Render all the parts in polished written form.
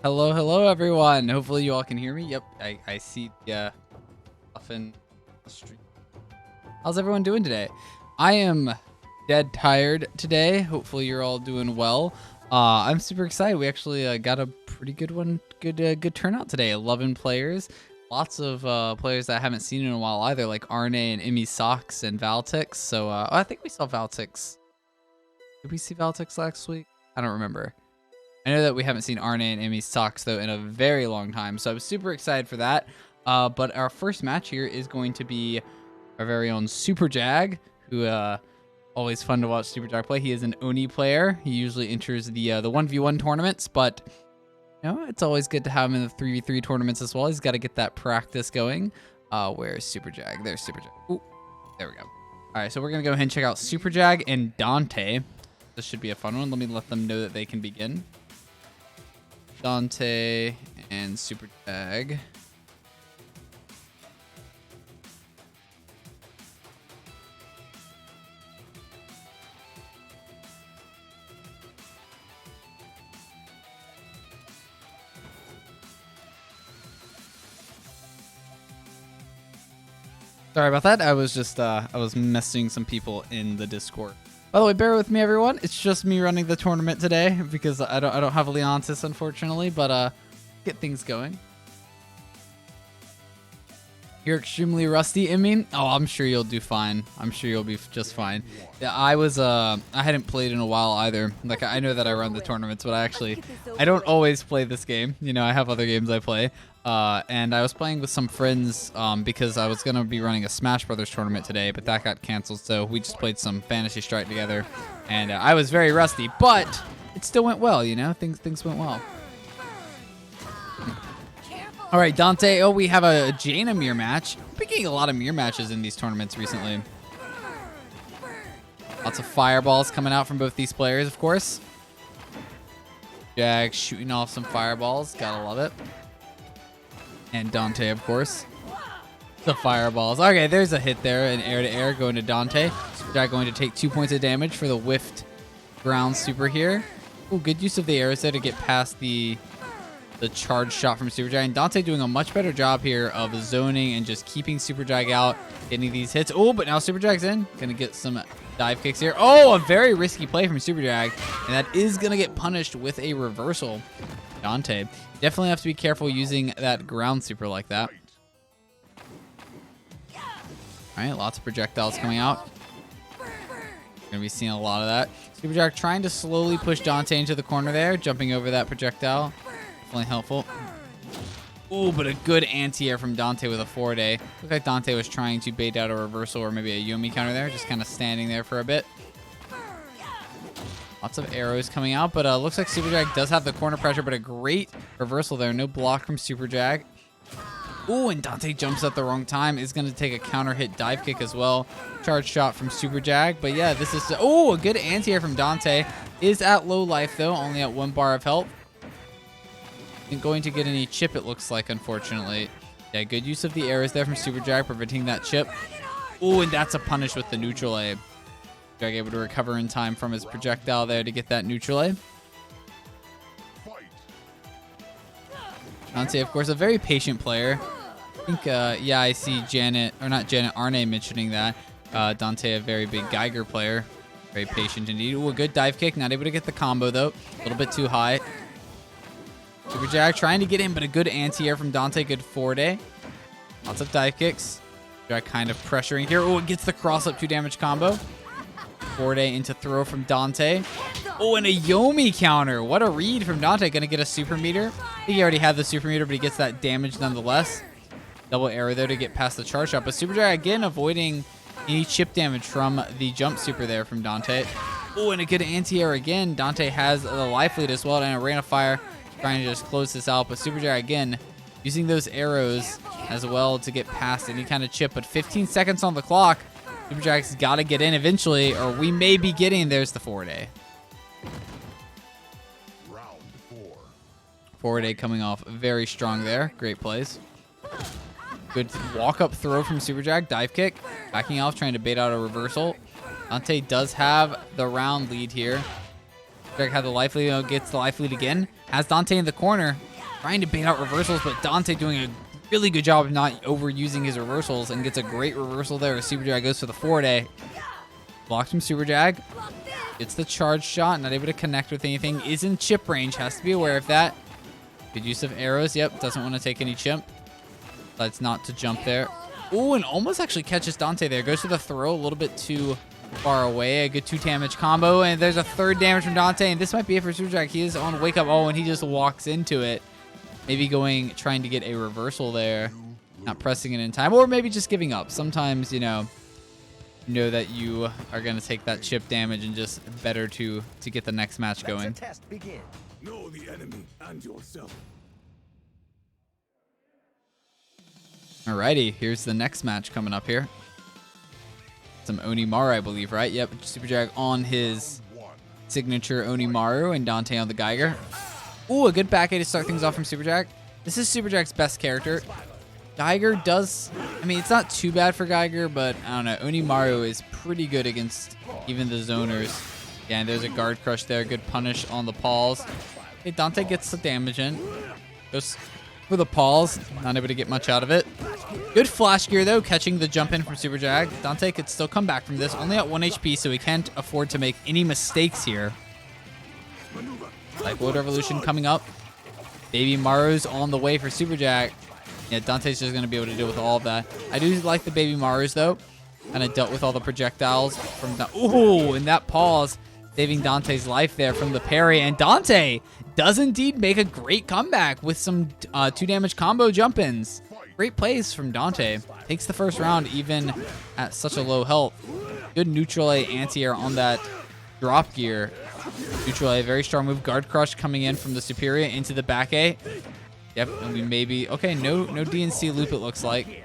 Hello, hello, everyone. Hopefully you all can hear me. Yep, I see the often stream. How's everyone doing today? I am dead tired today. Hopefully you're all doing well. I'm super excited. We actually got a pretty good one. Good turnout today. 11 players. Lots of players that I haven't seen in a while either, like Arne and Emmy Socks and Valtix. So I think we saw Valtix. Did we see Valtix last week? I don't remember. I know that we haven't seen Arne and Emmy Socks, though, in a very long time, so I'm super excited for that. But our first match here is going to be our very own Super Jag, who always fun to watch Super Jag play. He is an Oni player. He usually enters the 1v1 tournaments, but you know, it's always good to have him in the 3v3 tournaments as well. He's got to get that practice going. Where's Super Jag? There's Super Jag. Ooh, there we go. All right, so we're going to go ahead and check out Super Jag and Dante. This should be a fun one. Let me let them know that they can begin. Dante and Super Jag. Sorry about that. I was just I was messaging some people in the Discord. By the way, bear with me, everyone. It's just me running the tournament today because I don't have Leontis, unfortunately, but get things going. You're extremely rusty, Imin. Oh, I'm sure you'll do fine. I'm sure you'll be just fine. Yeah, I hadn't played in a while either. Like, I know that I run the tournaments, but I don't always play this game. You know, I have other games I play. And I was playing with some friends because I was gonna be running a Smash Brothers tournament today, but that got canceled. So we just played some Fantasy Strike together, and I was very rusty, but it still went well. You know, things went well. All right, Dante. Oh, we have a Jaina mirror match. Been getting a lot of mirror matches in these tournaments recently. Lots of fireballs coming out from both these players, of course. Jag shooting off some fireballs. Gotta love it. And Dante, of course. The fireballs. Okay, there's a hit there. An air-to-air going to Dante. Jag going to take 2 points of damage for the whiffed ground super here. Ooh, good use of the arrows there to get past the charge shot from Super Jag. And Dante doing a much better job here of zoning and just keeping Super Jag out, getting these hits. Oh, but now Super Jag's in. Gonna get some dive kicks here. Oh, a very risky play from Super Jag. And that is gonna get punished with a reversal. Dante. Definitely have to be careful using that ground super like that. All right, lots of projectiles coming out. Gonna be seeing a lot of that. Super Jag trying to slowly push Dante into the corner there, jumping over that projectile. Definitely helpful. Ooh, but a good anti-air from Dante with a 4-day. Looks like Dante was trying to bait out a reversal or maybe a Yomi counter there, just kind of standing there for a bit. Lots of arrows coming out, but looks like Super Jag does have the corner pressure, but a great reversal there. No block from Super Jag. Ooh, and Dante jumps at the wrong time. Is going to take a counter hit dive kick as well. Charge shot from Super Jag. But yeah, this is... Oh, a good anti-air from Dante. Is at low life, though. Only at 1 bar of health. Isn't going to get any chip, it looks like, unfortunately. Yeah, good use of the arrows there from Super Jag, preventing that chip. Ooh, and that's a punish with the neutral A. Jag able to recover in time from his projectile there to get that neutral A. Dante, of course, a very patient player. I think, yeah, I see Arne mentioning that. Dante, a very big Geiger player. Very patient indeed. Ooh, a good dive kick. Not able to get the combo, though. A little bit too high. Super Jag trying to get in, but a good anti-air from Dante. Good 4-day. Lots of dive kicks. Jag kind of pressuring here. Oh, it gets the cross-up 2 damage combo. 4-day into throw from Dante. Oh, and a Yomi counter. What a read from Dante. Going to get a super meter. I think he already had the super meter, but he gets that damage nonetheless. Double arrow there to get past the charge shot. But Super Jag again avoiding any chip damage from the jump super there from Dante. Oh, and a good anti-air again. Dante has the life lead as well, and a rain of fire trying to just close this out. But Super Jag again using those arrows as well to get past any kind of chip. But 15 seconds on the clock. Super Jag's got to get in eventually, or we may be getting... There's the 4-day. 4-day coming off very strong there. Great plays. Good walk-up throw from Super Jag. Dive kick. Backing off, trying to bait out a reversal. Dante does have the round lead here. Jag had the life lead, gets the life lead again. Has Dante in the corner. trying to bait out reversals, but Dante doing a really good job of not overusing his reversals and gets a great reversal there as Super Jag goes for the 4-day. Blocks from Super Jag. Gets the charge shot, not able to connect with anything. Is in chip range, has to be aware of that. Good use of arrows, yep, doesn't want to take any chip. Decides not to jump there. Ooh, and almost actually catches Dante there. Goes for the throw a little bit too far away. A good 2 damage combo, and there's a 3rd damage from Dante, and this might be it for Super Jag. He is on wake up. Oh, and he just walks into it. Maybe trying to get a reversal there. Not pressing it in time, or maybe just giving up. Sometimes, you know that you are going to take that chip damage and just better to get the next match going. Let the test begin. Know the enemy and yourself. Alrighty, here's the next match coming up here. Some Onimaru, I believe, right? Yep, Super Jag on his signature Onimaru and Dante on the Geiger. Ooh, a good back A to start things off from Super Jag. This is Super Jag's best character. Geiger does, I mean, it's not too bad for Geiger, but I don't know. Onimaru is pretty good against even the zoners. Yeah, and there's a guard crush there. Good punish on the pawls. Okay, Dante gets the damage in. Goes for the pawls. Not able to get much out of it. Good flash gear, though, catching the jump in from Super Jag. Dante could still come back from this. Only at 1 HP, so he can't afford to make any mistakes here. Like World Revolution coming up. Baby Maru's on the way for Super Jag. Yeah, Dante's just going to be able to deal with all of that. I do like the Baby Marus, though. Kind of dealt with all the projectiles from ooh, and that pause saving Dante's life there from the parry. And Dante does indeed make a great comeback with some 2 damage combo jump-ins. Great plays from Dante. Takes the first round even at such a low health. Good neutral A anti-air on that drop gear. Neutral A, very strong move. Guard crush coming in from the Superior into the back A. Yep, and we maybe... Okay, no DNC loop, it looks like.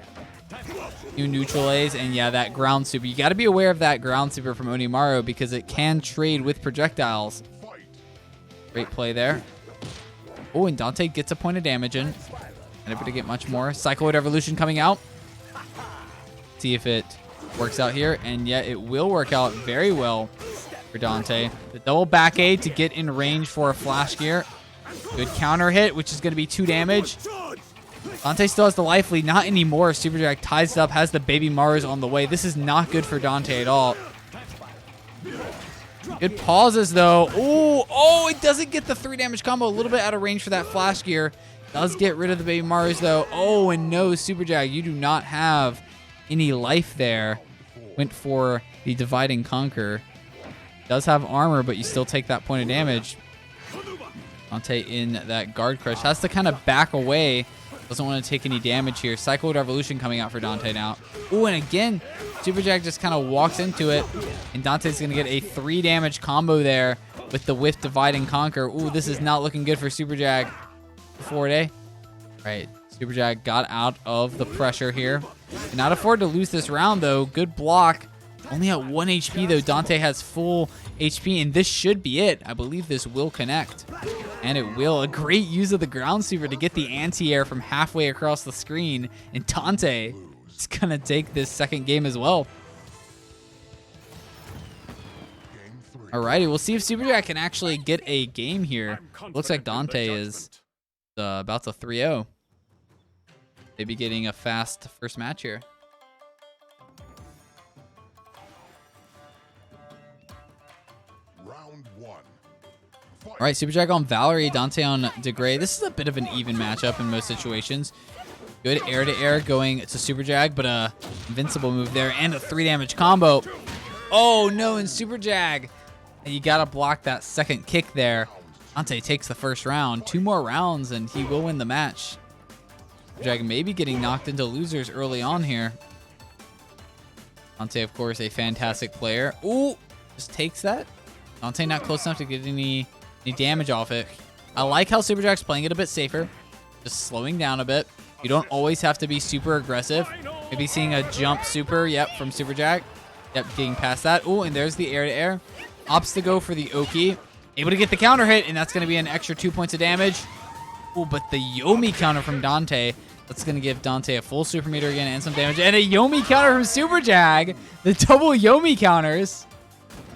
New neutral A's, and yeah, that ground super. You got to be aware of that ground super from Onimaru because it can trade with projectiles. Great play there. Oh, and Dante gets a point of damage in. Not able to get much more. Cycloid Evolution coming out. See if it works out here, and yeah, it will work out very well for Dante. The double back A to get in range for a flash gear. Good counter hit, which is going to be 2 damage. Dante still has the life lead. Not anymore. Super Jag ties it up, has the Baby Marus on the way. This is not good for Dante at all. Good pauses, though. Ooh, oh, it doesn't get the 3 damage combo. A little bit out of range for that flash gear. Does get rid of the Baby Marus, though. Oh, and no, Super Jag, you do not have any life there. Went for the Divide and Conquer. Does have armor, but you still take that point of damage. Dante in that guard crush. Has to kind of back away. Doesn't want to take any damage here. Cycloid Revolution coming out for Dante now. Ooh, and again, Super Jag just kind of walks into it. And Dante's going to get a 3 damage combo there with the Whiff, Divide, and Conquer. Ooh, this is not looking good for Super Jag. 4-day. All right, Super Jag got out of the pressure here. Cannot afford to lose this round, though. Good block. Only at 1 HP, though. Dante has full HP, and this should be it. I believe this will connect. And it will. A great use of the ground super to get the anti-air from halfway across the screen. And Dante is going to take this second game as well. Alrighty, we'll see if Super Jag can actually get a game here. Looks like Dante is about to 3-0. Maybe getting a fast first match here. All right, Super Jag on Valerie, Dante on DeGray. This is a bit of an even matchup in most situations. Good air-to-air going to Super Jag, but a invincible move there and a 3 damage combo. Oh, no, and Super Jag. And you got to block that second kick there. Dante takes the first round. 2 more rounds, and he will win the match. Super Jag maybe getting knocked into losers early on here. Dante, of course, a fantastic player. Ooh, just takes that. Dante not close enough to get any damage off it. I like how Super Jag's playing it a bit safer. Just slowing down a bit. You don't always have to be super aggressive. Maybe seeing a jump super, yep, from Super Jag. Yep, getting past that. Ooh, and there's the air-to-air. Opts to go for the Oki. Able to get the counter hit, and that's going to be an extra 2 points of damage. Ooh, but the Yomi counter from Dante. That's going to give Dante a full super meter again and some damage. And a Yomi counter from Super Jag. The double Yomi counters.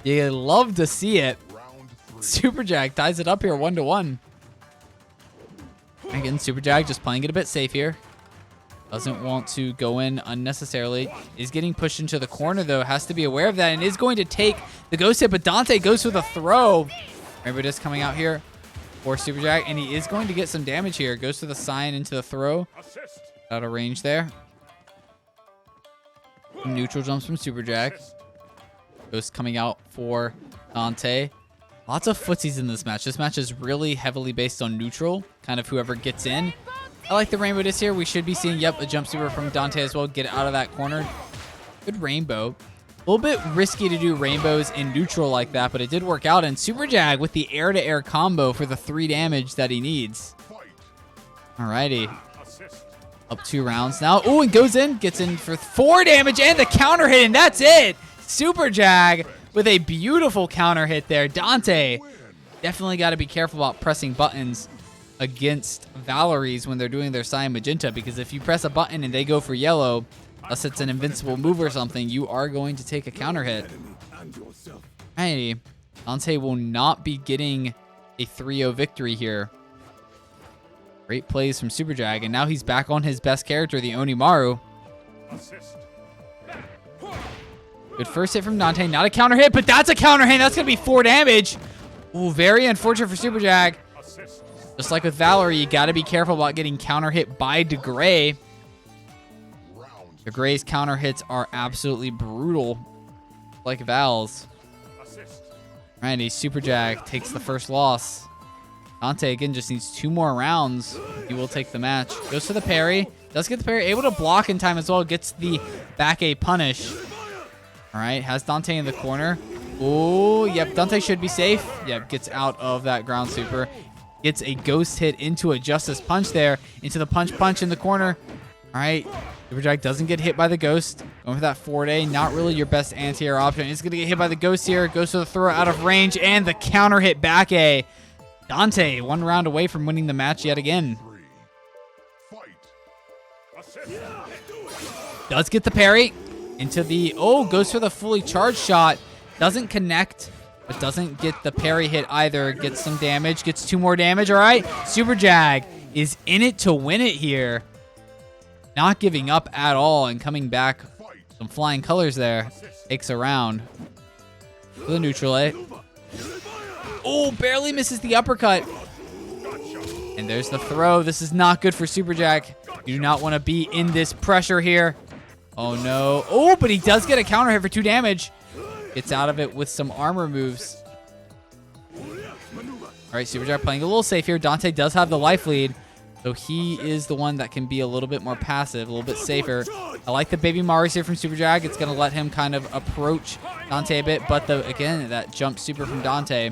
You love to see it. Super Jag ties it up here 1-1. Again, Super Jag just playing it a bit safe here. Doesn't want to go in unnecessarily. Is getting pushed into the corner, though. Has to be aware of that and is going to take the ghost hit, but Dante goes for the throw. Rainbow Disc coming out here for Super Jag, and he is going to get some damage here. Goes to the sign into the throw. Out of range there. Neutral jumps from Super Jag. Ghost coming out for Dante. Lots of footsies in this match. This match is really heavily based on neutral, kind of whoever gets in. I like the Rainbow Disc here. We should be seeing, yep, a jump super from Dante as well. Get out of that corner. Good rainbow. A little bit risky to do rainbows in neutral like that, but it did work out. And Super Jag with the air-to-air combo for the 3 damage that he needs. Alrighty. Up 2 rounds now. Oh, and goes in. Gets in for 4 damage and the counter hit, and that's it. Super Jag with a beautiful counter hit there. Dante, definitely got to be careful about pressing buttons against Valerie's when they're doing their cyan magenta, because if you press a button and they go for yellow, unless it's an invincible move or something, you are going to take a counter hit. Alrighty. Dante will not be getting a 3-0 victory here. Great plays from Super Jag, and now he's back on his best character, the Onimaru. Good first hit from Dante. Not a counter hit, but that's a counter hit. That's going to be 4 damage. Ooh, very unfortunate for Super Jag. Just like with Valerie, you got to be careful about getting counter hit by DeGray. DeGray's counter hits are absolutely brutal, like Val's. Randy, Super Jag takes the first loss. Dante, again, just needs 2 more rounds. He will take the match. Goes for the parry. Does get the parry. Able to block in time as well. Gets the back A punish. All right, has Dante in the corner. Oh, yep, Dante should be safe. Yep, gets out of that ground super. Gets a ghost hit into a Justice Punch there. Into the punch in the corner. All right, Super Jag doesn't get hit by the ghost. Going for that forward A. Not really your best anti-air option. He's going to get hit by the ghost here. Goes for the throw out of range and the counter hit back A. Dante, 1 round away from winning the match yet again. Does get the parry. Into the, oh, goes for the fully charged shot. Doesn't connect, but doesn't get the parry hit either. Gets some damage, gets 2 more damage. All right, Super Jag is in it to win it here. Not giving up at all and coming back. Some flying colors there. Takes a round. For the neutral A. Oh, barely misses the uppercut. And there's the throw. This is not good for Super Jag. You do not want to be in this pressure here. Oh, no. Oh, but he does get a counter hit for 2 damage. Gets out of it with some armor moves. All right, Super Jag playing a little safe here. Dante does have the life lead, so he is the one that can be a little bit more passive, a little bit safer. I like the baby Marius here from Super Jag. It's going to let him kind of approach Dante a bit, but again, that jump super from Dante,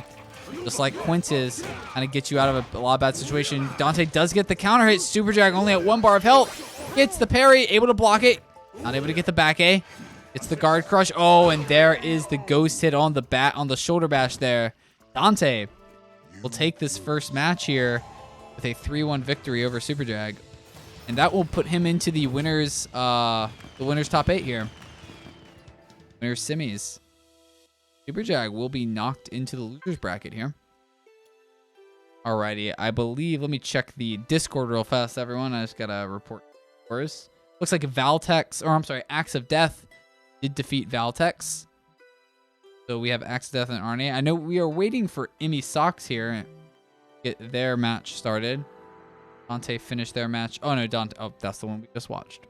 just like Quince's, kind of gets you out of a lot of bad situation. Dante does get the counter hit. Super Jag only at 1 bar of health. Gets the parry, able to block it. Not able to get the back A. It's the guard crush. Oh, and there is the ghost hit on the shoulder bash there. Dante will take this first match here with a 3-1 victory over Super Jag. And that will put him into the winners top 8 here. Winners semis. Super Jag will be knocked into the losers bracket here. Alrighty, I believe, let me check the Discord real fast, everyone. I just gotta report scores. Looks like Valtex, or I'm sorry, Axe of Death did defeat Valtex. So we have Axe of Death and Arne. I know we are waiting for Emmy Socks here to get their match started. Dante finished their match. Oh no, Dante, oh, that's the one we just watched.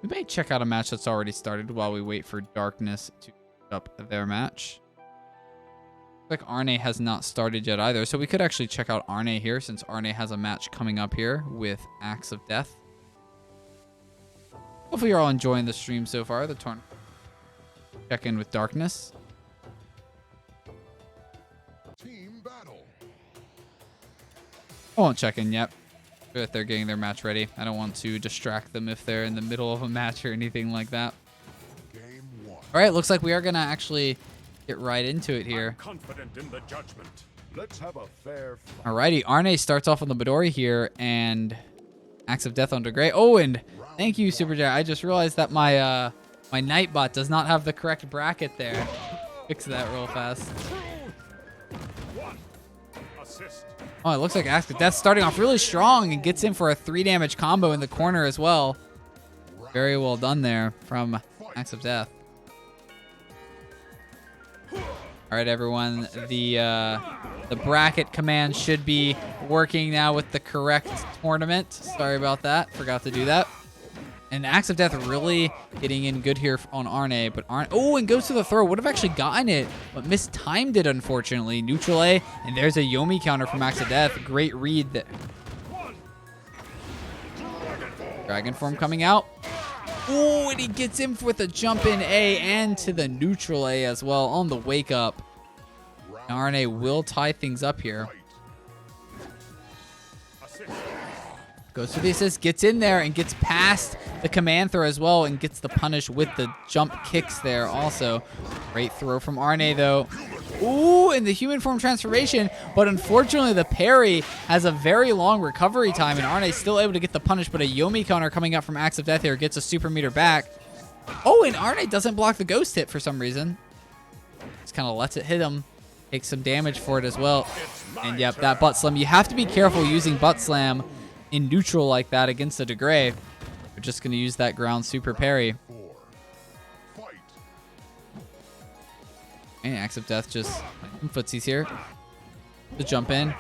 We may check out a match that's already started while we wait for Darkness to up their match. Looks like Arne has not started yet either, so we could actually check out Arne here since Arne has a match coming up here with Axe of Death. Hopefully you're all enjoying the stream so far, the tournament. Check in with Darkness. Team battle. I won't check in yet. If they're getting their match ready. I don't want to distract them if they're in the middle of a match or anything like that. Game 1. All right, looks like we are going to actually get right into it here. Confident in the judgment. Let's have a fair fight. Alrighty, Arne starts off on the Midori here, and Axe of Death on DeGray. Oh, and thank you, Super Jag. I just realized that my my Nightbot does not have the correct bracket there. Fix that real fast. Assist. Oh, it looks like Axe of Death starting off really strong and gets in for a 3 damage combo in the corner as well. Very well done there from Axe of Death. All right, everyone. The bracket command should be working now with the correct tournament. Sorry about that. Forgot to do that. And Axe of Death really getting in good here on Arne, but oh, and goes to the throw. Would have actually gotten it, but mistimed it, unfortunately. Neutral A, and there's a Yomi counter from Axe of Death. Great read there. Dragon form coming out. Oh, and he gets in with a jump in A and to the neutral A as well on the wake up. Arne will tie things up here. Goes for the assist, gets in there and gets past the command throw as well and gets the punish with the jump kicks there also. Great throw from Arne though. Ooh, and the human form transformation, but unfortunately the parry has a very long recovery time and Arne's still able to get the punish, but a Yomi counter coming out from Axe of Death here gets a super meter back. Oh, and Arne doesn't block the ghost hit for some reason. Just kind of lets it hit him. Takes some damage for it as well. And yep, that butt slam. You have to be careful using butt slam in neutral like that against the Degree. We're just going to use that ground super parry. And Axe of Death just some footsies here. The jump in.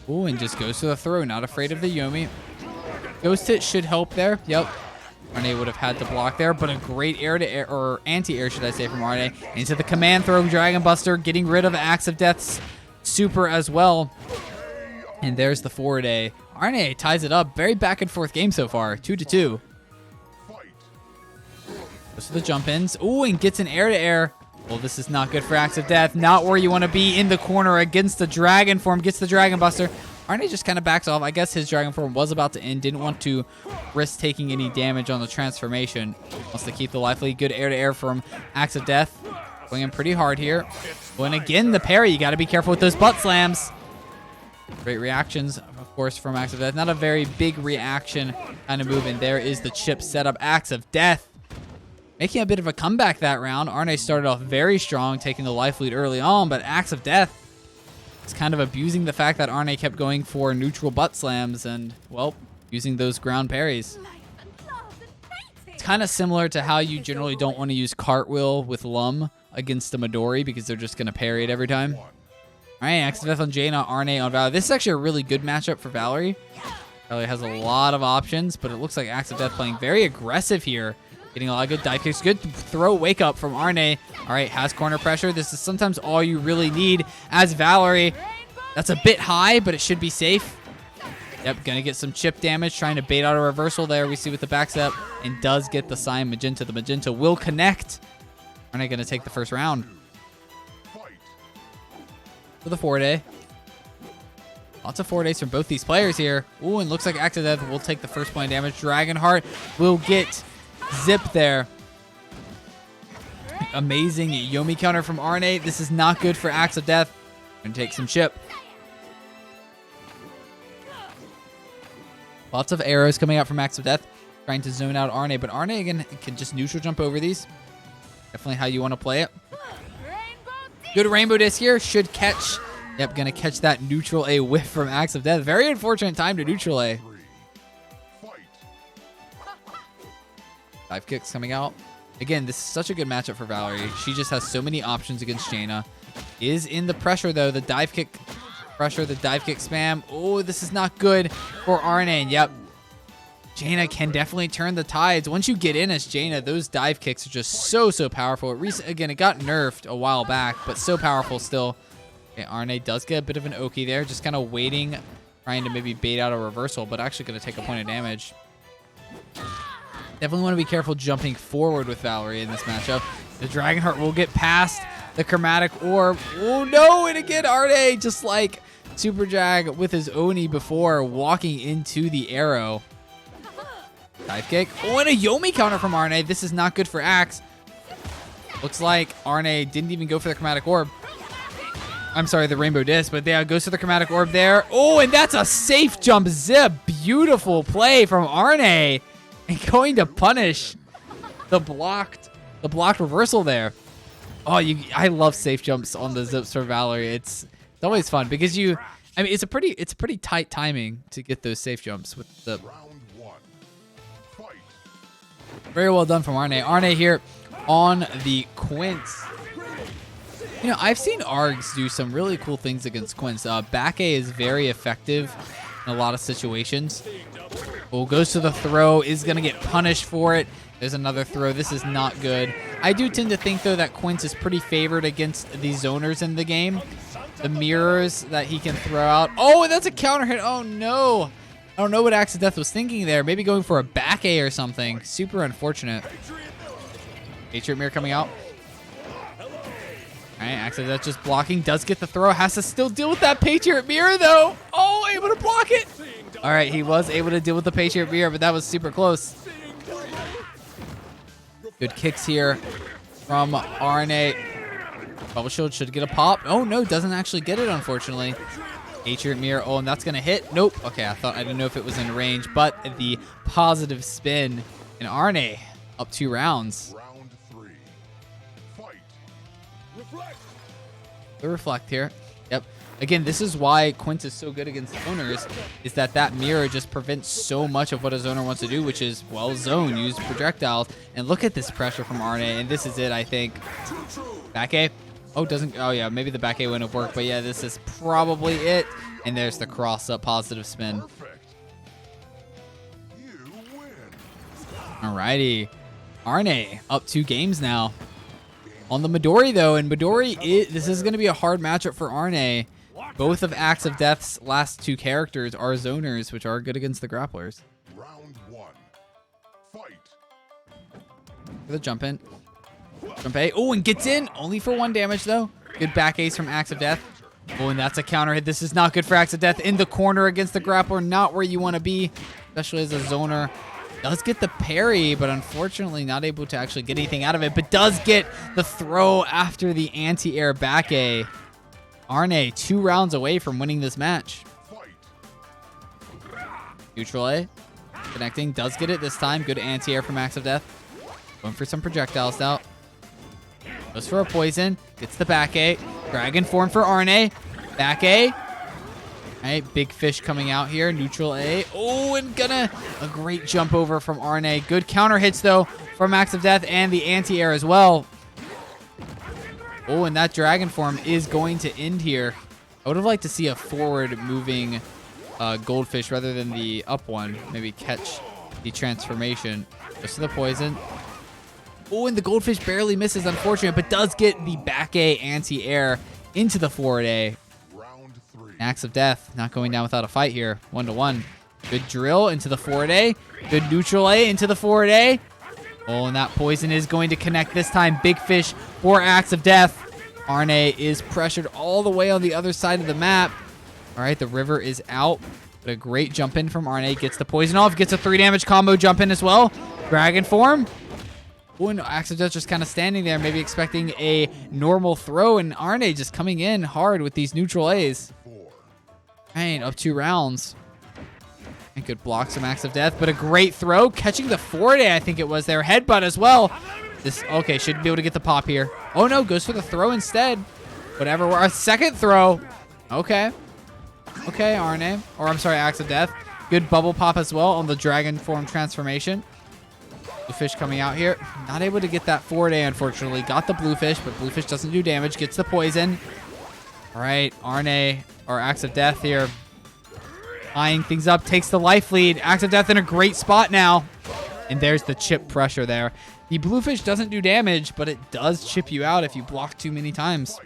Ooh, and just goes to the throw. Not afraid of the Yomi. Ghost hit should help there. Yep. Arne would have had to block there, but a great air to air, or anti-air should I say, from Arne. Into the command throw, Dragon Buster, getting rid of Axe of Death's super as well. And there's the forward A. Arne ties it up. Very back and forth game so far. 2-2. Goes to the jump ins. Ooh, and gets an air to air. Well, this is not good for Axe of Death. Not where you want to be in the corner against the Dragon form. Gets the Dragon Buster. Arne just kind of backs off. I guess his Dragon form was about to end. Didn't want to risk taking any damage on the transformation. Wants to keep the life lead. Good air to air from Axe of Death. Going in pretty hard here. Oh, and again, the parry. You got to be careful with those butt slams. Great reactions, of course, from Axe of Death. Not a very big reaction kind of move. And there is the chip setup. Axe of Death making a bit of a comeback that round. Arne started off very strong, taking the life lead early on, but Axe of Death is kind of abusing the fact that Arne kept going for neutral butt slams and, well, using those ground parries. It's kind of similar to how you generally don't want to use Cartwheel with Lum against the Midori because they're just going to parry it every time. All right, Axe of Death on Jaina, Arne on Valerie. This is actually a really good matchup for Valerie. Valerie has a lot of options, but it looks like Axe of Death playing very aggressive here. Getting a lot of good dive kicks. Good throw wake up from Arne. All right, has corner pressure. This is sometimes all you really need as Valerie. That's a bit high, but it should be safe. Yep, gonna get some chip damage. Trying to bait out a reversal there. We see with the back step. And does get the sign Magenta. The Magenta will connect. Arne gonna take the first round. For the forward A. Lots of forward A's from both these players here. Ooh, and looks like Axe of Death will take the first point of damage. Dragonheart will get zip there. Amazing Yomi counter from Arne. This is not good for Axe of Death. Gonna take some chip. Lots of arrows coming out from Axe of Death. Trying to zone out Arne, but Arne again can just neutral jump over these. Definitely how you want to play it. Good Rainbow Disc here. Should catch. Yep, gonna catch that neutral A whiff from Axe of Death. Very unfortunate time to neutral A. Dive kicks coming out. Again, this is such a good matchup for Valerie. She just has so many options against Jaina. Is in the pressure, though. The dive kick pressure, the dive kick spam. Oh, this is not good for Arne. Yep. Jaina can definitely turn the tides. Once you get in as Jaina, those dive kicks are just so powerful. Again, it got nerfed a while back, but so powerful still. Okay, Arne does get a bit of an Oki there. Just kind of waiting, trying to maybe bait out a reversal, but actually going to take a point of damage. Definitely want to be careful jumping forward with Valerie in this matchup. The Dragonheart will get past the Chromatic Orb. Oh, no. And again, Arne, just like Super Jag with his Oni before, walking into the arrow. Dive kick. Oh, and a Yomi counter from Arne. This is not good for Axe. Looks like Arne didn't even go for the Chromatic Orb. I'm sorry, the Rainbow Disc, but yeah, goes to the Chromatic Orb there. Oh, and that's a safe jump zip. Beautiful play from Arne. And going to punish the blocked reversal there. Oh, I love safe jumps on the zips for Valerie. It's It's always fun because I mean, it's a pretty tight timing to get those safe jumps with the. Round one. Fight. Very well done from Arne. Arne here on the Quince. You know, I've seen Args do some really cool things against Quince. Back A is very effective in a lot of situations. Oh, goes to the throw, is going to get punished for it. There's another throw. This is not good. I do tend to think, though, that Quince is pretty favored against the zoners in the game. The mirrors that he can throw out. Oh, and that's a counter hit. Oh, no. I don't know what Axe of Death was thinking there. Maybe going for a back A or something. Super unfortunate. Patriot Mirror coming out. All right, Axe of Death just blocking. Does get the throw. Has to still deal with that Patriot Mirror, though. Oh, able to block it. All right, he was able to deal with the Patriot Mirror, but that was super close. Good kicks here from Arne. Bubble Shield should get a pop. Oh, no, doesn't actually get it, unfortunately. Patriot Mirror. Oh, and that's going to hit. Nope. Okay, I didn't know if it was in range, but the positive spin. And Arne up 2 rounds. Round three. Fight. Reflect. The reflect here. Yep. Again, this is why Quince is so good against zoners, is that mirror just prevents so much of what a zoner wants to do, which is, well, zone, use projectiles. And look at this pressure from Arne, and this is it, I think. Back A. Oh, doesn't. Oh, yeah, maybe the back A wouldn't have worked, but yeah, this is probably it. And there's the cross-up positive spin. Perfect. You win. Alrighty. Arne up 2 games now. On the Midori, though, and Midori, this is going to be a hard matchup for Arne. Both of Axe of Death's last 2 characters are zoners, which are good against the grapplers. Round one. Fight. For the jump in. Jump A. Oh, and gets in. Only for 1 damage, though. Good back ace from Axe of Death. Oh, and that's a counter hit. This is not good for Axe of Death. In the corner against the grappler. Not where you want to be, especially as a zoner. Does get the parry, but unfortunately not able to actually get anything out of it. But does get the throw after the anti-air back A. Arne 2 rounds away from winning this match. Fight. Neutral A. Connecting. Does get it this time. Good anti-air from Axe of Death. Going for some projectiles out. Goes for a poison. Gets the back A. Dragon form for Arne. Back A. All right, big fish coming out here. Neutral A. Oh, and a great jump over from Arne. Good counter hits, though, from Axe of Death and the anti-air as well. Oh, and that dragon form is going to end here. I would have liked to see a forward-moving goldfish rather than the up one. Maybe catch the transformation. Goes to the poison. Oh, and the goldfish barely misses, unfortunate, but does get the back A anti-air into the forward A. Round three. Axe of Death not going down without a fight here. 1-1. Good drill into the forward A. Good neutral A into the forward A. Oh, and that poison is going to connect this time. Big fish for Axe of Death. Arne is pressured all the way on the other side of the map. All right, the river is out. But a great jump in from Arne. Gets the poison off. Gets a 3 damage combo jump in as well. Dragon form. Oh, and Axe of Death just kind of standing there, maybe expecting a normal throw. And Arne just coming in hard with these neutral A's. Four. Right, up 2 rounds. And good blocks from Axe of Death, but a great throw. Catching the forward A, I think it was there. Headbutt as well. This, okay, should be able to get the pop here. Oh, no, goes for the throw instead. Whatever. A second throw. Okay. Okay, Arne. Or, I'm sorry, Axe of Death. Good bubble pop as well on the dragon form transformation. Bluefish coming out here. Not able to get that forward A, unfortunately. Got the Bluefish, but Bluefish doesn't do damage. Gets the poison. All right, Arne, or Axe of Death here. Eyeing things up, takes the life lead. Axe of Death in a great spot now. And there's the chip pressure there. The Bluefish doesn't do damage, but it does chip you out if you block too many times.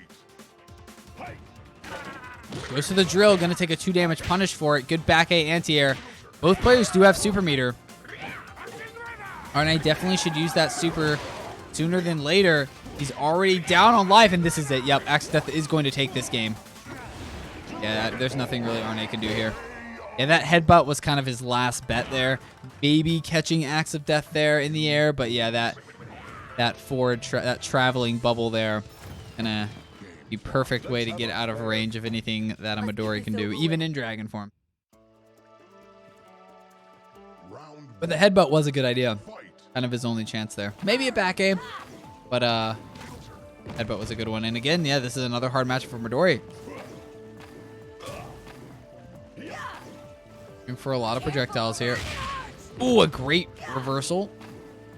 Goes to the drill, gonna take a 2 damage punish for it. Good back A anti-air. Both players do have super meter. Arne definitely should use that super sooner than later. He's already down on life, and this is it. Yep, Axe of Death is going to take this game. Yeah, there's nothing really Arne can do here. Yeah, that headbutt was kind of his last bet there. Maybe catching Axe of Death there in the air, but yeah, that forward, that traveling bubble there, gonna be perfect way to get out of range of anything that a Midori can do, even in dragon form. But the headbutt was a good idea. Kind of his only chance there. Maybe a back A, but headbutt was a good one. And again, yeah, this is another hard match for Midori. Looking for a lot of projectiles here. Ooh, a great reversal.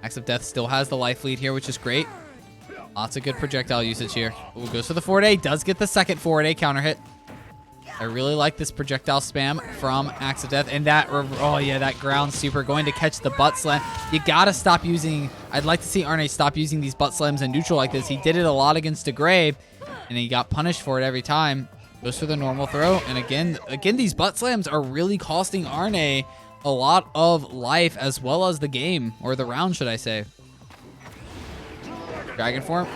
Axe of Death still has the life lead here, which is great. Lots of good projectile usage here. Ooh, goes for the forward A. Does get the second forward A counter hit. I really like this projectile spam from Axe of Death. And that, oh yeah, that ground super going to catch the butt slam. You gotta stop using, I'd like to see Arne stop using these butt slams in neutral like this. He did it a lot against DeGray, and he got punished for it every time. Goes for the normal throw. And again, these butt slams are really costing Arne a lot of life as well as the game, or the round, should I say. Dragon form.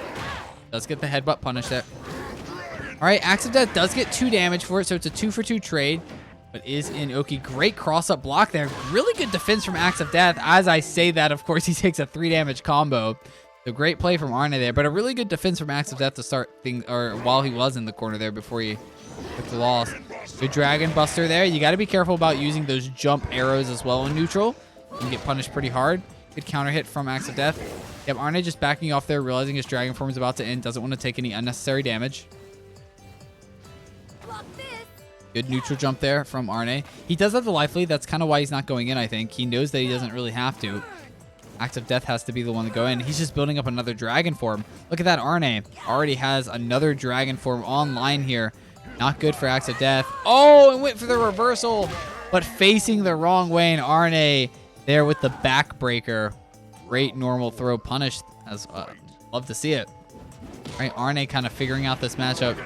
Does get the headbutt punish there. All right, Axe of Death does get 2 damage for it, so it's a 2-for-2 trade, but is in Oki. Great cross-up block there. Really good defense from Axe of Death. As I say that, of course, he takes a 3-damage combo. So great play from Arne there, but a really good defense from Axe of Death to start things, or while he was in the corner there before he took the loss. Good Dragon Buster there. You got to be careful about using those jump arrows as well in neutral. You can get punished pretty hard. Good counter hit from Axe of Death. Yep, Arne just backing off there, realizing his Dragon form is about to end. Doesn't want to take any unnecessary damage. Good neutral jump there from Arne. He does have the life lead. That's kind of why he's not going in, I think. He knows that he doesn't really have to. Axe of Death has to be the one to go in. He's just building up another Dragon form. Look at that, Arne already has another Dragon form online here. Not good for Axe of Death. Oh, and went for the reversal, but facing the wrong way. And Arne there with the backbreaker. Great normal throw punished. Love to see it. All right, Arne kind of figuring out this matchup.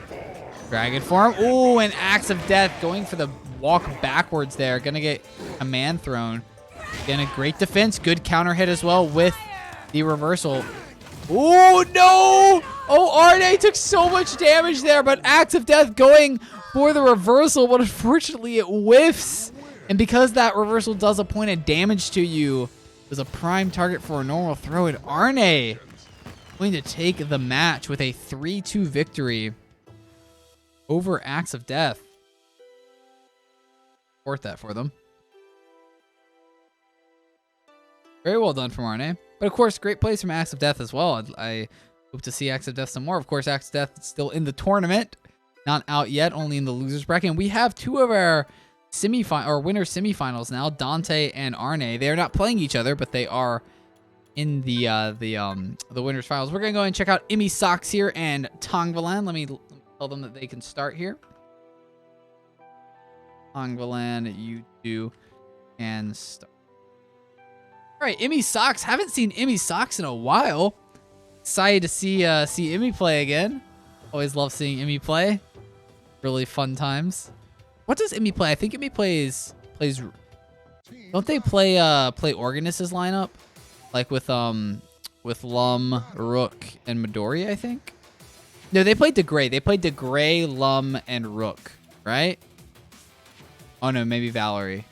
Dragon form. Ooh, and Axe of Death going for the walk backwards there. Gonna get command thrown. Again, a great defense. Good counter hit as well with the reversal. Ooh, no! Oh, Arne took so much damage there, but Axe of Death going for the reversal, but unfortunately it whiffs. And because that reversal does a point of damage to you, it was a prime target for a normal throw. And Arne going to take the match with a 3-2 victory over Axe of Death. Support that for them. Very well done from Arne. But of course, great plays from Axe of Death as well. I hope to see Axe of Death some more. Of course, Axe of Death is still in the tournament. Not out yet, only in the losers bracket. And we have 2 of our winner semifinals now, Dante and Arne. They are not playing each other, but they are in the winners finals. We're gonna go and check out Imi Socks here and Tongvalan. Let me tell them that they can start here. Tongvalan, you two can start. All right, Imi Socks. Haven't seen Imi Socks in a while. Excited to see Imi play again. Always love seeing Imi play. Really fun times. What does Imi play? I think Imi plays. Don't they play Organist's lineup, like with Lum, Rook, and Midori? I think. No, they played DeGray. They played DeGray, Lum, and Rook, right? Oh no, maybe Valerie.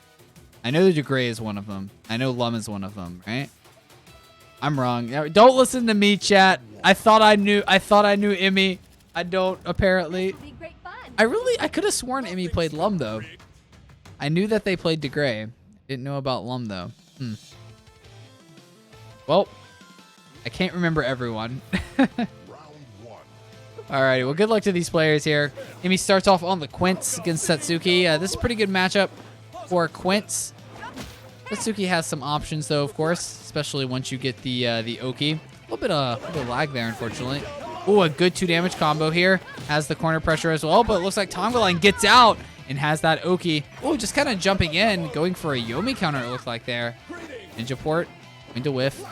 I know the DeGray is one of them. I know Lum is one of them, right? I'm wrong. Don't listen to me, chat. I thought I knew Imi. I don't, apparently. I could have sworn Imi played Lum, though. I knew that they played DeGray. Didn't know about Lum, though. Well, I can't remember everyone. Alrighty, well, good luck to these players here. Imi starts off on the Quince against Satsuki. This is a pretty good matchup for Quince. Satsuki has some options, though, of course, especially once you get the Oki. A little bit of lag there, unfortunately. Ooh, a good 2-damage combo here. Has the corner pressure as well, but it looks like Tongvalan gets out and has that Oki. Ooh, just kind of jumping in, going for a Yomi counter, it looked like there. Ninja port, going to whiff.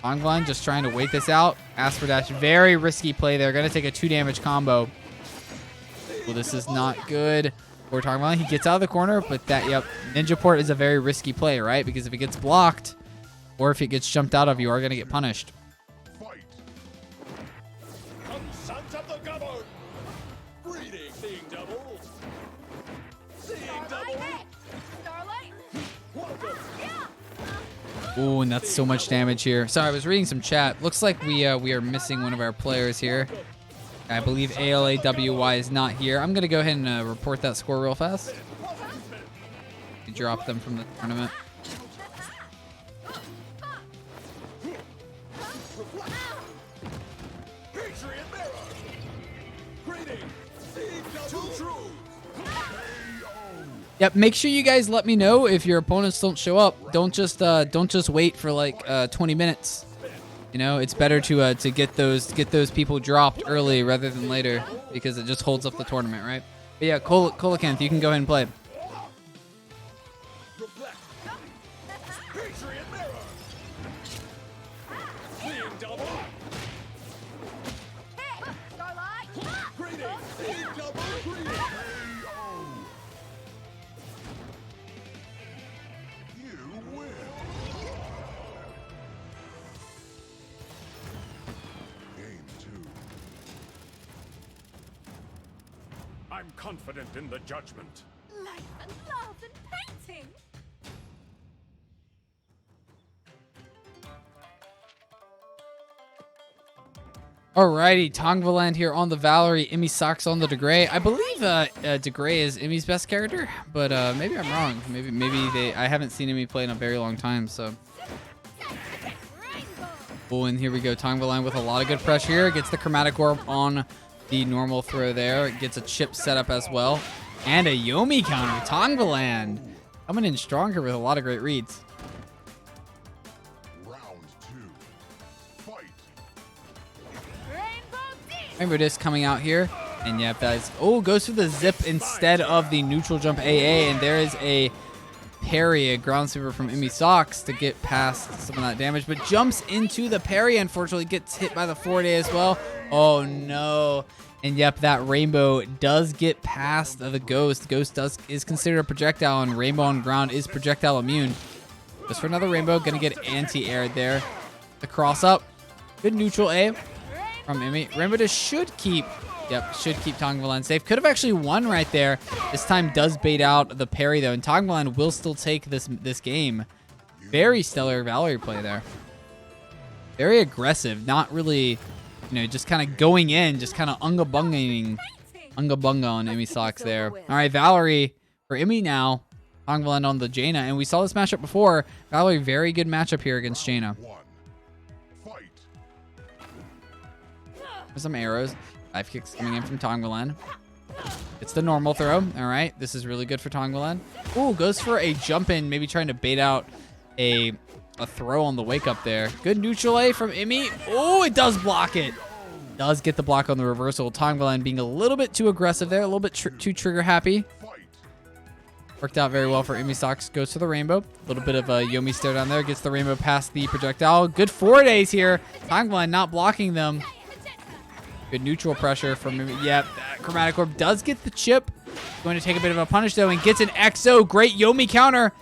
Tongvalan just trying to wait this out. Ask for dash. Very risky play there. Going to take a 2-damage combo. Well, this is not good for Tongvalan. He gets out of the corner, but Ninja port is a very risky play, right? Because if it gets blocked or if it gets jumped out of, you are going to get punished. Ooh, and that's so much damage here. Sorry, I was reading some chat. Looks like we are missing one of our players here. I believe ALAWY is not here. I'm going to go ahead and report that score real fast. Drop them from the tournament. Yep, make sure you guys let me know if your opponents don't show up. Don't just wait for like 20 minutes. You know, it's better to get those people dropped early rather than later because it just holds up the tournament, right? But yeah, Colacanth, you can go ahead and play. I'm confident in the judgment. Life and love and painting. Alrighty, Tongvaland here on the Valerie, Emmy Socks on the DeGray. I believe DeGray is Emmy's best character, but maybe I'm wrong. Maybe I haven't seen Emmy play in a very long time, so. Oh, and here we go. Tongvaland with a lot of good pressure here. Gets the Chromatic Orb on the normal throw there. Gets a chip set up as well. And a Yomi counter. Tongvaland coming in stronger with a lot of great reads. Rainbow Disc coming out here. And yep, that's... Oh, goes for the zip instead of the neutral jump AA. And there is a parry, a ground sweeper from Emmy Socks to get past some of that damage. But jumps into the parry, unfortunately. Gets hit by the 4-day as well. Oh, no. And yep, that Rainbow does get past the Ghost. Ghost is considered a projectile, and Rainbow on ground is projectile immune. Just for another Rainbow. Going to get anti-aired there. The cross up. Good neutral A from Emmy. Rainbow just should keep Tongvaland safe. Could have actually won right there. This time does bait out the parry though, and Tongvaland will still take this game. Very stellar Valerie play there. Very aggressive, not really, you know, just kind of going in, just kind of unga bunga on Emmy Socks there. All right, Valerie for Emmy now. Tongvaland on the Jaina, and we saw this matchup before. Valerie, very good matchup here against Jaina. Some arrows. 5 kicks coming in from Tongvaland. It's the normal throw. All right. This is really good for Tongvaland. Ooh, goes for a jump in, maybe trying to bait out a throw on the wake up there. Good neutral A from Emmy. Oh, it does block it. Does get the block on the reversal. Tongvaland being a little bit too aggressive there, a little bit too trigger happy. Worked out very well for Emmy Socks. Goes to the Rainbow. A little bit of a Yomi stare down there. Gets the Rainbow past the projectile. Good 4-days here. Tongvaland not blocking them. Good neutral pressure from him. Yep, that Chromatic Orb does get the chip. Going to take a bit of a punish, though, and gets an XO. Great Yomi counter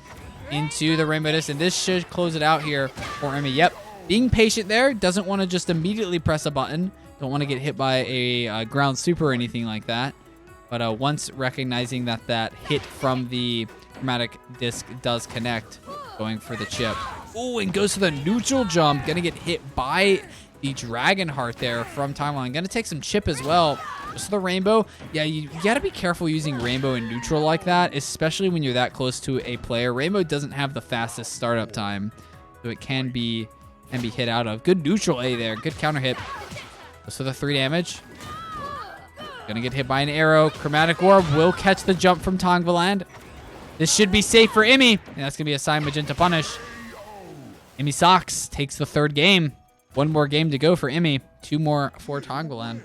into the Rainbow Disc, and this should close it out here for Emmy. Yep, being patient there. Doesn't want to just immediately press a button. Don't want to get hit by a ground super or anything like that. But once recognizing that hit from the Chromatic Disc does connect, going for the chip. Ooh, and goes to the neutral jump. Going to get hit by the Dragon Heart there from Tongvaland. Going to take some chip as well. Just the Rainbow. Yeah, you got to be careful using Rainbow in neutral like that, especially when you're that close to a player. Rainbow doesn't have the fastest startup time, so it can be hit out of. Good neutral A there. Good counter hit. So the 3 damage. Going to get hit by an arrow. Chromatic Orb will catch the jump from Tongvaland. This should be safe for Emmy. And that's going to be a Sign Magenta punish. Emmy Socks takes the 3rd game. 1 more game to go for Emmy. 2 more for Tongvaland.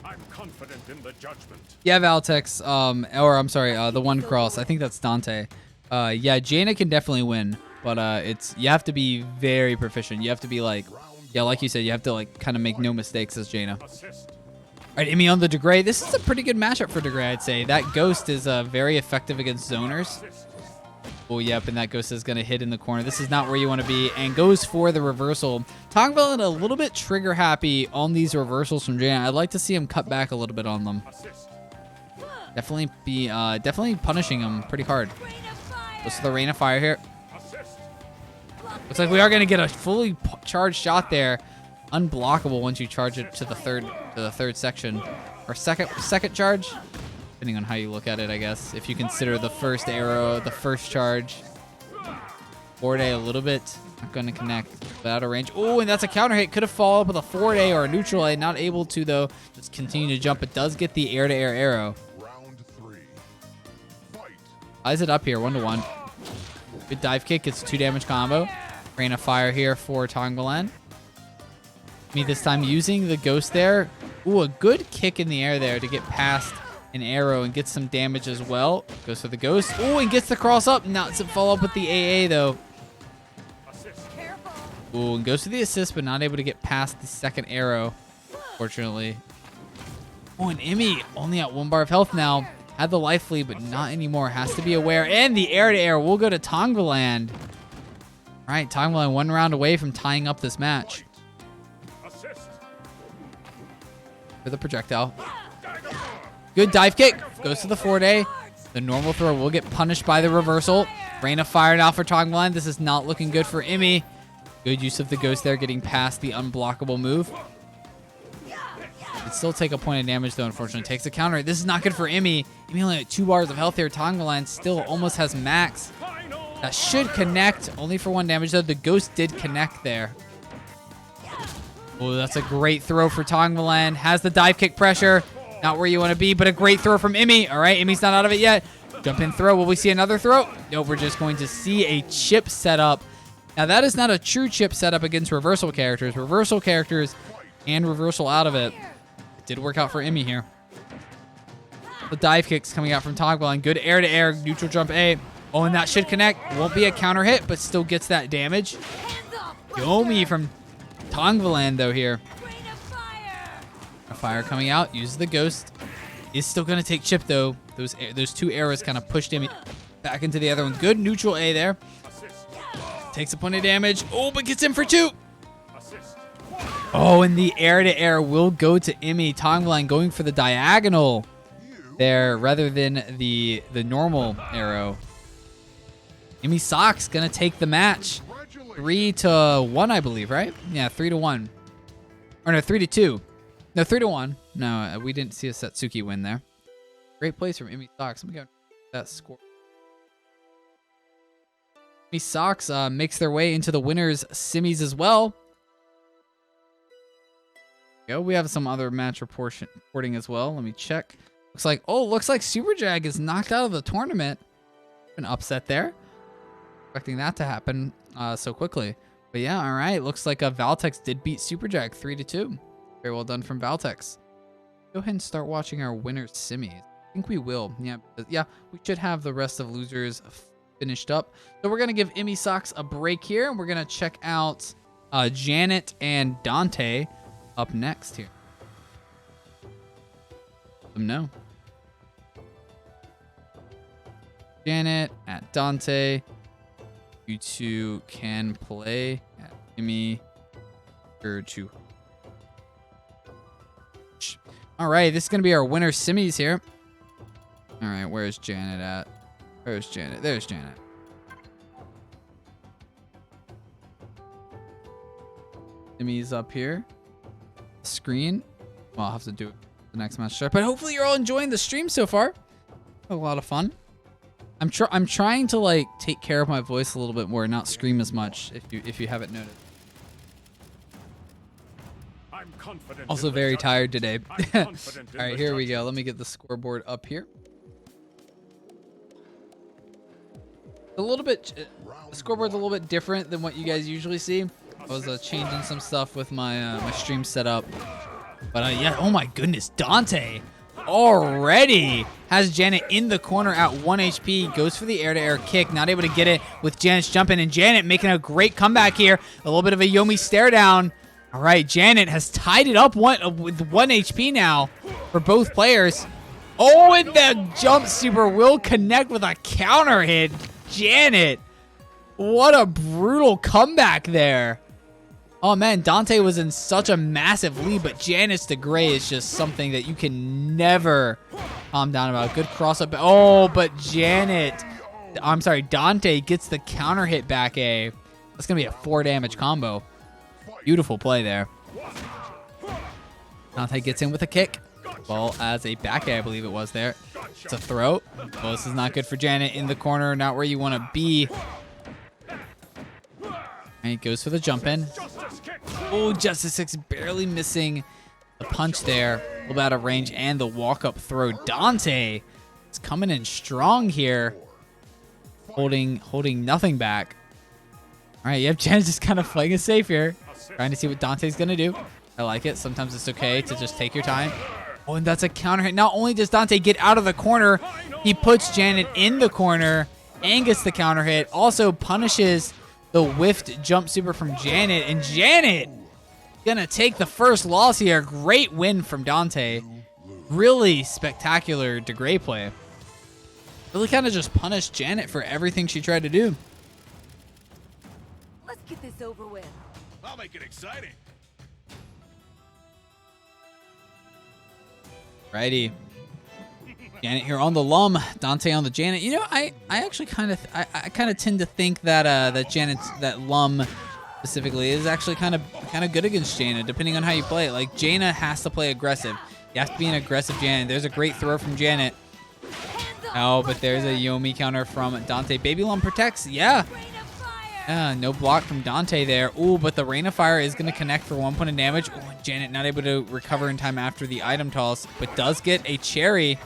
I'm confident in the judgment. Yeah, Valtex. Or I'm sorry, the one cross. I think that's Dante. Yeah, Jaina can definitely win, but you have to be very proficient. You have to be like you said, you have to like kind of make no mistakes as Jaina. All right, Emmy on the DeGray. This is a pretty good matchup for DeGray, I'd say. That Ghost is very effective against zoners. Oh, yep, and that Ghost is going to hit in the corner. This is not where you want to be, and goes for the reversal. Tongvaland a little bit trigger happy on these reversals from Jaina. I'd like to see him cut back a little bit on them. Definitely punishing him pretty hard. Goes to the Rain of Fire here. Looks like we are going to get a fully charged shot there. Unblockable once you charge it to the third section, or second charge, depending on how you look at it, I guess. If you consider the first arrow, the first charge. 4-day a little bit Not going to connect. But out of range. Oh, and that's a counter hit. Could have followed up with a forward A or a neutral A. Not able to, though. Just continue to jump. It does get the air-to-air arrow. Round 3. Fight. Ties it up here, 1-1. Good dive kick. Gets a 2 damage combo. Rain of fire here for Tongvalan. Me this time using the ghost there. Ooh, a good kick in the air there to get past an arrow and get some damage as well. Goes for the ghost. Ooh, and gets the cross up. Not to follow up with the AA, though. Ooh, and goes to the assist, but not able to get past the second arrow, fortunately. Oh, and Emmy only at 1 bar of health now. Had the life lead, but not anymore. Has to be aware. And the air-to-air will go to Tongvalan. All right, Tongvalan 1 round away from tying up this match. For the projectile. Good dive kick. Goes to the forward A. The normal throw will get punished by the reversal. Rain of fire now for Tongvalan. This is not looking good for Emmy. Good use of the ghost there, getting past the unblockable move. It'd still take a point of damage, though, unfortunately. Takes a counter. This is not good for Emmy. Emmy only at 2 bars of health here. Tongvalan still almost has max. That should connect. Only for 1 damage, though. The ghost did connect there. Oh, that's a great throw for Tongvalan. Has the dive kick pressure. Not where you want to be, but a great throw from Emmy. All right, Emmy's not out of it yet. Jump in throw. Will we see another throw? No, we're just going to see a chip setup. Now, that is not a true chip setup against reversal characters. Reversal characters and reversal out of it. It did work out for Emmy here. The dive kicks coming out from Tongvalan. Good air-to-air, neutral jump A. Oh, and that should connect. Won't be a counter hit, but still gets that damage. Yomi from Tongvalan, though, here. A fire coming out. Uses the ghost. Is still going to take chip, though. Those 2 arrows kind of pushed Emmy back into the other one. Good neutral A there. Takes a point of damage. Oh, but gets in for 2. Oh, and the air-to-air will go to Emmy. Tongvalan going for the diagonal there rather than the normal arrow. Emmy Sock's going to take the match. 3-1, I believe, right? Yeah, 3-1. Or no, 3-2. No, 3-1. No, we didn't see a Satsuki win there. Great place from Emmy Socks. Let me go that score. Emmy Socks makes their way into the winners' semis as well. We have some other match reporting as well. Let me check. Looks like Super Jag is knocked out of the tournament. An upset there. Expecting that to happen so quickly. But yeah, all right. Looks like Valtex did beat Super Jag 3-2. Very well done from Valtex. Go ahead and start watching our winners' semis. I think we will. Yeah, we should have the rest of losers finished up. So we're going to give Emmy Socks a break here. And we're going to check out Janet and Dante up next here. Let them know. Janet at Dante. You two can play at Emmy. All right, this is going to be our winner semis here. All right, where's Janet at? Where's Janet? There's Janet. Emmy's up here. Screen. Well, I'll have to do the next match start. But hopefully you're all enjoying the stream so far. A lot of fun. I'm trying to like take care of my voice a little bit more, not scream as much. If you haven't noticed. I'm confident. Also very tired today. All right, here we go. Let me get the scoreboard up here. A little bit. The scoreboard's a little bit different than what you guys usually see. I was changing some stuff with my my stream setup. But yeah, oh my goodness, Dante already has Janet in the corner at 1 HP. Goes for the air-to-air kick. Not able to get it with Janet's jumping. And Janet making a great comeback here. A little bit of a Yomi stare down. All right, Janet has tied it up with 1 HP now for both players. Oh, and the jump super will connect with a counter hit. Janet, what a brutal comeback there. Oh, man, Dante was in such a massive lead, but Janice the Gray is just something that you can never calm down about. Good cross-up. Oh, but Dante gets the counter hit back A. That's going to be a 4 damage combo. Beautiful play there. Dante gets in with a kick. Well, as a back A, I believe it was there. It's a throw. Well, this is not good for Janet in the corner. Not where you want to be. Right, goes for the jump in. Oh, Justice 6 barely missing the punch there. A little bit out of range, and the walk-up throw. Dante is coming in strong here. Holding nothing back. All right, yep, Janet's just kind of playing it safe here. Trying to see what Dante's going to do. I like it. Sometimes it's okay to just take your time. Oh, and that's a counter hit. Not only does Dante get out of the corner, he puts Janet in the corner and gets the counter hit. Also punishes the whiffed jump super from Janet. And Janet gonna take the first loss here. Great win from Dante. Really spectacular Degree play. Really kind of just punished Janet for everything she tried to do. Let's get this over with. I'll make it exciting. Righty. Janet here on the Lum, Dante on the Janet. You know, I actually kind of tend to think that that Lum specifically is actually kind of good against Jaina, depending on how you play it. Like Jaina has to play aggressive. You have to be an aggressive Janet. There's a great throw from Janet. Oh, but there's a Yomi counter from Dante. Baby Lum protects. Yeah. No block from Dante there. Ooh, but the Rain of Fire is going to connect for 1 point of damage. Ooh, Janet not able to recover in time after the item toss, but does get a cherry.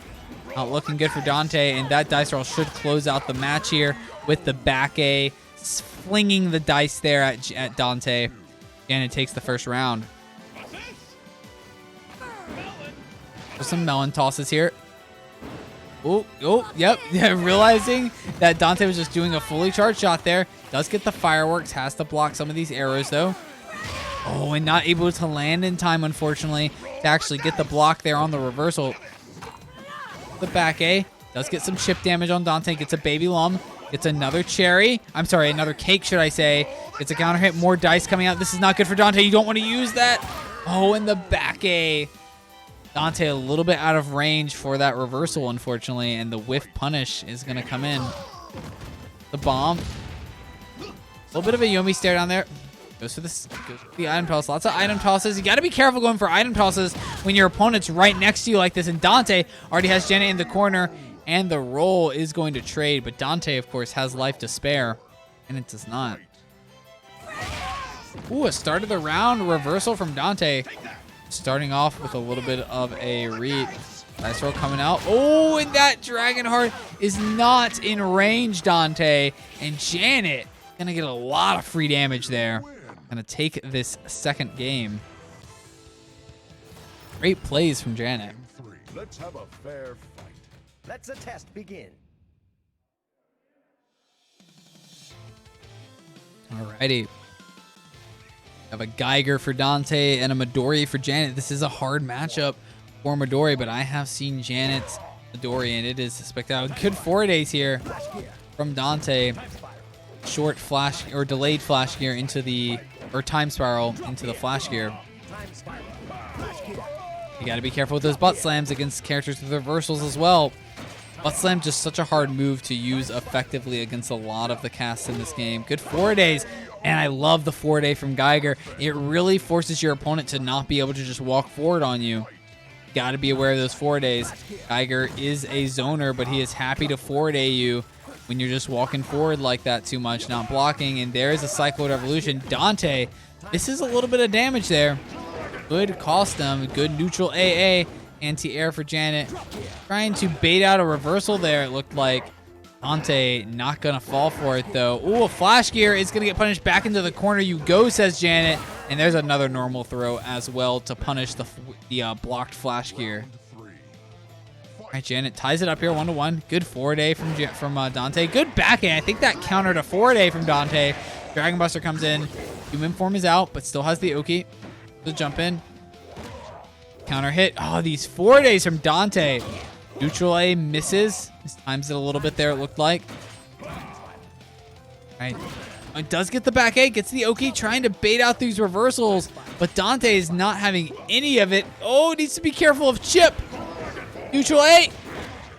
Not looking good for Dante, and that dice roll should close out the match here with the back A, flinging the dice there at Dante. Janet takes the first round. There's some melon tosses here. Oh, yep. Realizing that Dante was just doing a fully charged shot there. Does get the fireworks. Has to block some of these arrows, though. Oh, and not able to land in time, unfortunately, to actually get the block there on the reversal. The back A. Does get some chip damage on Dante. Gets a Baby Lum. Gets another cherry. I'm sorry, another cake, should I say. Gets a counter hit. More dice coming out. This is not good for Dante. You don't want to use that. Oh, and the back A. Dante a little bit out of range for that reversal, unfortunately, and the whiff punish is going to come in. The bomb. A little bit of a Yomi stare down there. Goes for the item toss. Lots of item tosses. You got to be careful going for item tosses when your opponent's right next to you like this. And Dante already has Janet in the corner, and the roll is going to trade. But Dante, of course, has life to spare, and it does not. Ooh, a start of the round reversal from Dante. Starting off with a little bit of a read. Dice roll coming out. Oh, and that Dragon Heart is not in range, Dante. And Janet gonna get a lot of free damage there. Gonna take this second game. Great plays from Janet. Let's have a fair fight. Let the test begin. Alrighty. Have a Geiger for Dante and a Midori for Janet. This is a hard matchup for Midori, but I have seen Janet's Midori, and it is spectacular. Good 4 days here from Dante. Short flash or delayed flash gear into the, or time spiral into the flash gear. You got to be careful with those butt slams against characters with reversals as well. Butt slam just such a hard move to use effectively against a lot of the casts in this game. Good 4 days. And I love the 4 day from Geiger. It really forces your opponent to not be able to just walk forward on you. Got to be aware of those 4 days. Geiger is a zoner, but he is happy to 4 day you when you're just walking forward like that too much, not blocking. And there is a Cyclone Evolution. Dante, this is a little bit of damage there. Good cost them. Good neutral AA. Anti-air for Janet. Trying to bait out a reversal there, it looked like. Dante not going to fall for it, though. Ooh, a flash gear is going to get punished back into the corner. You go, says Janet. And there's another normal throw as well to punish the blocked flash gear. All right, Janet ties it up here 1-1. Good 4 day from Dante. Good back A. I think that countered a 4 day from Dante. Dragon Buster comes in. Human form is out, but still has the Oki. The jump in. Counter hit. Oh, these 4 days from Dante. Neutral A misses. Times it a little bit there, it looked like. All right. It does get the back A. Gets the Oki, trying to bait out these reversals. But Dante is not having any of it. Oh, needs to be careful of Chip. Neutral A.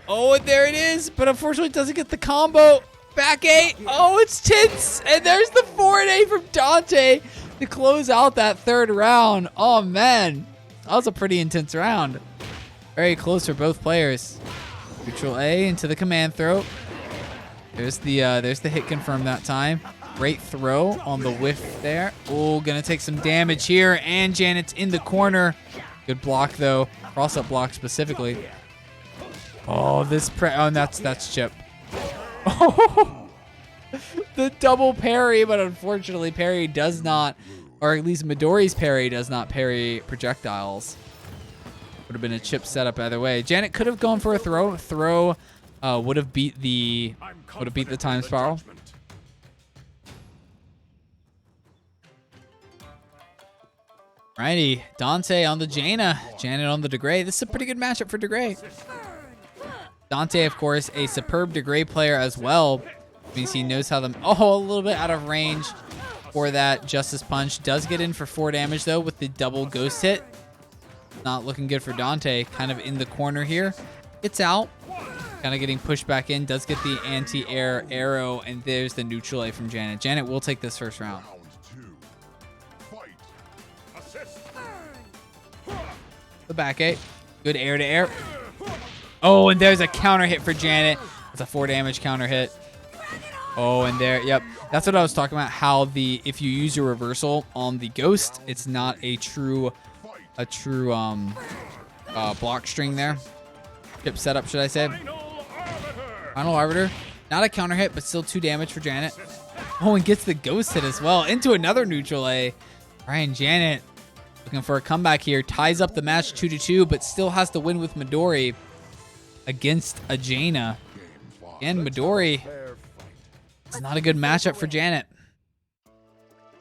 Oh, and there it is. But unfortunately, it doesn't get the combo. Back A. Oh, it's tense. And there's the 4 A from Dante to close out that third round. Oh, man. That was a pretty intense round. Very close for both players. Neutral A into the command throw. There's the hit confirmed that time. Great throw on the whiff there. Oh, gonna take some damage here. And Janet's in the corner. Good block, though. Cross-up block specifically. Oh, and that's Chip. Oh, the double parry, but unfortunately parry does not, or at least Midori's parry does not parry projectiles. Would have been a Chip setup either way. Janet could have gone for a throw. Throw would have beat the time spiral. Righty, Dante on the Jaina, Janet on the DeGray. This is a pretty good matchup for DeGray. Dante, of course, a superb DeGray player as well. Means he knows how them. Oh, a little bit out of range for that Justice Punch. Does get in for 4 damage though with the double ghost hit. Not looking good for Dante. Kind of in the corner here. Gets out. Kind of getting pushed back in. Does get the anti-air arrow, and there's the neutral A from Janet. Janet will take this first round. The back A. Good air to air. Oh, and there's a counter hit for Janet. It's a 4 damage counter hit. Oh, and there, yep. That's what I was talking about, how if you use your reversal on the ghost, it's not a true block string there. Chip setup, should I say. Final Arbiter. Not a counter hit, but still 2 damage for Janet. Oh, and gets the ghost hit as well into another neutral A. Ryan, Janet looking for a comeback here. Ties up the match 2-2, but still has to win with Midori against a Jaina. And Midori, it's not a good matchup for Janet.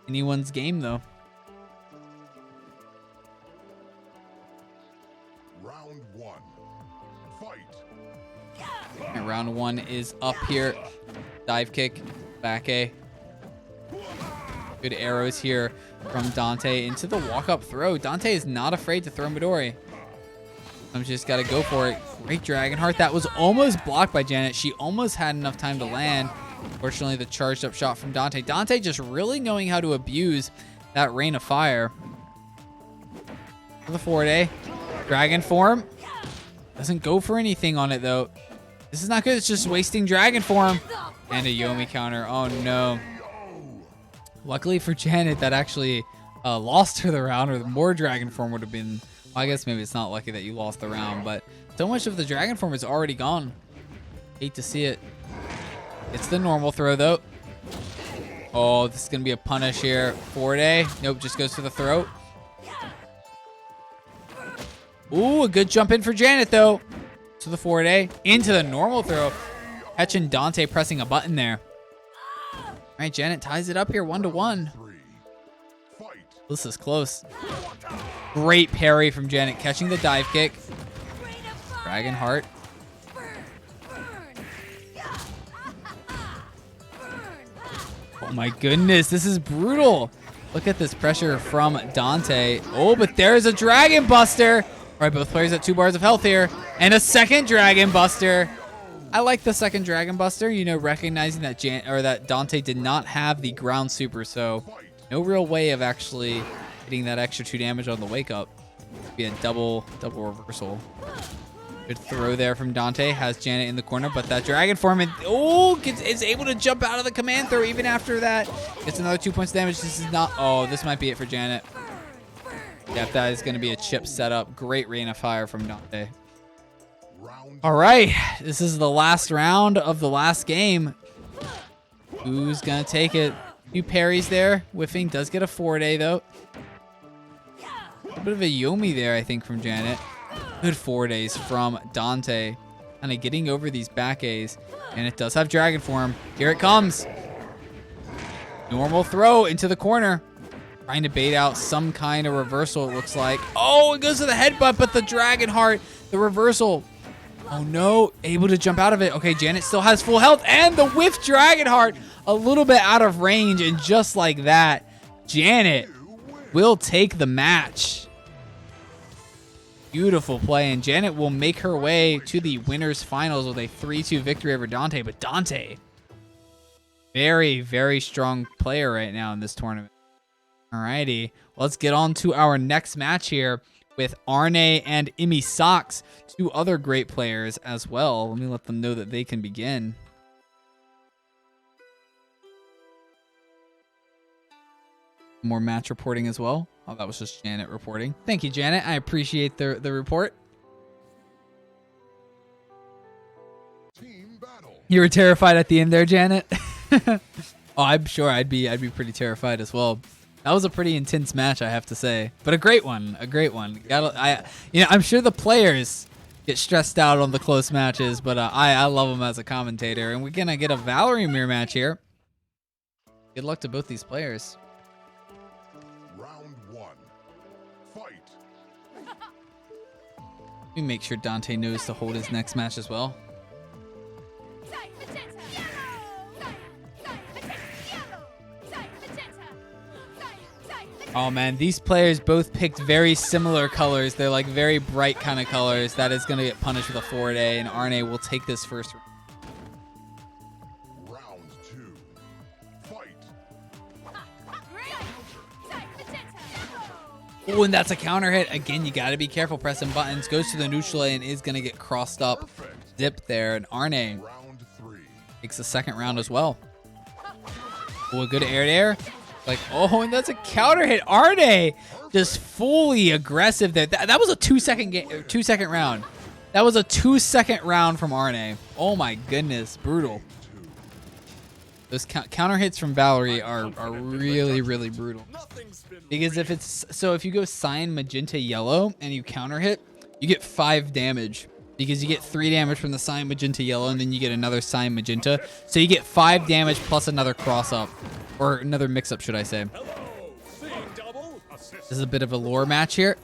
Anyone's game, though. Round 1. Fight. And round 1 is up here. Dive kick, back A. Good arrows here from Dante into the walk-up throw. Dante is not afraid to throw Midori. I'm just got to go for it. Great Dragon Heart. That was almost blocked by Janet. She almost had enough time to land. Fortunately, the charged up shot from Dante. Dante just really knowing how to abuse that rain of fire. For the forward A. Dragon form. Doesn't go for anything on it, though. This is not good. It's just wasting Dragon form. And a Yomi counter. Oh, no. Luckily for Janet, that actually lost her the round, or more Dragon form would have been. Well, I guess maybe it's not lucky that you lost the round, but so much of the Dragon form is already gone. Hate to see it. It's the normal throw, though. Oh, this is going to be a punish here. Forward A. Nope, just goes to the throat. Ooh, a good jump in for Janet, though. To the forward A. Into the normal throw. Catching Dante pressing a button there. All right, Janet ties it up here 1-1. This is close. Great parry from Janet, catching the dive kick. Dragon Heart. Oh my goodness, this is brutal. Look at this pressure from Dante. Oh, but there's a Dragon Buster. All right, both players at 2 bars of health here. And a second Dragon Buster. I like the second Dragon Buster, you know, recognizing that that Dante did not have the ground super, so no real way of actually hitting that extra 2 damage on the wake up. Be a double reversal. Good throw there from Dante. Has Janet in the corner, but that Dragon form is able to jump out of the command throw even after that. Gets another 2 points of damage. This is not. Oh, this might be it for Janet. Yep, that is going to be a chip setup. Great rain of fire from Dante. All right, this is the last round of the last game. Who's going to take it? Few parries there. Whiffing does get a forward A, though. A bit of a Yomi there, I think, from Janet. Good forward A's from Dante. Kind of getting over these back A's. And it does have Dragon form. Here it comes. Normal throw into the corner. Trying to bait out some kind of reversal, it looks like. Oh, it goes to the headbutt, but the Dragon Heart, the reversal. Oh no, able to jump out of it. Okay, Janet still has full health, and the whiff Dragon Heart a little bit out of range, and just like that, Janet will take the match. Beautiful play, and Janet will make her way to the winners finals with a 3-2 victory over Dante. But Dante, very, very strong player right now in this tournament. Alrighty, let's get on to our next match here with Arne and Imi Socks, 2 other great players as well. Let me let them know that they can begin. More match reporting as well. Oh, that was just Janet reporting. Thank you, Janet. I appreciate the report. Team battle. You were terrified at the end there, Janet. Oh, I'm sure I'd be pretty terrified as well. That was a pretty intense match, I have to say, but a great one. A great one. I'm sure the players get stressed out on the close matches, but I love them as a commentator, and we're gonna get a Valerie mirror match here. Good luck to both these players. Round 1. Fight. Let me make sure Dante knows to hold his next match as well. Oh man, these players both picked very similar colors. They're like very bright kind of colors. That is going to get punished with a forward A, and Arne will take this first. Round 2. Fight. Oh, and that's a counter hit. Again, you got to be careful pressing buttons. Goes to the neutral A and is going to get crossed up. Dip there, and Arne Round 3. takes the second round as well. Oh, a good air to air. Like, oh, and that's a counter hit. Arne just fully aggressive there. That was a 2-second round. That was a 2-second round from Arne. Oh my goodness, brutal. Those counter hits from Valerie are really, really brutal. Because if you go cyan, magenta, yellow, and you counter hit, you get 5 damage. Because you get 3 damage from the cyan, magenta, yellow, and then you get another cyan, magenta. So you get 5 damage plus another cross-up. Or another mix-up, should I say. This is a bit of a lore match here.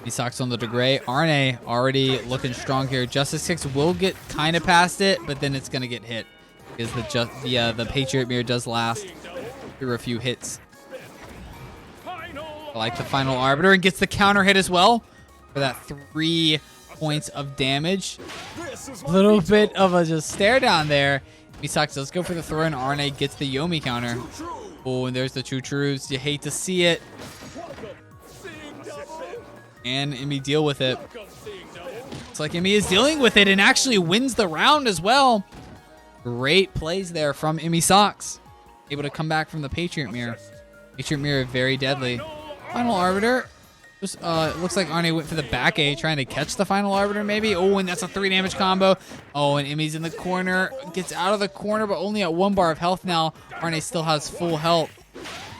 He socks on the Degray. Arne already looking strong here. Justice 6 will get kind of past it, but then it's going to get hit. Because the Patriot Mirror does last through a few hits. I like the Final Arbiter and gets the counter hit as well for that 3 points of damage. A little bit of a just stare down there. Misaki, let's go for the throw, and Arne gets the Yomi counter. Oh, and there's the True Truths. You hate to see it. And Emmy deal with it. It's like Emmy is dealing with it and actually wins the round as well. Great plays there from Emmy Socks. Able to come back from the Patriot Mirror. Patriot Mirror very deadly. Final Arbiter. Just, it looks like Arne went for the back A, trying to catch the Final Arbiter maybe. Oh, and that's a 3 damage combo. Oh, and Emmy's in the corner. Gets out of the corner, but only at 1 bar of health now. Arne still has full health.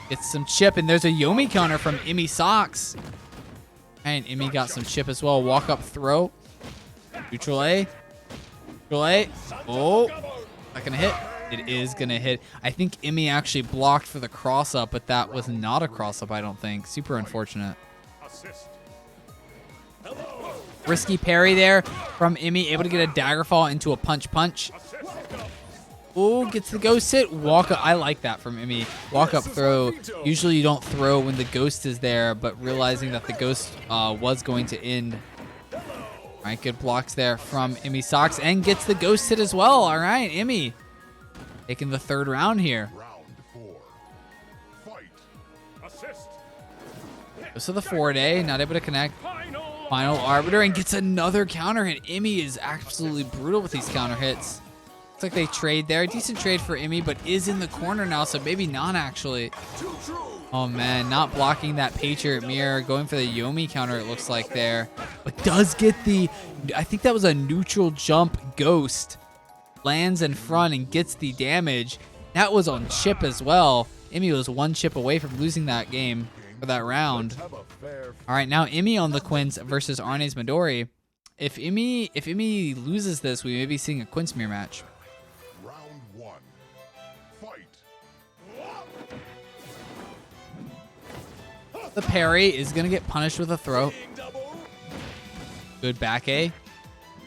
Gets some chip, and there's a Yomi counter from Emmy Socks. And Emmy got some chip as well. Walk up throw. Neutral A. Neutral A. Oh, not going to hit. It is going to hit. I think Emmy actually blocked for the cross-up, but that was not a cross-up, I don't think. Super unfortunate. Risky parry there from Emmy, able to get a dagger fall into a punch. Oh, gets the ghost hit. Walk up. I like that from Emmy. Walk up throw. Usually you don't throw when the ghost is there, but realizing that the ghost was going to end. All right, good blocks there from Emmy Socks and gets the ghost hit as well. All right, Emmy taking the 3rd round here. Round 4. Fight. Assist. Goes to the forward A, not able to connect. Final Arbiter and gets another counter hit. Emmy is absolutely brutal with these counter hits. Looks like they trade there. Decent trade for Emmy, but is in the corner now, so maybe not actually. Oh man, not blocking that Patriot Mirror. Going for the Yomi counter, it looks like there. But does get the, I think that was a neutral jump ghost. Lands in front and gets the damage. That was on chip as well. Emmy was 1 chip away from losing that game. For that round. All right, now Emmy on the Quince versus Arne's Midori. If Emmy loses this, we may be seeing a Quince mirror match. Round 1. Fight. The parry is gonna get punished with a throw. Good back A.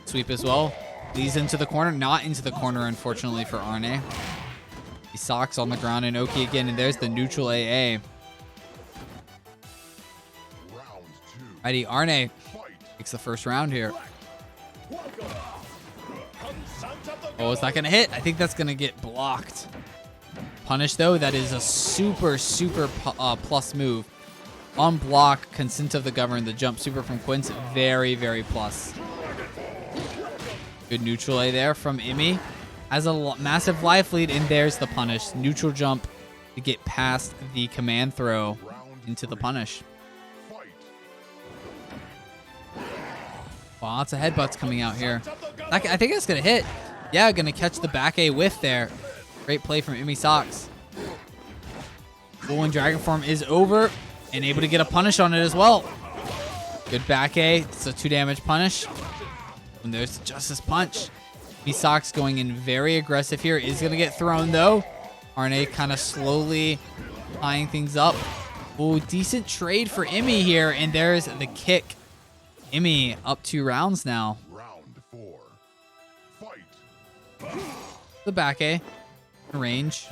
Sweep as well. Leads into the corner, not into the corner, unfortunately for Arne. He socks on the ground and Oki again, and there's the neutral AA. Alrighty, Arne takes the 1st round here. Oh, it's not going to hit. I think that's going to get blocked. Punish, though. That is a super plus move. On block, consent of the governor, the jump super from Quince. Very, very plus. Good neutral A there from Emmy. Has a massive life lead, and there's the punish. Neutral jump to get past the command throw into the punish. Wow, lots of headbutts coming out here. I think it's going to hit. Yeah, going to catch the back A whiff there. Great play from Imi Socks. And Dragon Form is over and able to get a punish on it as well. Good back A. It's a 2 damage punish. And there's the Justice Punch. Imi Socks going in very aggressive here. Is going to get thrown though. Arne kind of slowly tying things up. Oh, decent trade for Imi here. And there's the kick. Imi up 2 rounds now. Round 4. Fight. The back A. Range.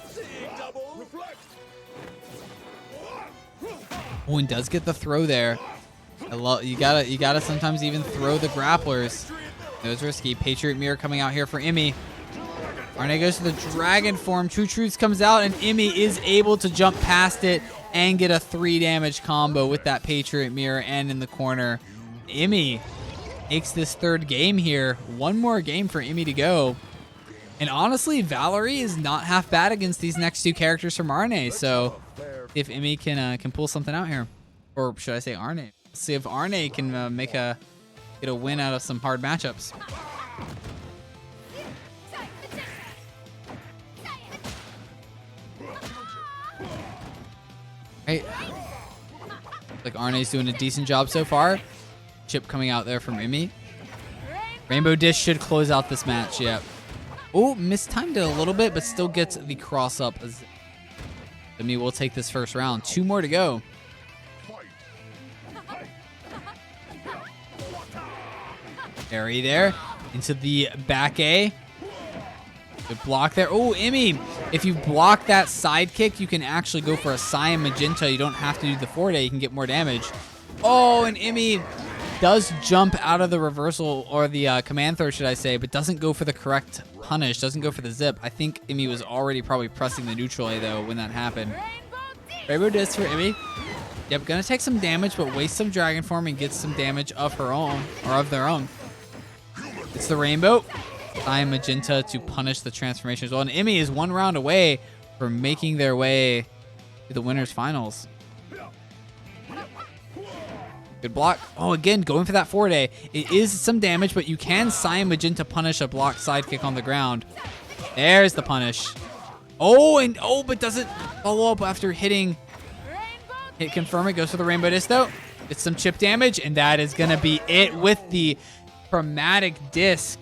Oh, and does get the throw there. I love you gotta sometimes even throw the grapplers. That was risky. Patriot Mirror coming out here for Imi. Arne goes to the Dragon Form. True Truths comes out, and Imi is able to jump past it and get a 3 damage combo with that Patriot Mirror and in the corner. Imi makes this 3rd game here. 1 more game for Imi to go. And honestly, Valerie is not half bad against these next 2 characters from Arne. So if Imi can pull something out here, or should I say Arne? Let's see if Arne can get a win out of some hard matchups. Right. Like Arne's doing a decent job so far. Chip coming out there from Imi. Rainbow Dish should close out this match. Yep. Oh, mistimed it a little bit, but still gets the cross up. Imi will take this 1st round. 2 more to go. Parry there into the back A. Good block there. Oh, Imi, if you block that side kick, you can actually go for a Cyan Magenta. You don't have to do the forward A. You can get more damage. Oh, and Imi does jump out of the reversal, or the command throw, should I say, but doesn't go for the correct punish. Doesn't go for the zip. I think Imi was already probably pressing the neutral A, though, when that happened. Rainbow Disc for Imi. Yep, gonna take some damage, but waste some Dragon Form and get some damage of her own, or of their own. It's the Rainbow. Cyan Magenta to punish the transformation as well. And Imi is 1 round away from making their way to the winners finals. Good block. Oh, again, going for that forward A. It is some damage, but you can Cyan Magenta punish a blocked sidekick on the ground. There's the punish. Oh, but doesn't follow up after hitting. Hit confirm it. Goes for the Rainbow Disc, though. It's some chip damage, and that is going to be it with the Chromatic Disc.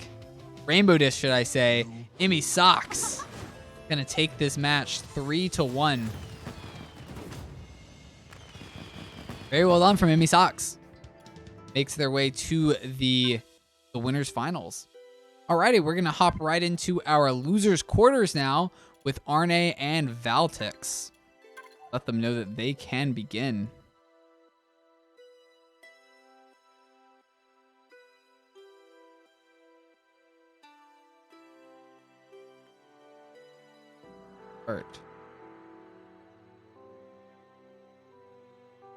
Rainbow Disc, should I say. Imi Socks going to take this match 3-1. Very well done from Imi Socks. Makes their way to the winners finals. Alrighty, we're going to hop right into our losers quarters now with Arne and Valtix. Let them know that they can begin.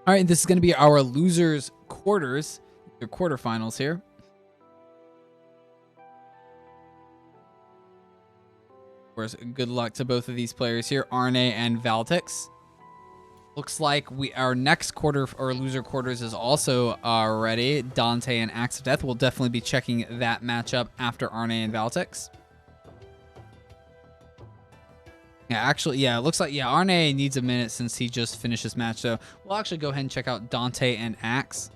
All right, this is going to be our losers quarters, the quarterfinals here. Of course, good luck to both of these players here, Arne and Valtix. Looks like our next quarter or loser quarters is also ready. Dante and Axe of Death. We'll definitely be checking that matchup after Arne and Valtix. Yeah, actually, yeah, it looks like, yeah, Arne needs a minute since he just finished his match, so we'll actually go ahead and check out Dante and Axe.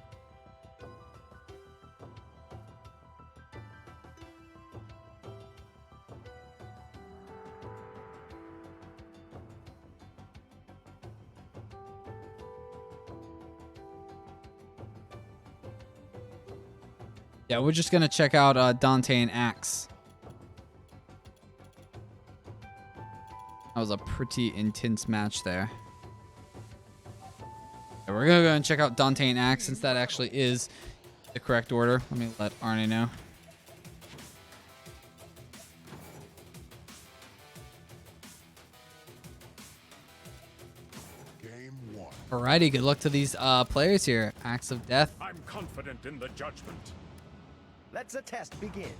Yeah, we're just going to check out Dante and Axe. That was a pretty intense match there. Yeah, we're going to go and check out Dante and Axe since that actually is the correct order. Let me let Arne know. Game 1. Alrighty, good luck to these players here. Axe of Death. I'm confident in the judgment. Let the test begin.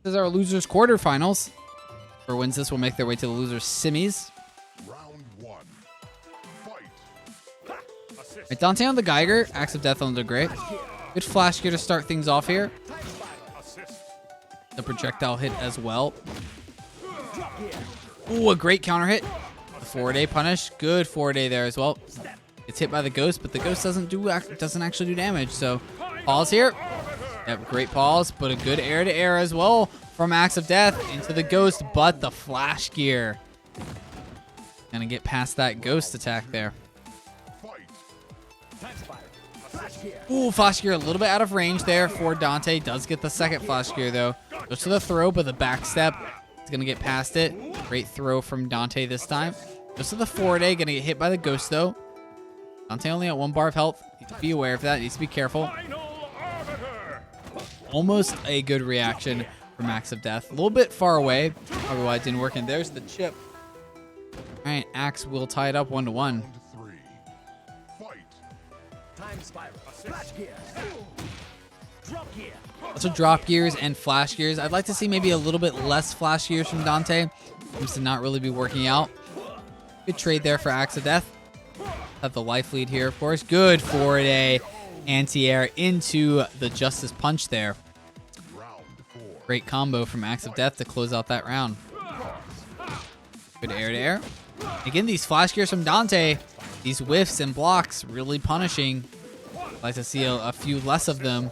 This is our losers quarterfinals. Whoever wins this will make their way to the loser's semis. Round one. Fight. Right, Dante on the Geiger, Axe of Death on the Great. Good flash gear to start things off here. The projectile hit as well. Ooh, a great counter hit. The forward A punish. Good forward A there as well. It's hit by the ghost, but the ghost doesn't actually do damage. So pause here. Yep, great pause, but a good air to air as well from Axe of Death into the ghost, but the flash gear. Gonna get past that ghost attack there. Ooh, flash gear a little bit out of range there for Dante. Does get the second flash gear though. Goes to the throw, but the back step is gonna get past it. Great throw from Dante this time. Goes to the forward A, gonna get hit by the ghost though. Dante only at 1 bar of health. Needs to be aware of that. Needs to be careful. Almost a good reaction from Axe of Death. A little bit far away. Probably why it didn't work. And there's the chip. All right, Axe will tie it up 1-1. Round three. Fight. Time spiral. Flash gear. Drop gear. Also drop gears and flash gears. I'd like to see maybe a little bit less flash gears from Dante. Seems to not really be working out. Good trade there for Axe of Death. Have the life lead here, of course. Good forward A anti-air into the Justice Punch there. Round four. Great combo from Axe of Death to close out that round. Good air to air. Again, these flash gears from Dante, these whiffs and blocks really punishing. I'd like to see a few less of them.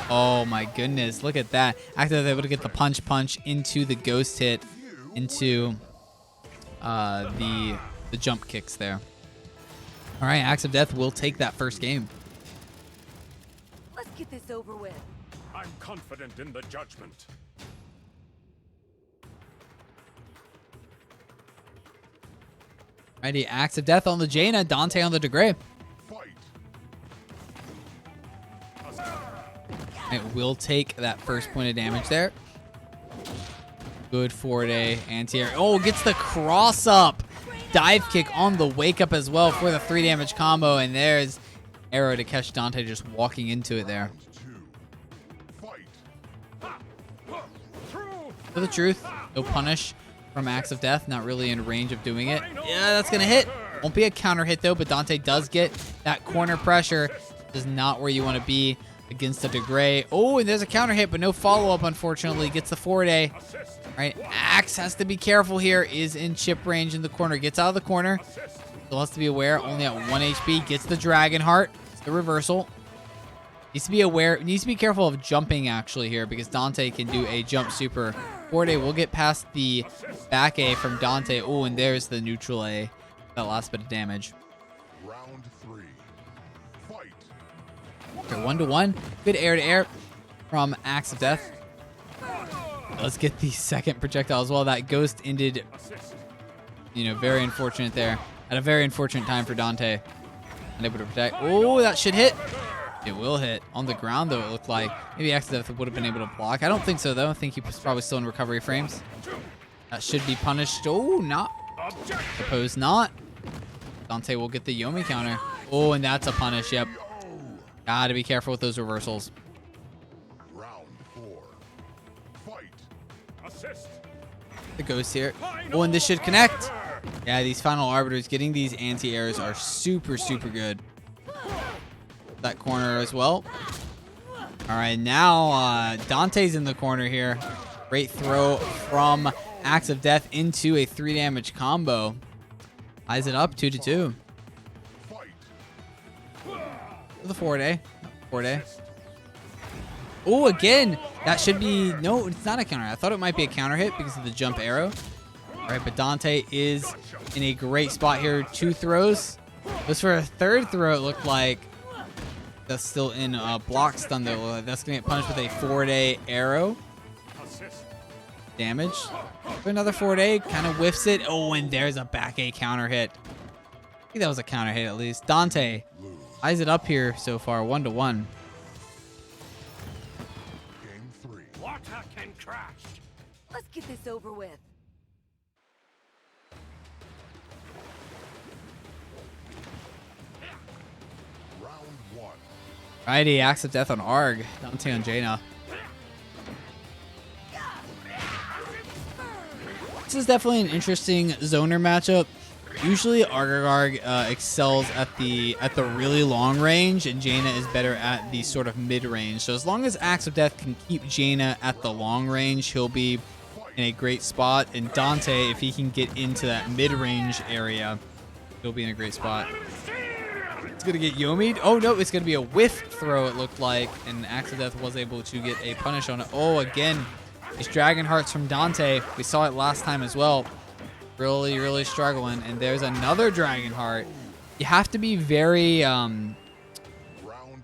Oh my goodness, look at that. Axe of Death able to get the punch into the ghost hit, into the jump kicks there. All right, Axe of Death will take that first game. Let's get this over with. I'm confident in the judgment. Alrighty, Axe of Death on the Jaina, Dante on the Degree. Fight. It will take that first point of damage there. Good forward A anti-air. Oh, gets the cross up. Dive kick on the wake up as well for the 3 damage combo. And there's arrow to catch Dante just walking into it there. Round two. Fight. For the truth, no punish from Axe of Death. Not really in range of doing it. Yeah, that's going to hit. Won't be a counter hit though, but Dante does get that corner pressure. This is not where you want to be against the Degree. Oh, and there's a counter hit, but no follow-up, unfortunately. Gets the forward A. Right, Axe has to be careful here. Is in chip range in the corner. Gets out of the corner. Still has to be aware. Only at 1 HP. Gets the Dragon Heart. It's the reversal. Needs to be aware. Needs to be careful of jumping actually here because Dante can do a jump super. Forward A will get past the back A from Dante. Oh, and there's the neutral A. That last bit of damage. Round three. Fight. Okay, 1-1. Good air to air from Axe of Death. Let's get the second projectile as well. That ghost ended, very unfortunate there. At a very unfortunate time for Dante. Unable to protect. Oh, that should hit. It will hit. On the ground, though, it looked like. Maybe Axe of Death would have been able to block. I don't think so, though. I think he was probably still in recovery frames. That should be punished. Oh, not. Suppose not. Dante will get the Yomi counter. Oh, and that's a punish. Yep. Gotta be careful with those reversals. Round four. Fight. Assist. The ghost here. Oh, and this should connect. Yeah, these final arbiters getting these anti-airs are super, super good. That corner as well. All right, now Dante's in the corner here. Great throw from Axe of Death into a 3 damage combo. Ties it up 2-2. Fight. For the forward A. Forward A. Oh, again. That should be... No, it's not a counter. I thought it might be a counter hit because of the jump arrow. All right, but Dante is in a great spot here. 2 throws. Just for a 3rd throw, it looked like. That's still in block stun though. That's going to get punished with a forward A arrow. Damage. Another forward A. Kind of whiffs it. Oh, and there's a back A counter hit. I think that was a counter hit at least. Dante ties it up here so far. 1-1. Game three. Water can crash. Let's get this over with. Round one. Alrighty, Axe of Death on Arg. Dante on Jaina. This is definitely an interesting zoner matchup. Usually Argargarg excels at the really long range, and Jaina is better at the sort of mid range. So as long as Axe of Death can keep Jaina at the long range, he'll be in a great spot. And Dante, if he can get into that mid range area, he'll be in a great spot. It's gonna get Yomi'd. Oh no, it's gonna be a whiff throw, it looked like, and Axe of Death was able to get a punish on it. Oh, again, these Dragon Hearts from Dante. We saw it last time as well. Really struggling. And there's another Dragon Heart. You have to be very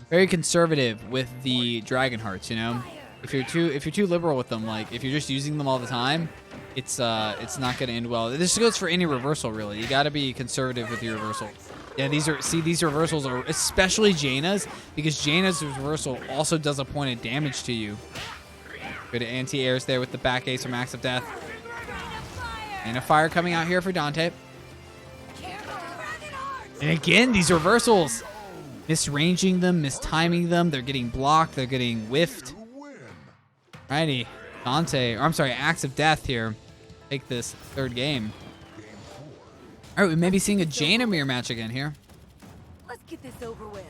very conservative with the Dragon Hearts, you know? If you're too liberal with them, like if you're just using them all the time, it's not gonna end well. This goes for any reversal, really. You gotta be conservative with your reversal. Yeah, these reversals are especially Jaina's, because Jaina's reversal also does a point of damage to you. Good anti-airs there with the back ace from Axe of Death. And a fire coming out here for Dante. And again, these reversals. Misranging them, mistiming them. They're getting blocked. They're getting whiffed. Alrighty. Dante, or I'm sorry, Axe of Death here. Take this third game. Alright, we may be seeing a Jaina mirror match again here. Let's get this over with.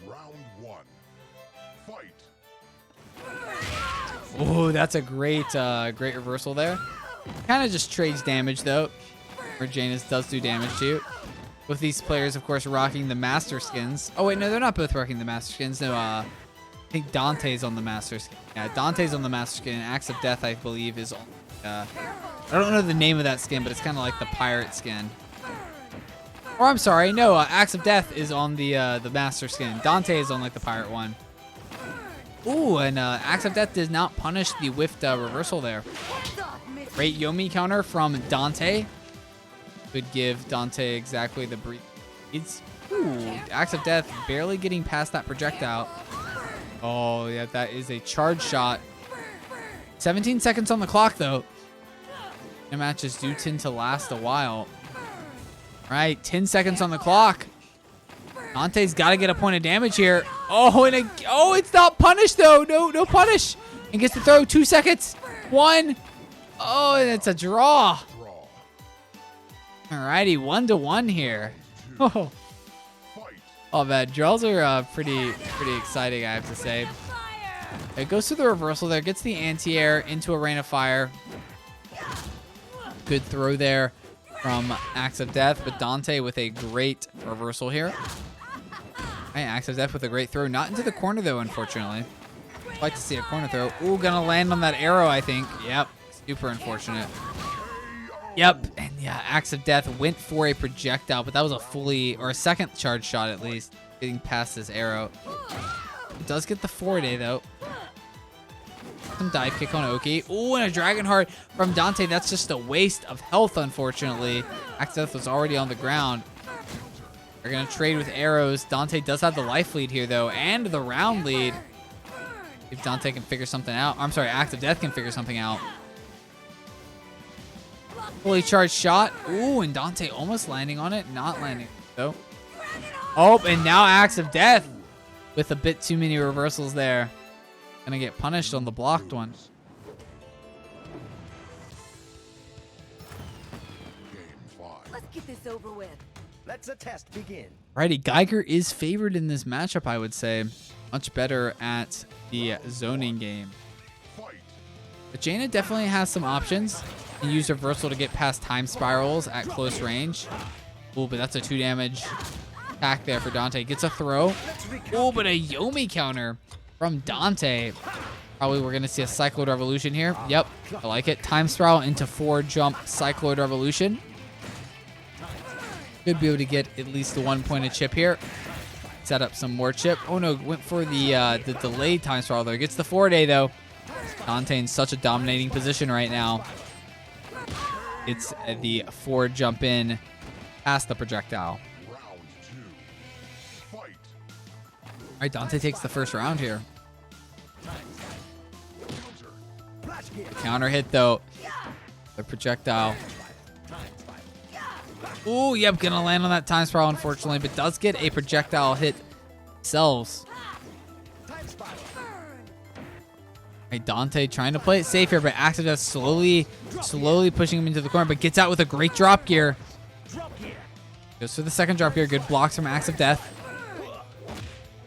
Round one. Fight. Oh, that's a great reversal there. Kind of just trades damage though, where Janus does do damage to you. With these players, of course, rocking the Master Skins. Oh wait, no, they're not both rocking the Master Skins. No, I think Dante's on the Master Skin. Yeah, Dante's on the Master Skin. And Axe of Death, I believe, is on. I don't know the name of that skin, but it's kind of like the pirate skin. Or I'm sorry, no, Axe of Death is on the Master Skin. Dante is on like the pirate one. Ooh, and Axe of Death does not punish the whiffed reversal there. Great Yomi counter from Dante. Could give Dante exactly the breathe needs. Ooh, Axe of Death barely getting past that projectile. Oh, yeah, that is a charge shot. 17 seconds on the clock, though. The matches do tend to last a while. All right, 10 seconds on the clock. Dante's got to get a point of damage here. Oh, and it's not punished, though. No punish. And gets to throw 2 seconds. 1. Oh, and it's a draw. Alrighty, 1-1 here. Oh man, draws are pretty exciting, I have to say. It goes to the reversal there, gets the anti-air into a rain of fire. Good throw there from Axe of Death, but Dante with a great reversal here. Right, Axe of Death with a great throw, not into the corner though, unfortunately. I'd like to see a corner throw. Ooh, gonna land on that arrow, I think. Yep, super unfortunate. Yep, and yeah, Axe of Death went for a projectile, but that was a second charge shot at least, getting past this arrow. It does get the 4-day though. Some dive kick on Oki. Ooh, and a Dragon Heart from Dante. That's just a waste of health, unfortunately. Axe of Death was already on the ground. They're gonna trade with arrows. Dante does have the life lead here though, and the round lead. If Dante can figure something out. I'm sorry, Axe of Death can figure something out. Fully charged shot. Ooh, and Dante almost landing on it. Not landing, though. Oh, and now Axe of Death with a bit too many reversals there. Gonna get punished on the blocked one. Let's get this over with. Let the test begin. Righty, Geiger is favored in this matchup, I would say. Much better at the zoning game. But Jaina definitely has some options. You can use reversal to get past time spirals at close range. Ooh, but that's a 2 damage attack there for Dante. Gets a throw. Ooh, but a Yomi counter from Dante. Probably we're going to see a Cycloid Revolution here. Yep, I like it. Time spiral into 4 jump Cycloid Revolution. Could be able to get at least the 1 point of chip here. Set up some more chip. Oh no, went for the delayed time spiral there. Gets the 4-day though. Dante in such a dominating position right now. It's the 4 jump in past the projectile. All right, Dante takes the first round here. The counter hit though. The projectile. Ooh, yep, gonna land on that time spiral unfortunately, but does get a projectile hit themselves. Right, Dante trying to play it safe here, but Axe of Death slowly pushing him into the corner, but gets out with a great drop gear. Goes for the second drop gear. Good blocks from Axe of Death.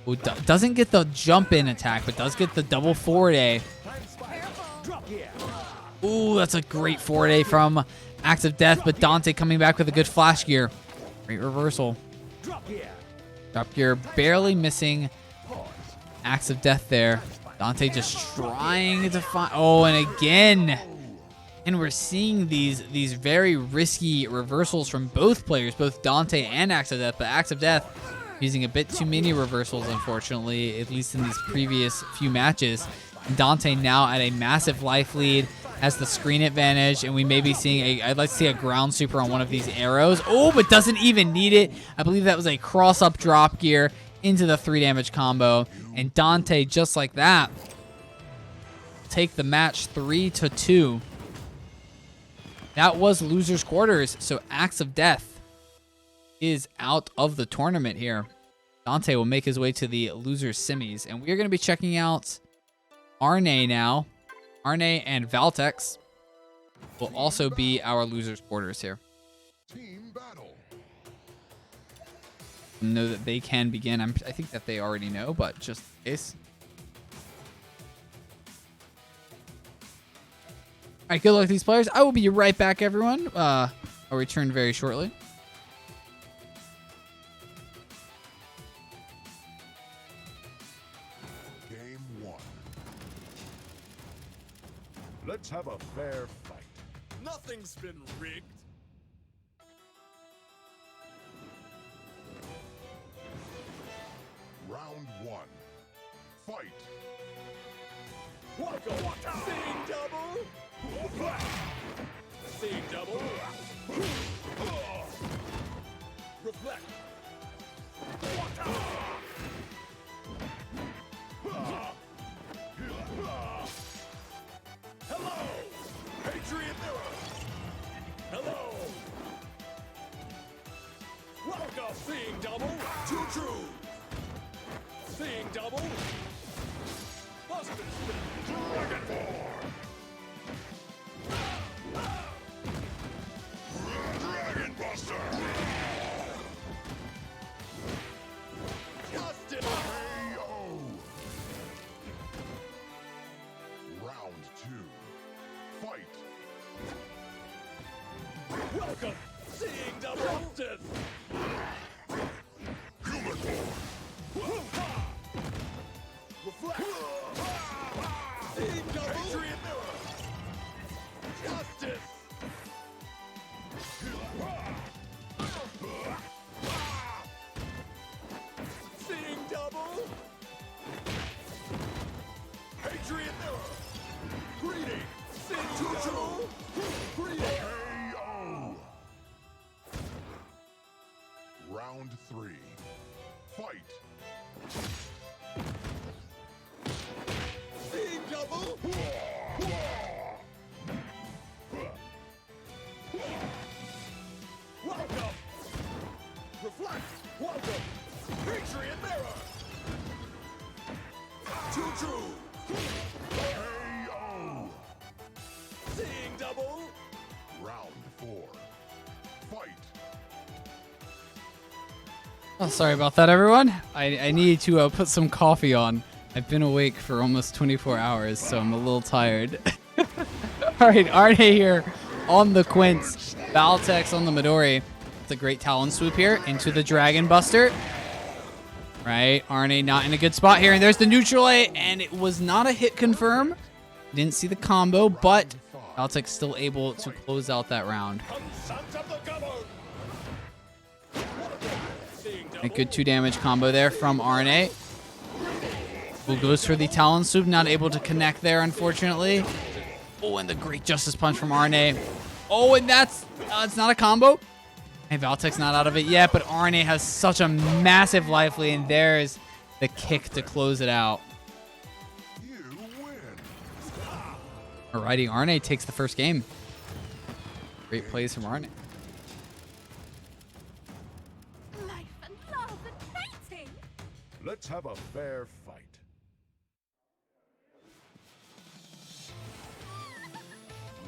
Ooh, doesn't get the jump in attack, but does get the double forward A. Ooh, that's a great forward A from Axe of Death, but Dante coming back with a good flash gear. Great reversal. Drop gear barely missing Axe of Death there. Dante just trying to find. Oh, and again. And we're seeing these very risky reversals from both players, both Dante and Axe of Death, but Axe of Death using a bit too many reversals, unfortunately, at least in these previous few matches. And Dante now at a massive life lead, has the screen advantage, and we may be seeing I'd like to see a ground super on one of these arrows. Oh, but doesn't even need it. I believe that was a cross-up drop gear into the 3 damage combo. And Dante, just like that, take the match 3-2. That was loser's quarters, so Axe of Death is out of the tournament here. Dante will make his way to the loser's semis, and we are going to be checking out Arne now. Arne and Valtex will also be our loser's quarters here. Team battle. Know that they can begin. I think that they already know, but just in case. All right, good luck to these players. I will be right back, everyone. I'll return very shortly. Game 1. Let's have a fair fight. Nothing's been rigged. Round 1. Fight. Seeing double. Seeing double. Reflect. Hello, Patriot Mirror. Hello. Welcome. Seeing double. Too true. Seeing double. Buster spin. Dragon Ball. Dragon Buster. Justice. KO. Round 2. Fight. Welcome. Seeing double. Justice. Human form. Reflect. Seeing double. Patriot Mirror. Justice. Seeing double. Patriot Mirror. Greeting. Seeing double. Greeting. KO. Round 3. Fight. Seeing double. Welcome. Reflect. Welcome. Patriot Mirror. Too true. KO. Seeing double. Round 4. Fight. Oh, sorry about that, everyone. I need to put some coffee on. I've been awake for almost 24 hours, so I'm a little tired. All right, Arne here on the Quince. Valtex on the Midori. It's a great Talon swoop here into the Dragon Buster. Right, Arne not in a good spot here. And there's the neutral A, and it was not a hit confirm. Didn't see the combo, but Valtex still able to close out that round. A good 2 damage combo there from Arne. Who goes for the Talon swoop, not able to connect there, unfortunately. Oh, and the great Justice Punch from Arne. Oh, and that's it's not a combo. And Valtex not out of it yet, but Arne has such a massive life lead, and there's the kick to close it out. You win. Alrighty, Arne takes the first game. Great plays from Arne. Life and love and painting. Let's have a fair fight.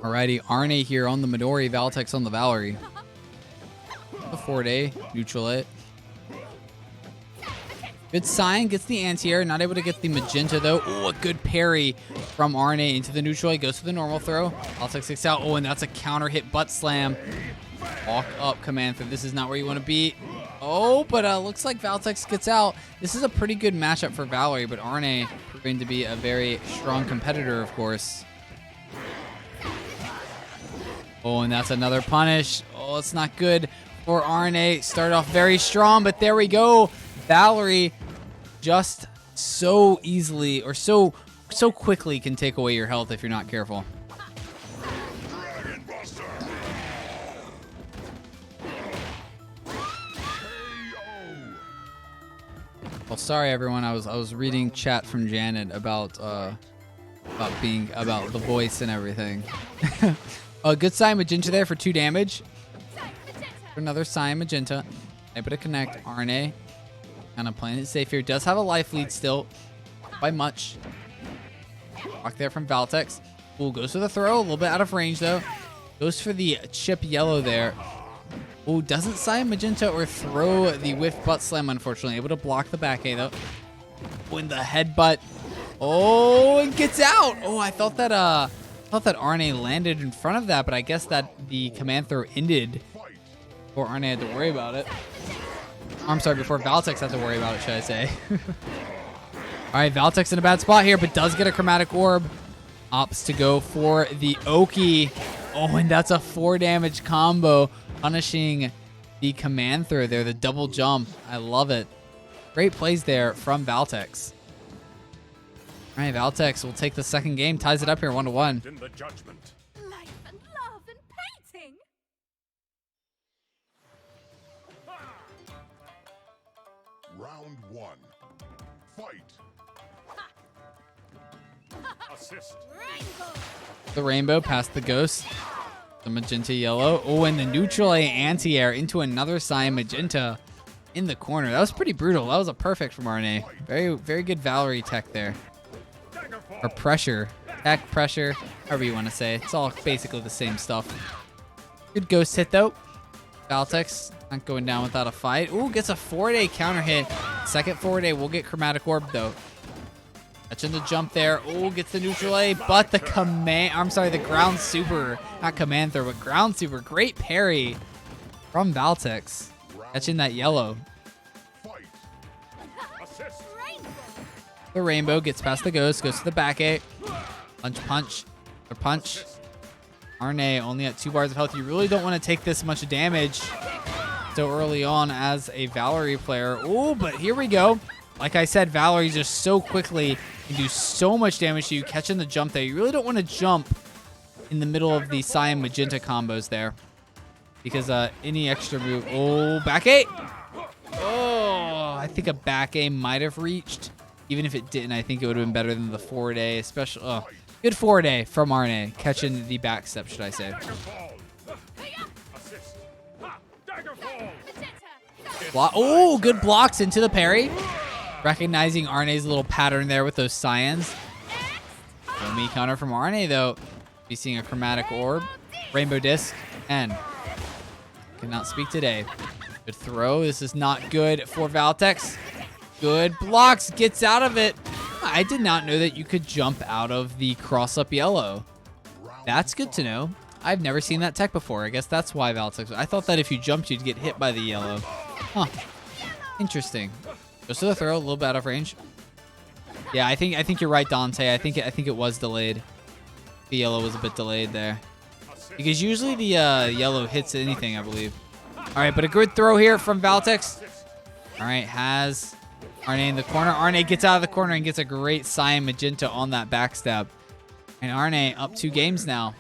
Alrighty, Arne here on the Midori, Valtex on the Valerie. The 4-day, neutral it. Good sign, gets the anti-air, not able to get the magenta though. Oh, a good parry from Arne into the neutral. He goes for the normal throw. Valtex kicks out. Oh, and that's a counter hit butt slam. Walk up, command through. This is not where you want to be. Oh, but looks like Valtex gets out. This is a pretty good matchup for Valerie, but Arne proving to be a very strong competitor, of course. Oh, and that's another punish. Oh, it's not good for Arne. Started off very strong, but there we go. Valerie just so easily or so quickly can take away your health if you're not careful. Well, sorry everyone. I was reading chat from Janet about the voice and everything. A good sign magenta there for 2 damage. Another sign magenta. Able to connect. Arne kind of playing it safe here. Does have a life lead still. Not by much. Block there from Valtex. Ooh, goes for the throw. A little bit out of range though. Goes for the chip yellow there. Ooh, doesn't sign magenta or throw the whiff butt slam, unfortunately. Able to block the back A though. Win the headbutt. Oh, it gets out. Oh, I thought that Arne landed in front of that, but I guess that the command throw ended before Arne had to worry about it. I'm sorry, before Valtex had to worry about it, should I say. All right, Valtex in a bad spot here, but does get a chromatic orb. Opts to go for the Oki. Oh, and that's a 4 damage combo, punishing the command throw there, the double jump. I love it. Great plays there from Valtex. All right, Valtex will take the second game, ties it up here 1-1. In the judgment. Life and love and painting. Round 1. Fight. Assist. Rainbow. The rainbow past the ghost. The magenta yellow. Oh, and the neutral A anti-air into another cyan magenta in the corner. That was pretty brutal. That was a perfect from Arne. Very, very good Valerie tech there. Or pressure. Tech, pressure, however you want to say. It's all basically the same stuff. Good ghost hit though. Valtex not going down without a fight. Ooh, gets a 4-day counter hit. Second 4-day will get chromatic orb though. Catching the jump there. Oh, gets the neutral A, but the the ground super, not command throw, but ground super. Great parry from Valtex. Catching that yellow. The rainbow gets past the ghost, goes to the back A. Punch, or punch. Arne only at 2 bars of health. You really don't want to take this much damage so early on as a Valerie player. Oh, but here we go. Like I said, Valerie just so quickly can do so much damage to you. Catching the jump there. You really don't want to jump in the middle of the cyan magenta combos there, because any extra move. Oh, back A. Oh, I think a back A might have reached. Even if it didn't, I think it would have been better than the 4-day. Especially, oh, good 4-day from Arne. Catching the back step, should I say. Oh, good blocks into the parry. Recognizing Arne's little pattern there with those cyans. No me counter from Arne, though. Be seeing a chromatic orb. Rainbow disc. And cannot speak today. Good throw. This is not good for Valtex. Good blocks. Gets out of it. I did not know that you could jump out of the cross-up yellow. That's good to know. I've never seen that tech before. I guess that's why Valtex. I thought that if you jumped, you'd get hit by the yellow. Huh. Interesting. Goes to the throw, a little bit out of range. Yeah, I think you're right, Dante. I think it was delayed. The yellow was a bit delayed there, because usually the yellow hits anything, I believe. All right, but a good throw here from Valtex. All right, has Arne in the corner. Arne gets out of the corner and gets a great cyan magenta on that backstab. And Arne up 2 games now.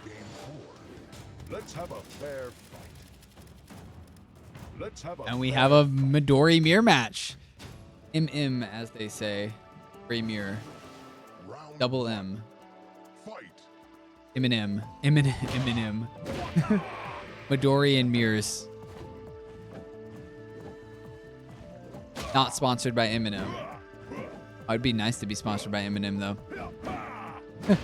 Game 4. Let's have a fair fight. Let's have a And we have a Midori mirror match. MM, as they say. Free mirror. round Double M. fight. Eminem. Eminem. Midori and mirrors. Not sponsored by Eminem. It'd be nice to be sponsored by Eminem, though. All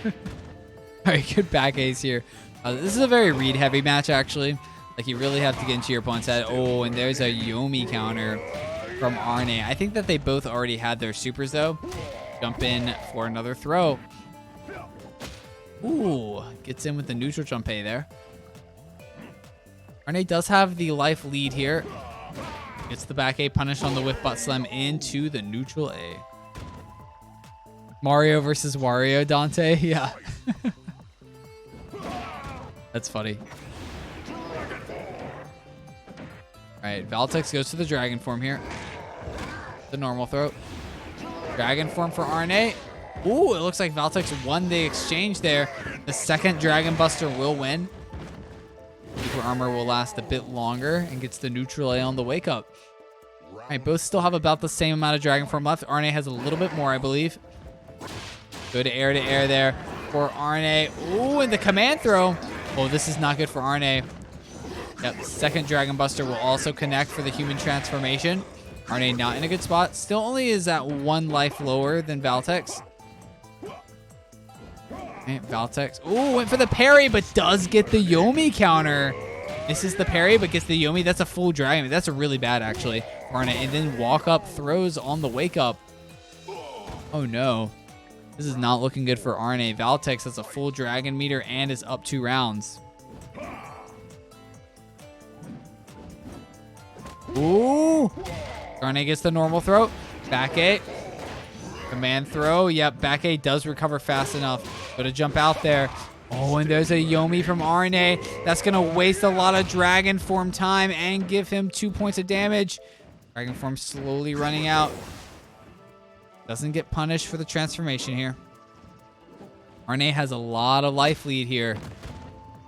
right, good back ace here. This is a very read-heavy match, actually. Like, you really have to get into your opponent's head. Oh, and there's a Yomi counter from Arne. I think that they both already had their supers, though. Jump in for another throw. Ooh, gets in with the neutral jump A there. Arne does have the life lead here. Gets the back A punish on the whip butt slam into the neutral A. Mario versus Wario, Dante. Yeah. That's funny. Alright, Valtex goes to the dragon form here. The normal throw. Dragon form for Arne. Ooh, it looks like Valtex won the exchange there. The second Dragon Buster will win. Super Armor will last a bit longer and gets the neutral A on the wake up. Alright, both still have about the same amount of Dragon form left. Arne has a little bit more, I believe. Good air to air there for Arne. Ooh, and the command throw. Oh, this is not good for Arne. Yep, second Dragon Buster will also connect for the human transformation. Arne not in a good spot. Still only is at 1 life lower than Valtex. Okay, Valtex. Ooh, went for the parry, but does get the Yomi counter. Misses the parry, but gets the Yomi. That's a full dragon. That's a really bad, actually, Arne. And then walk up throws on the wake up. Oh, no. This is not looking good for Arne. Valtex has a full dragon meter and is up 2 rounds. Ooh. Arne gets the normal throw. Back A. Command throw. Yep, back A does recover fast enough. Gonna jump out there. Oh, and there's a Yomi from Arne. That's gonna waste a lot of dragon form time and give him 2 points of damage. Dragon form slowly running out. Doesn't get punished for the transformation here. Arne has a lot of life lead here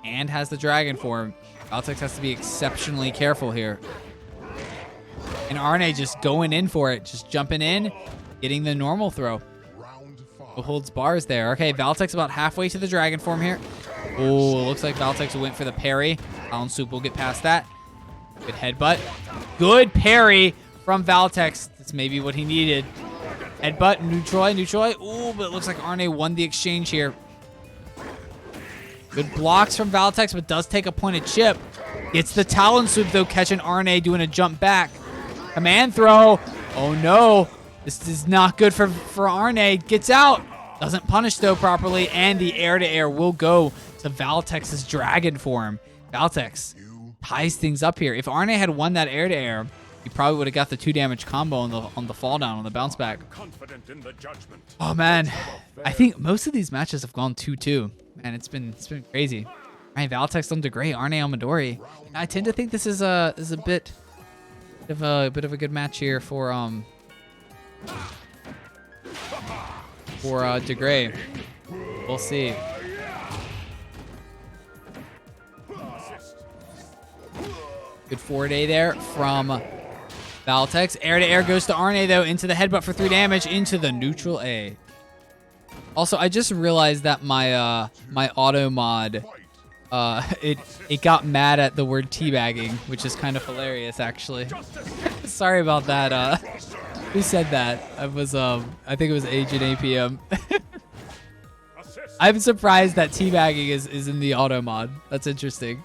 and has the dragon form. Valtex has to be exceptionally careful here. And Arne just going in for it. Just jumping in, getting the normal throw. Who holds bars there. Okay, Valtex about halfway to the dragon form here. Oh, looks like Valtex went for the parry. Talon Soup will get past that. Good headbutt. Good parry from Valtex. That's maybe what he needed. Headbutt, neutral. Ooh, but it looks like Arne won the exchange here. Good blocks from Valtex, but does take a point of chip. Gets the Talon Swoop, though, catching Arne doing a jump back. Command throw. Oh, no. This is not good for Arne. Gets out. Doesn't punish, though, properly. And the air-to-air will go to Valtex's dragon form. Valtex ties things up here. If Arne had won that air-to-air, he probably would have got the 2 damage combo on the fall down, on the bounce back. Oh, man. I think most of these matches have gone 2-2. Man, it's been crazy. All right, Valtex on DeGray, Arne on Midori. I tend to think this is a bit of a good match here for DeGray. We'll see. Good 4-day there from Valtex. Air-to-air goes to Arne, though, into the headbutt for 3 damage, into the neutral A. Also, I just realized that my my auto mod, it got mad at the word teabagging, which is kind of hilarious, actually. Sorry about that. Who said that? I think it was Agent APM. I'm surprised that teabagging is in the auto mod. That's interesting.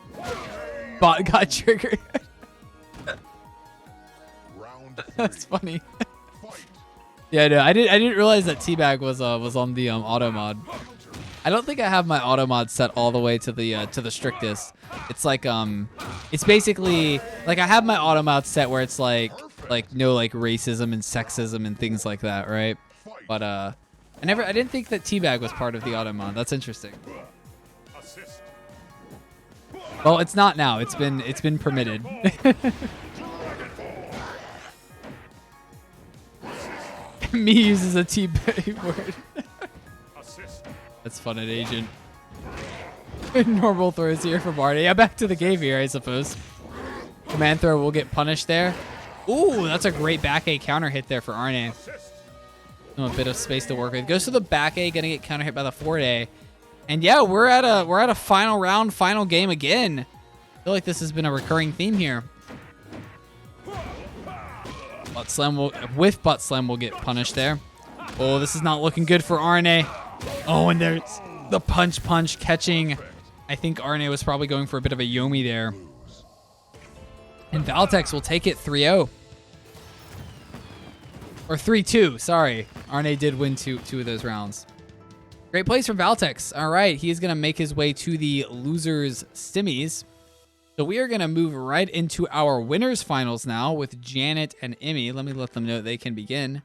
Bot got triggered. That's funny. Yeah, no, I didn't realize that teabag was on the auto mod. I don't think I have my auto mod set all the way to the strictest. It's like it's basically like I have my auto mod set where it's like no like racism and sexism and things like that, right? But I didn't think that teabag was part of the auto mod. That's interesting. Well, it's not now. It's been permitted. Me uses a teabag word. That's fun at Agent. Normal throws here from Arne. Yeah, back to the game here, I suppose. Command throw will get punished there. Ooh, that's a great back A counter hit there for Arne. A bit of space to work with. Goes to the back A, gonna get counter hit by the 4-day. And yeah, we're at a final round, final game again. I feel like this has been a recurring theme here. Butt slam will get punished there. Oh, this is not looking good for RNA. Oh, and there's the punch catching. I think RNA was probably going for a bit of a Yomi there. And Valtex will take it 3-0. Or 3-2, sorry. RNA did win two of those rounds. Great plays from Valtex. All right, he is going to make his way to the losers stimmies. So we are going to move right into our winners finals now with Janet and Emmy. Let me let them know they can begin.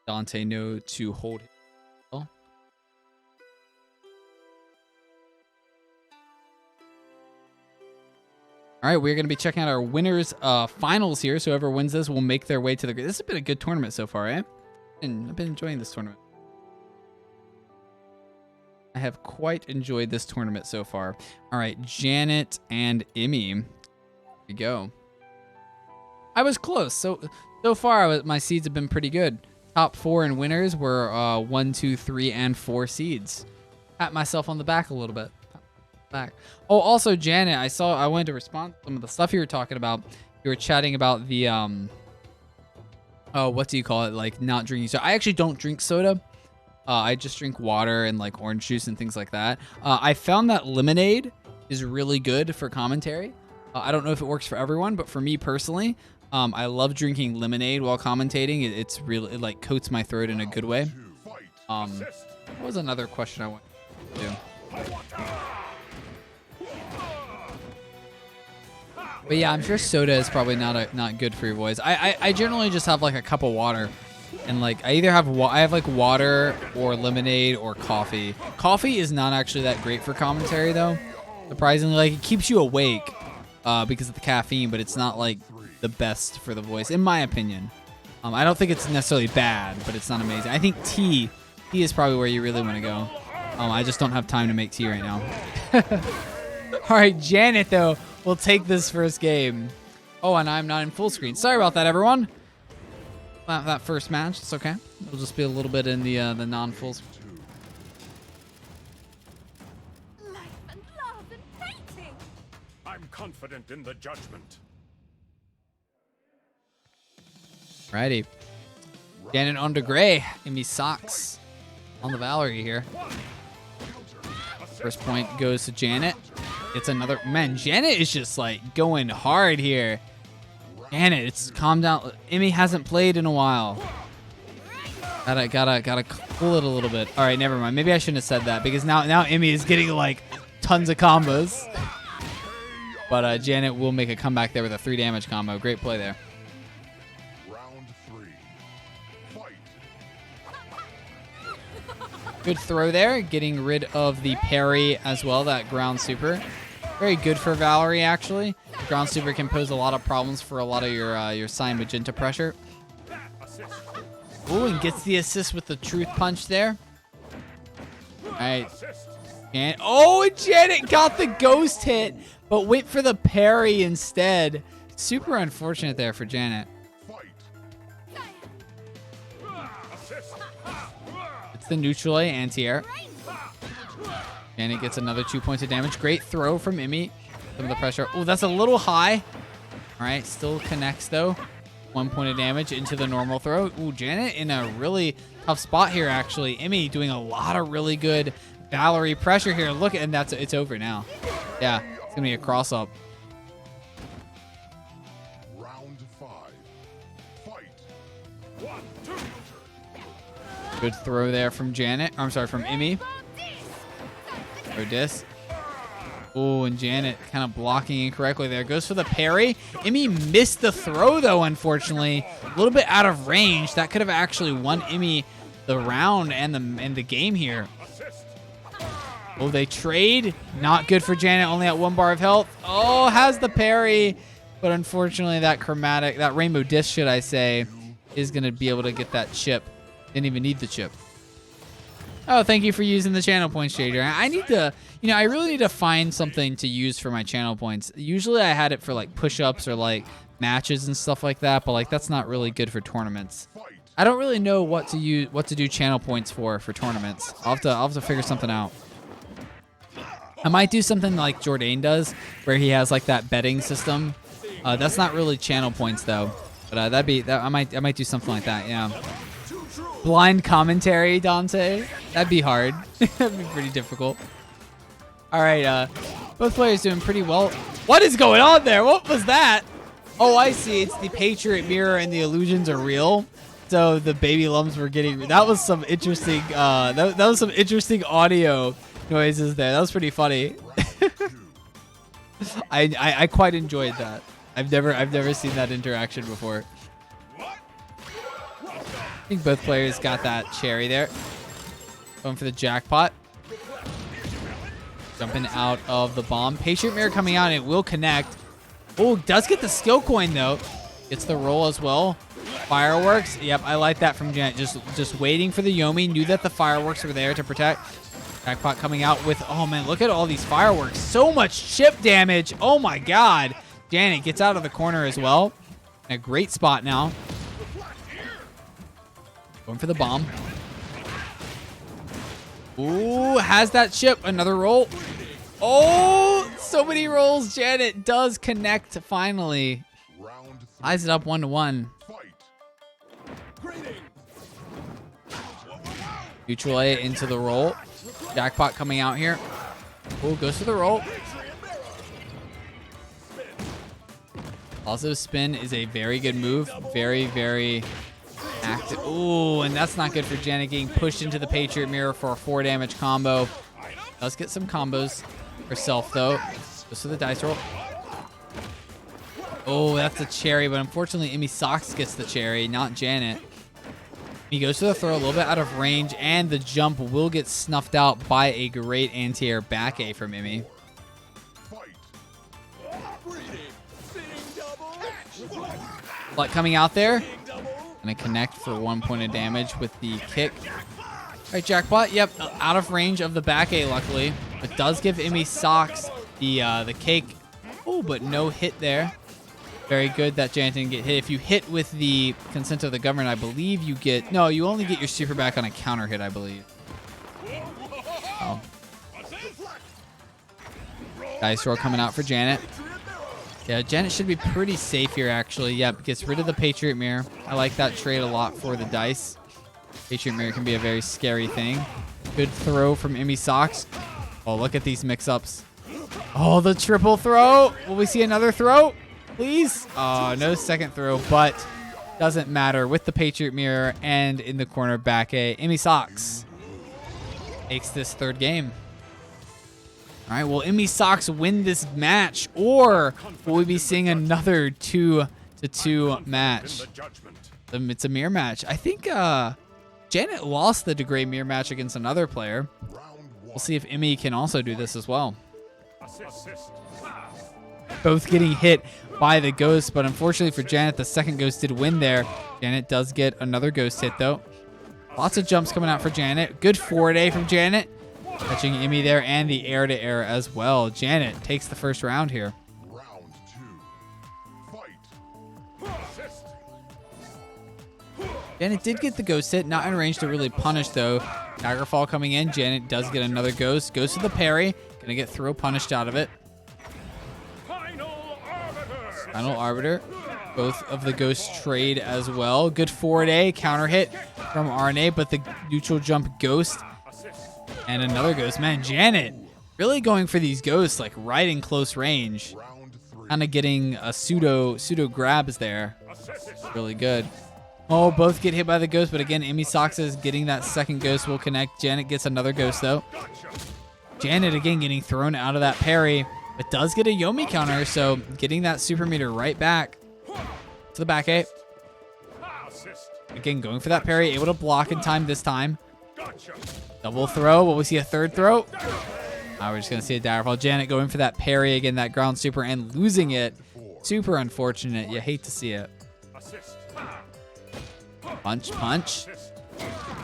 Dante know to hold. All right, we're going to be checking out our winners finals here. So whoever wins this will make their way to the... This has been a good tournament so far, eh? And I've been enjoying this tournament. I have quite enjoyed this tournament so far. All right, Janet and Emmy. Here we go. I was close. So far, my seeds have been pretty good. Top 4 in winners were 1, 2, 3, and 4 seeds. Pat myself on the back a little bit. Back. Oh, also Janet, I wanted to respond to some of the stuff you were talking about. You were chatting about the oh, what do you call it? Like not drinking soda. I actually don't drink soda. I just drink water and like orange juice and things like that. I found that lemonade is really good for commentary. I don't know if it works for everyone, but for me personally, I love drinking lemonade while commentating. It's really, it like coats my throat in a good way. What was another question I wanted to do? But yeah, I'm sure soda is probably not good for your voice. I generally just have like a cup of water, and like I either have like water or lemonade or coffee. Coffee is not actually that great for commentary though. Surprisingly, like it keeps you awake because of the caffeine, but it's not like the best for the voice, in my opinion. I don't think it's necessarily bad, but it's not amazing. I think tea is probably where you really want to go. I just don't have time to make tea right now. All right, Janet though will take this first game. Oh, and I'm not in full screen. Sorry about that, everyone. That first match, it's okay. It'll just be a little bit in the non-full screen. Life and love and painting. I'm confident in the judgment. Righty. Janet on to Gray. Give me socks on the Valerie here. First point goes to Janet. It's another... Man, Janet is just like going hard here. Janet, it's calm down. Emmy hasn't played in a while. Gotta cool it a little bit. All right, never mind. Maybe I shouldn't have said that because now Emmy is getting like tons of combos. But Janet will make a comeback there with a 3 damage combo. Great play there. Round 3. Fight. Good throw there, getting rid of the parry as well, that ground super. Very good for Valerie, actually. Ground super can pose a lot of problems for a lot of your Cyan Magenta pressure. Ooh, and gets the assist with the truth punch there. All right. And oh, Janet got the ghost hit, but went for the parry instead. Super unfortunate there for Janet. It's the neutral A anti-air. Janet gets another 2 points of damage. Great throw from Emmy. Some of the pressure. Oh, that's a little high. All right, still connects though. 1 point of damage into the normal throw. Ooh, Janet in a really tough spot here, actually. Emmy doing a lot of really good Valerie pressure here. Look, and it's over now. Yeah, it's gonna be a cross up. Round 5. Fight. 1, 2. Good throw there from Janet. I'm sorry, from Emmy. Dis. Oh, and Janet kind of blocking incorrectly there. Goes for the parry. Emmy missed the throw, though, unfortunately. A little bit out of range. That could have actually won Emmy the round and the game here. Oh, they trade. Not good for Janet. Only at 1 bar of health. Oh, has the parry. But unfortunately, that rainbow disc, should I say, is going to be able to get that chip. Didn't even need the chip. Oh, thank you for using the channel points, Jader. I need to, I really need to find something to use for my channel points. Usually I had it for like push-ups or like matches and stuff like that, but like that's not really good for tournaments. I don't really know what to do channel points for tournaments. I'll have to figure something out. I might do something like Jourdain does, where he has like that betting system That's not really channel points though, but I might do something like that. Yeah. Blind commentary, Dante. That'd be hard. That'd be pretty difficult. All right. Both players doing pretty well. What is going on there? What was that? Oh, I see. It's the Patriot Mirror and the illusions are real. So the baby lums were getting. That was some interesting. That was some interesting audio noises there. That was pretty funny. I quite enjoyed that. I've never seen that interaction before. I think both players got that cherry there. Going for the jackpot. Jumping out of the bomb. Patriot Mirror coming out and it will connect. Oh, does get the skill coin though. Gets the roll as well. Fireworks. Yep, I like that from Janet. Just waiting for the Yomi. Knew that the fireworks were there to protect. Jackpot coming out with, oh man, look at all these fireworks. So much chip damage. Oh my god. Janet gets out of the corner as well. In a great spot now. Going for the bomb. Ooh, has that chip. Another roll. Oh, so many rolls. Janet does connect finally. Ties it up 1-1. Neutral A into the roll. Jackpot coming out here. Oh, goes to the roll. Positive spin is a very good move. Very, very active. Ooh, and that's not good for Janet getting pushed into the Patriot Mirror for a 4 damage combo. Does get some combos herself though. Goes to the dice roll. Oh, that's a cherry, but unfortunately, Emmy Socks gets the cherry, not Janet. He goes to the throw a little bit out of range, and the jump will get snuffed out by a great anti-air back A from Emmy. But coming out there, gonna connect for 1 point of damage with the kick. All right, jackpot. Yep, out of range of the back A, luckily. It does give Emmy Socks the cake. Oh, but no hit there. Very good that Janet didn't get hit. If you hit with the consent of the government, I believe you get... No, you only get your super back on a counter hit, I believe. Oh. Dice roll coming out for Janet. Yeah, Janet should be pretty safe here, actually. Yep, gets rid of the Patriot Mirror. I like that trade a lot for the dice. Patriot Mirror can be a very scary thing. Good throw from Emmy Socks. Oh, look at these mix-ups. Oh, the triple throw. Will we see another throw? Please? Oh, no second throw, but doesn't matter. With the Patriot Mirror and in the corner back A, Emmy Socks takes this third game. All right, will Emmy Socks win this match, or will we be seeing another 2-2 match? It's a mirror match. I think Janet lost the degrade mirror match against another player. We'll see if Emmy can also do this as well. Both getting hit by the ghost, but unfortunately for Janet, the second ghost did win there. Janet does get another ghost hit though. Lots of jumps coming out for Janet. Good forward A from Janet. Catching Emmy there and the air to air as well. Janet takes the first round here. Round 2. Fight. Janet did get the ghost hit, not in range to really punish though. Daggerfall coming in. Janet does get another ghost. Goes to the parry. Gonna get throw punished out of it. Final Arbiter. Both of the ghosts trade as well. Good forward A, counter hit from RNA, but the neutral jump ghost. And another ghost. Man, Janet really going for these ghosts, like right in close range. Kind of getting a pseudo grabs there. Really good. Oh, both get hit by the ghost, but again, Emmy Socks is getting that second ghost will connect. Janet gets another ghost though. Janet again getting thrown out of that parry. It does get a Yomi counter, so getting that super meter right back to the back A. Again, going for that parry, able to block in time this time. Double throw. Will we see a third throw? We're just going to see a Daggerfall. Janet going for that parry again, that ground super, and losing it. Super unfortunate. You hate to see it. Punch, punch.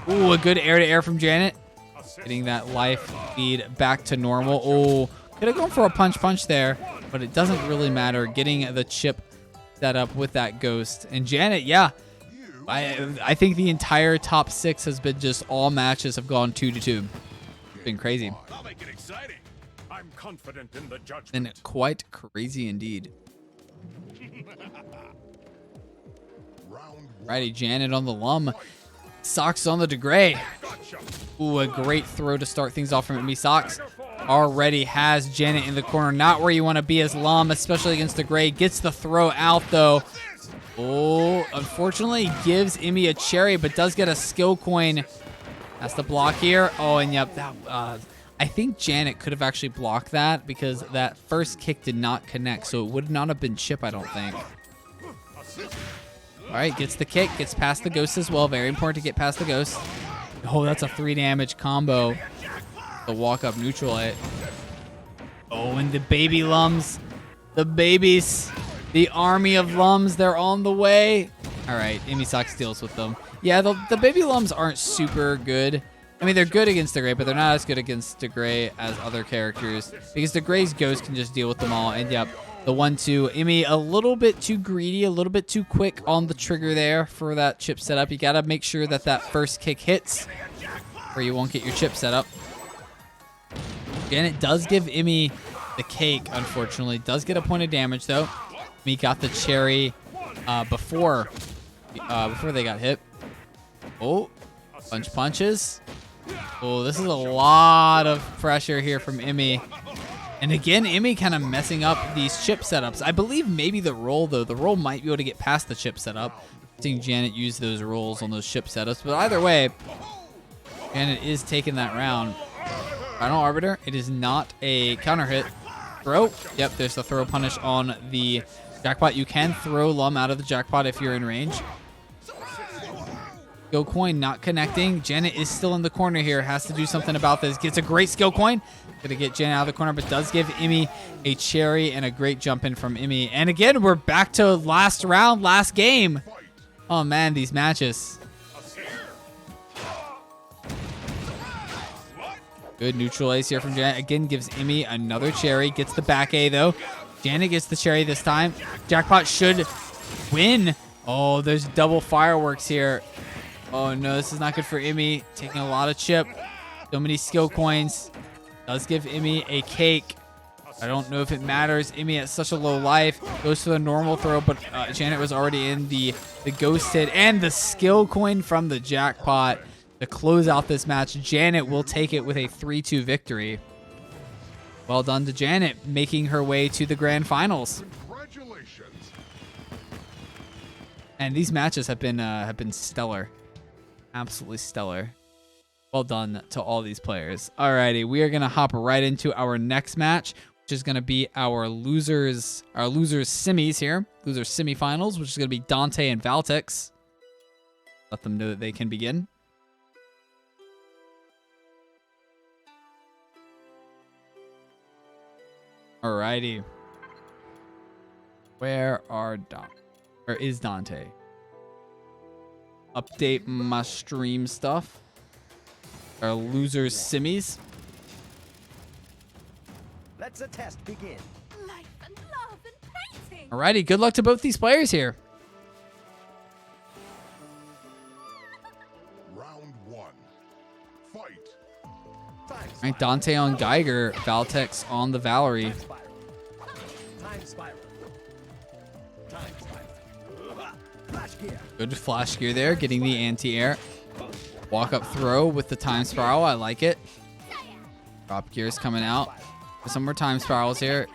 Ooh, a good air-to-air from Janet. Getting that life feed back to normal. Oh, could have gone for a punch there, but it doesn't really matter. Getting the chip set up with that ghost. And Janet, yeah, I think the entire top 6 has been just all matches have gone 2-2. It's been crazy. I'll make it exciting. I'm confident in the judgment. Been quite crazy indeed. Round one. Righty, Janet on the Lum. Socks on the DeGray. Ooh, a great throw to start things off from Emi Socks. Already has Janet in the corner. Not where you want to be as Lum, especially against DeGray. Gets the throw out, though. Oh, unfortunately, gives Emi a cherry, but does get a skill coin. That's the block here. Oh, and yep, that, I think Janet could have actually blocked that because that first kick did not connect, so it would not have been chip, I don't think. All right, gets the kick, gets past the ghost as well. Very important to get past the ghost. Oh, that's a 3 damage combo. The walk up neutral it. Oh, and the baby Lums. The babies. The army of Lums, they're on the way. All right, Emi Socks deals with them. Yeah, the baby Lums aren't super good. I mean, they're good against DeGray, but they're not as good against DeGray as other characters because DeGray's ghost can just deal with them all. And yep, the 1-2. Emi a little bit too greedy, a little bit too quick on the trigger there for that chip setup. You got to make sure that that first kick hits or you won't get your chip set up. And it does give Emi the cake, unfortunately. Does get a point of damage, though. Emi got the cherry before they got hit. Oh, bunch punches. Oh, this is a lot of pressure here from Emi. And again, Emi kind of messing up these chip setups. I believe maybe the roll, though. The roll might be able to get past the chip setup. Seeing Janet use those rolls on those chip setups. But either way, Janet is taking that round. Final Arbiter. It is not a counter hit. Throw. Yep, there's the throw punish on the jackpot. You can throw Lum out of the jackpot if you're in range. Skill coin not connecting. Janet is still in the corner here. Has to do something about this. Gets a great skill coin. Gonna get Janet out of the corner, but does give Emi a cherry and a great jump in from Emi. And again, we're back to last round, last game. Oh man, these matches. Good neutral ace here from Janet. Again, gives Emi another cherry. Gets the back A, though. Janet gets the cherry this time. Jackpot should win. Oh, there's double fireworks here. Oh, no, this is not good for Emi. Taking a lot of chip. So many skill coins. Does give Emi a cake. I don't know if it matters. Emi at such a low life. Goes for the normal throw, but Janet was already in the ghost hit. And the skill coin from the jackpot to close out this match. Janet will take it with a 3-2 victory. Well done to Janet, making her way to the grand finals. Congratulations. And these matches have been stellar. Absolutely stellar. Well done to all these players. Alrighty, we are gonna hop right into our next match, which is gonna be our losers semis here. Losers semifinals, which is gonna be Dante and Valtex. Let them know that they can begin. Alrighty. Where is Dante? Update my stream stuff. Our losers simmies. Let's a test begin. Life and love and painting. Alrighty, good luck to both these players here. Round one. Fight. Alright, Dante on Geiger, Valtex on the Valerie. Time spiral. Time spiral. Flash gear. Good flash gear there, getting the anti-air. Walk up throw with the time spiral, I like it. Drop gears coming out. Some more time spirals here.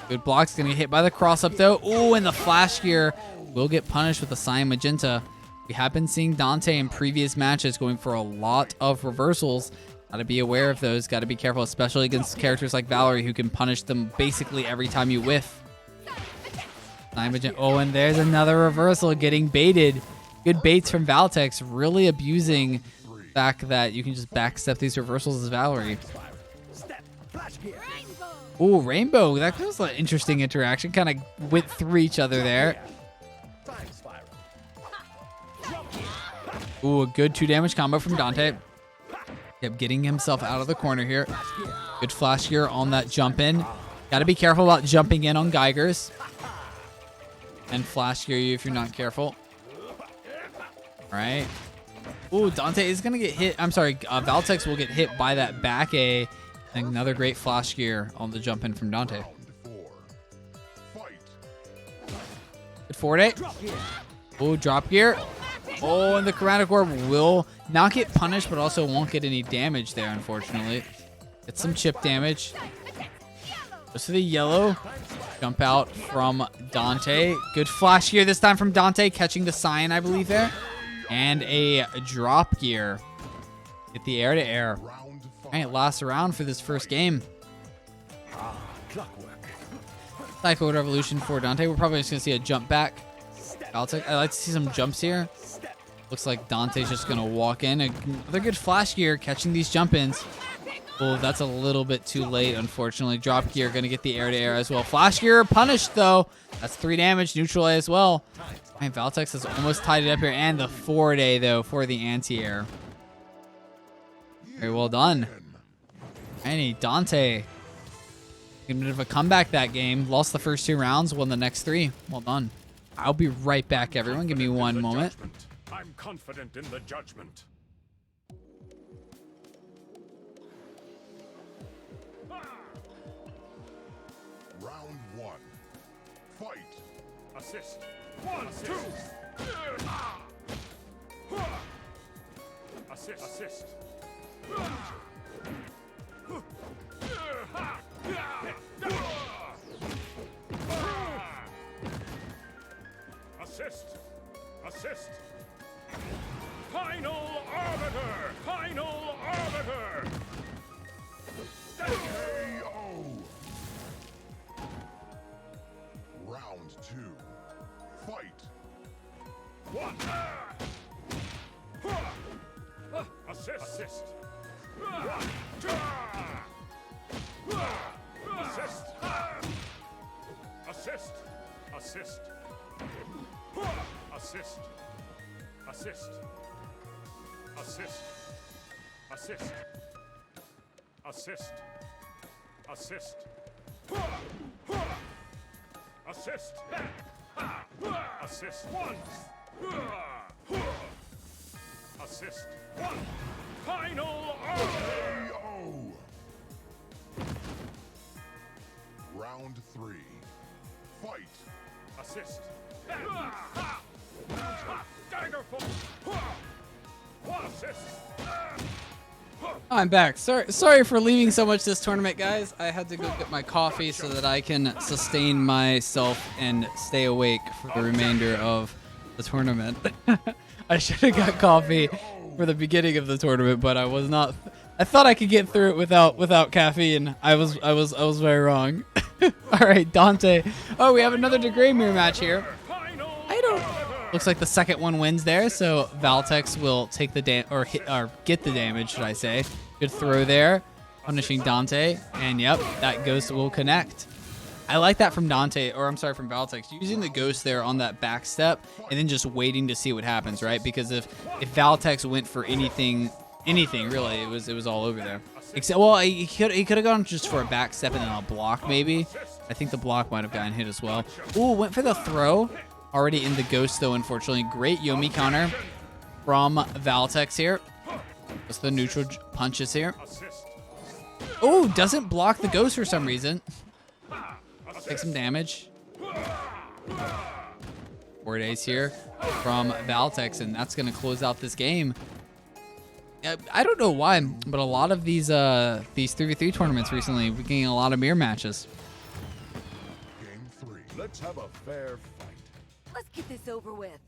Good blocks, gonna get hit by the cross up though. Ooh, and the flash gear will get punished with the cyan magenta. We have been seeing Dante in previous matches going for a lot of reversals. Gotta be aware of those, gotta be careful, especially against characters like Valerie who can punish them basically every time you whiff. Cyan magenta. Oh, and there's another reversal getting baited. Good baits from Valtex, really abusing the fact that you can just backstep these reversals as Valerie. Step. Flash gear. Ooh, Rainbow. That was an interesting interaction. Kind of went through each other there. Time spiral. Ooh, a good 2 damage combo from Dante. Kept getting himself out of the corner here. Good flash here on that jump in. Got to be careful about jumping in on Geigers. And flash gear you if you're not careful. All right. Ooh, Dante is going to get hit. I'm sorry, Valtex will get hit by that back A. And another great flash gear on the jump in from Dante. Round four. Fight. forward A. Drop gear. Oh, drop gear. Oh, and the chromatic orb will not get punished, but also won't get any damage there, unfortunately. Get some chip damage. Goes to the yellow. Jump out from Dante. Good flash gear this time from Dante, catching the Cyan, I believe, there. And a drop gear. Get the air to air. Round All right, last round for this first game. Clockwork. Cycle Revolution for Dante. We're probably just going to see a jump back. Step. I'd like to see some jumps here. Step. Looks like Dante's just going to walk in. Another good flash gear, catching these jump-ins. Oh, that's a little bit too late, unfortunately. Drop gear, going to get the air-to-air as well. Flash gear, punished, though. That's 3 damage. Neutral A as well. All right, Valtex has almost tied it up here. And the forward A, though, for the anti-air. Very well done. Any Dante. A bit of a comeback that game. Lost the first 2 rounds, won the next 3. Well done. I'll be right back, everyone. Give me one moment. I'm confident in the judgment. Round 1. Fight. Assist. 1, 2. Assist. Assist. Assist. Assist. Final arbiter. Final arbiter. KO. Round 2. Fight. 1. Assist. Assist. 1, 2. Assist. Assist. Assist. Assist. Assist. Assist. Assist. Assist. Assist. Assist. Assist. 1. Assist. 1. Final KO. Round 3. Fight. Assist. Daggerful. Assist. I'm back. Sorry for leaving so much this tournament, guys. I had to go get my coffee so that I can sustain myself and stay awake for the remainder of the tournament. I should have got coffee for the beginning of the tournament, but I was not. I thought I could get through it without caffeine. I was very wrong. All right, Dante. Oh, we have another Degree Mirror match here. I don't. Looks like the second one wins there, so Valtex will take the get the damage, should I say? Good throw there, punishing Dante, and yep, that ghost will connect. I like that from Dante, or I'm sorry, from Valtex, using the ghost there on that back step, and then just waiting to see what happens, right? Because if Valtex went for anything really, it was all over there. Except, well, he could have gone just for a back step and then a block maybe. I think the block might have gotten hit as well. Ooh, went for the throw. Already in the ghost, though, unfortunately. Great Yomi counter from Valtex here. Just the neutral punches here. Oh, doesn't block the ghost for some reason. Take some damage. 4 days here from Valtex, and that's going to close out this game. I don't know why, but a lot of these 3v3 tournaments recently, we're getting a lot of mirror matches. Game 3. Let's have a fair fight. Let's get this over with.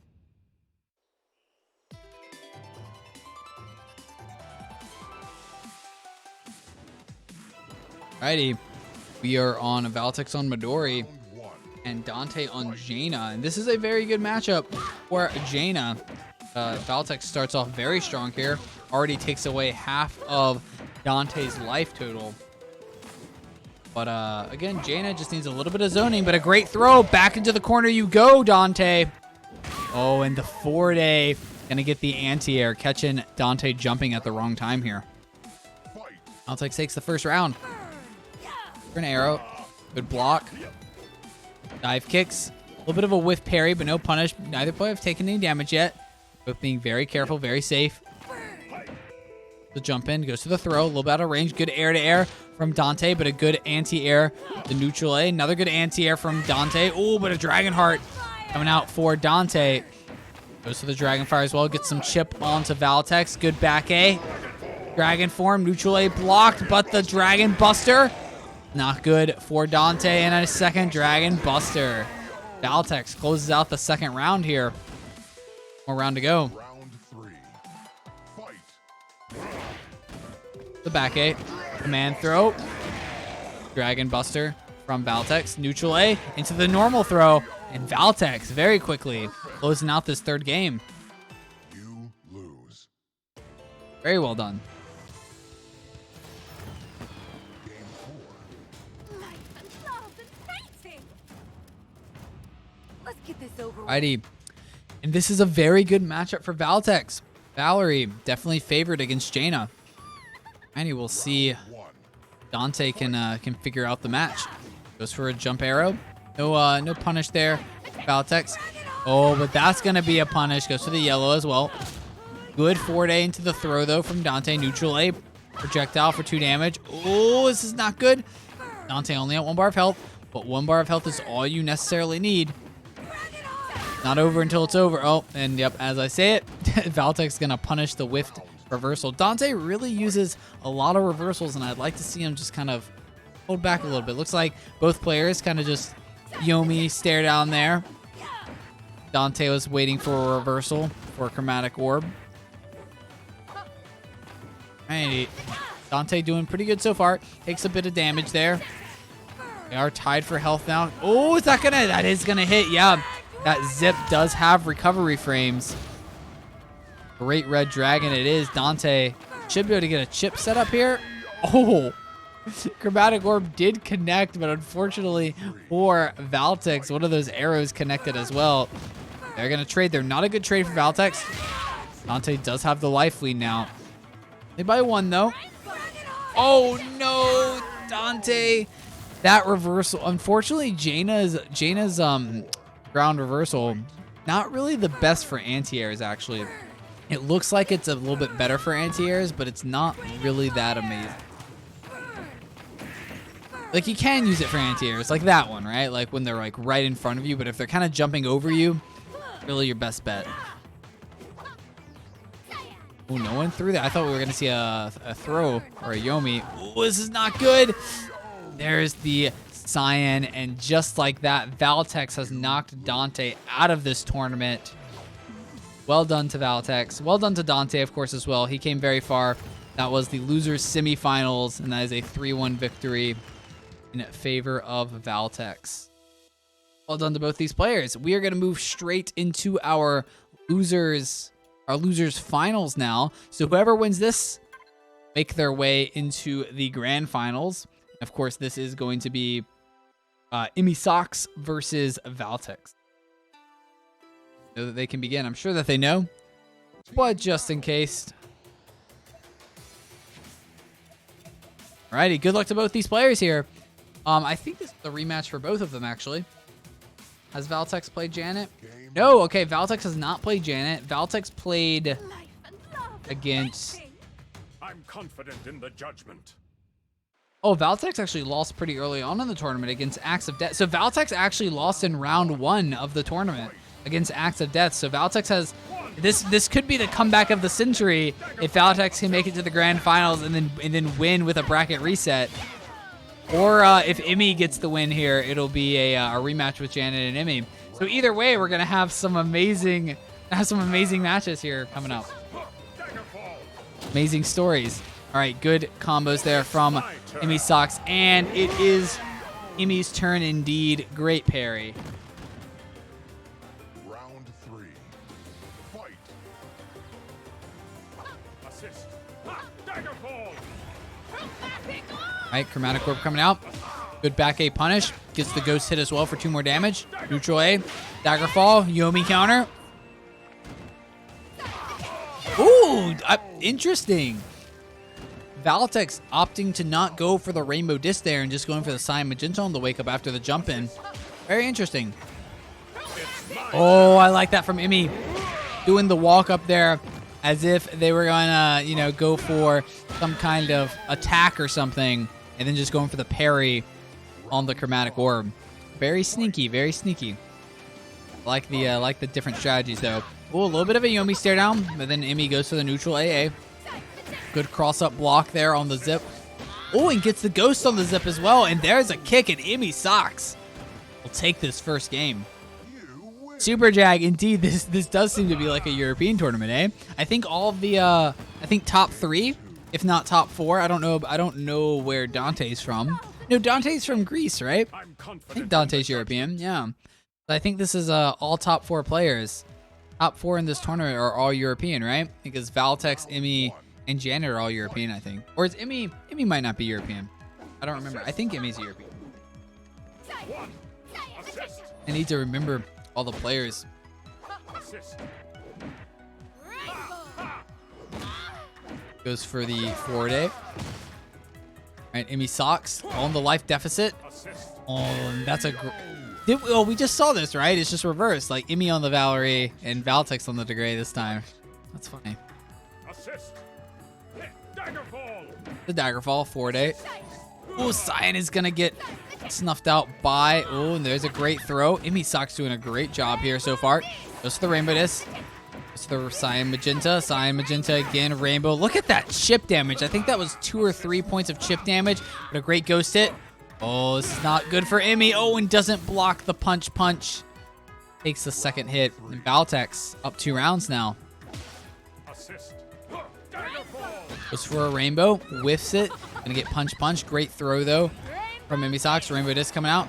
Alrighty, we are on Valtex on Midori Round 1. and Dante on Jaina, and this is a very good matchup where Jaina, Valtex starts off very strong here, already takes away half of Dante's life total. But again, Jaina just needs a little bit of zoning, but a great throw. Back into the corner you go, Dante. Oh, and the forward A. Gonna get the anti-air, catching Dante jumping at the wrong time here. Fight. Valtex takes the first round. For an arrow. Good block. Dive kicks. A little bit of a whiff parry, but no punish. Neither player have taken any damage yet. Both being very careful, very safe. The jump in, goes to the throw, a little bit out of range. Good air-to-air from Dante, but a good anti-air. The neutral A, another good anti-air from Dante. Oh, but a Dragon Heart Coming out for Dante. Goes for the Dragonfire as well. Gets some chip onto Valtex. Good back A. Dragon form. Neutral A blocked, but the Dragon Buster. Not good for Dante. And a second Dragon Buster. Valtex closes out the second round here. More round to go. Round 3. Fight. The back A. Command throw. Dragon Buster from Valtex. Neutral A into the normal throw. And Valtex very quickly closing out this third game. You lose. Very well done. Game 4. Life and love and painting. Let's get this over with. Alrighty. And this is a very good matchup for Valtex. Valerie definitely favored against Jaina. Alrighty, we'll see. 1. Dante can figure out the match. Goes for a jump arrow. No punish there. Valtex. Oh, but that's gonna be a punish. Goes for the yellow as well. Good forward A into the throw though from Dante. Neutral A. Projectile for 2 damage. Oh, this is not good. Dante only at 1 bar of health, but 1 bar of health is all you necessarily need. Not over until it's over. Oh, and yep, as I say it, Valtex gonna punish the whiffed reversal. Dante really uses a lot of reversals, and I'd like to see him just kind of hold back a little bit. Looks like both players kind of just Yomi stare down there. Dante was waiting for a reversal for a chromatic orb. Alrighty. Dante doing pretty good so far. Takes a bit of damage there. They are tied for health now. Oh, is that gonna? That is gonna hit. Yeah, that zip does have recovery frames. Great red dragon it is. Dante should be able to get a chip set up here. Oh, chromatic orb did connect, but unfortunately for Valtex, one of those arrows connected as well. They're gonna trade. They're not a good trade for Valtex. Dante does have the life lead now. They by 1 though. Oh no, Dante. That reversal. Unfortunately, Jaina's ground reversal, not really the best for anti-airs actually. It looks like it's a little bit better for anti-airs, but it's not really that amazing. Like, you can use it for anti-airs, like that one, right? Like when they're like right in front of you, but if they're kind of jumping over you, really your best bet. Oh, no one threw that. I thought we were going to see a throw or a Yomi. Oh, this is not good. There's the Cyan, and just like that, Valtex has knocked Dante out of this tournament. Well done to Valtex. Well done to Dante, of course, as well. He came very far. That was the losers semifinals, and that is a 3-1 victory in favor of Valtex. Well done to both these players. We are going to move straight into our losers finals now. So whoever wins this, make their way into the grand finals. Of course, this is going to be Imi Sox versus Valtex. Know that they can begin. I'm sure that they know, but just in case. Alrighty, good luck to both these players here. I think this is the rematch for both of them, actually. Has Valtex played Janet? No, okay, Valtex has not played Janet. Valtex played Life and love and against... painting. I'm confident in the judgment. Oh, Valtex actually lost pretty early on in the tournament against Acts of Death. So Valtex actually lost in round 1 of the tournament against Acts of Death. So Valtex has... This could be the comeback of the century if Valtex can make it to the grand finals and then win with a bracket reset. Or if Imi gets the win here, it'll be a rematch with Janet and Imi. So either way, we're gonna have some amazing matches here coming up. Amazing stories. All right, good combos there from Imi Sox, and it is Imi's turn indeed. Great parry. Round 3. Fight. Assist. Ha! Daggerfall. All right, Chromatic Orb coming out. Good back A punish. Gets the ghost hit as well for 2 more damage. Neutral A. Daggerfall. Yomi counter. Ooh, interesting. Valtex opting to not go for the Rainbow Disc there and just going for the Cyan Magenta on the wake up after the jump in. Very interesting. Oh, I like that from Imi. Doing the walk up there as if they were gonna, go for some kind of attack or something, and then just going for the parry on the Chromatic Orb. Very sneaky, very sneaky. Like the different strategies though. Oh, a little bit of a Yomi stare down, but then Emmy goes for the neutral AA. Good cross up block there on the zip. Oh, and gets the ghost on the zip as well. And there's a kick, and Emmy Socks will take this first game. Super Jag, indeed, this does seem to be like a European tournament, eh? I think all of the I think top 3, if not top 4. I don't know where Dante's from. No, Dante's from Greece, right? I think Dante's European, yeah. But I think this is all top 4 players. Top 4 in this tournament are all European, right? Because Valtex, Emmy, and Janet are all European, I think. Or is Emmy might not be European. I don't remember. I think Emmy's European. I need to remember all the players. Goes for the forward A. All right, Emmy Socks on the life deficit. Oh, that's a... Well, we just saw this, right? It's just reversed. Like Emmy on the Valerie and Valtex on the Degree this time. That's funny. Assist. Daggerfall. The Daggerfall, forward A. Oh, Cyan is going to get snuffed out by... Oh, and there's a great throw. Emmy Socks doing a great job here so far. Goes to the Rainbow Disc. Goes to the Cyan Magenta. Cyan Magenta again, Rainbow. Look at that chip damage. I think that was 2 or 3 points of chip damage. But a great ghost hit. Oh, this is not good for Emmy. Oh, and doesn't block the punch. Takes the second hit. And Valtex up 2 rounds now. Assist. Goes for a Rainbow. Whiffs it. Gonna get punch. Great throw, though, from Emmy Socks. Rainbow Disc coming out.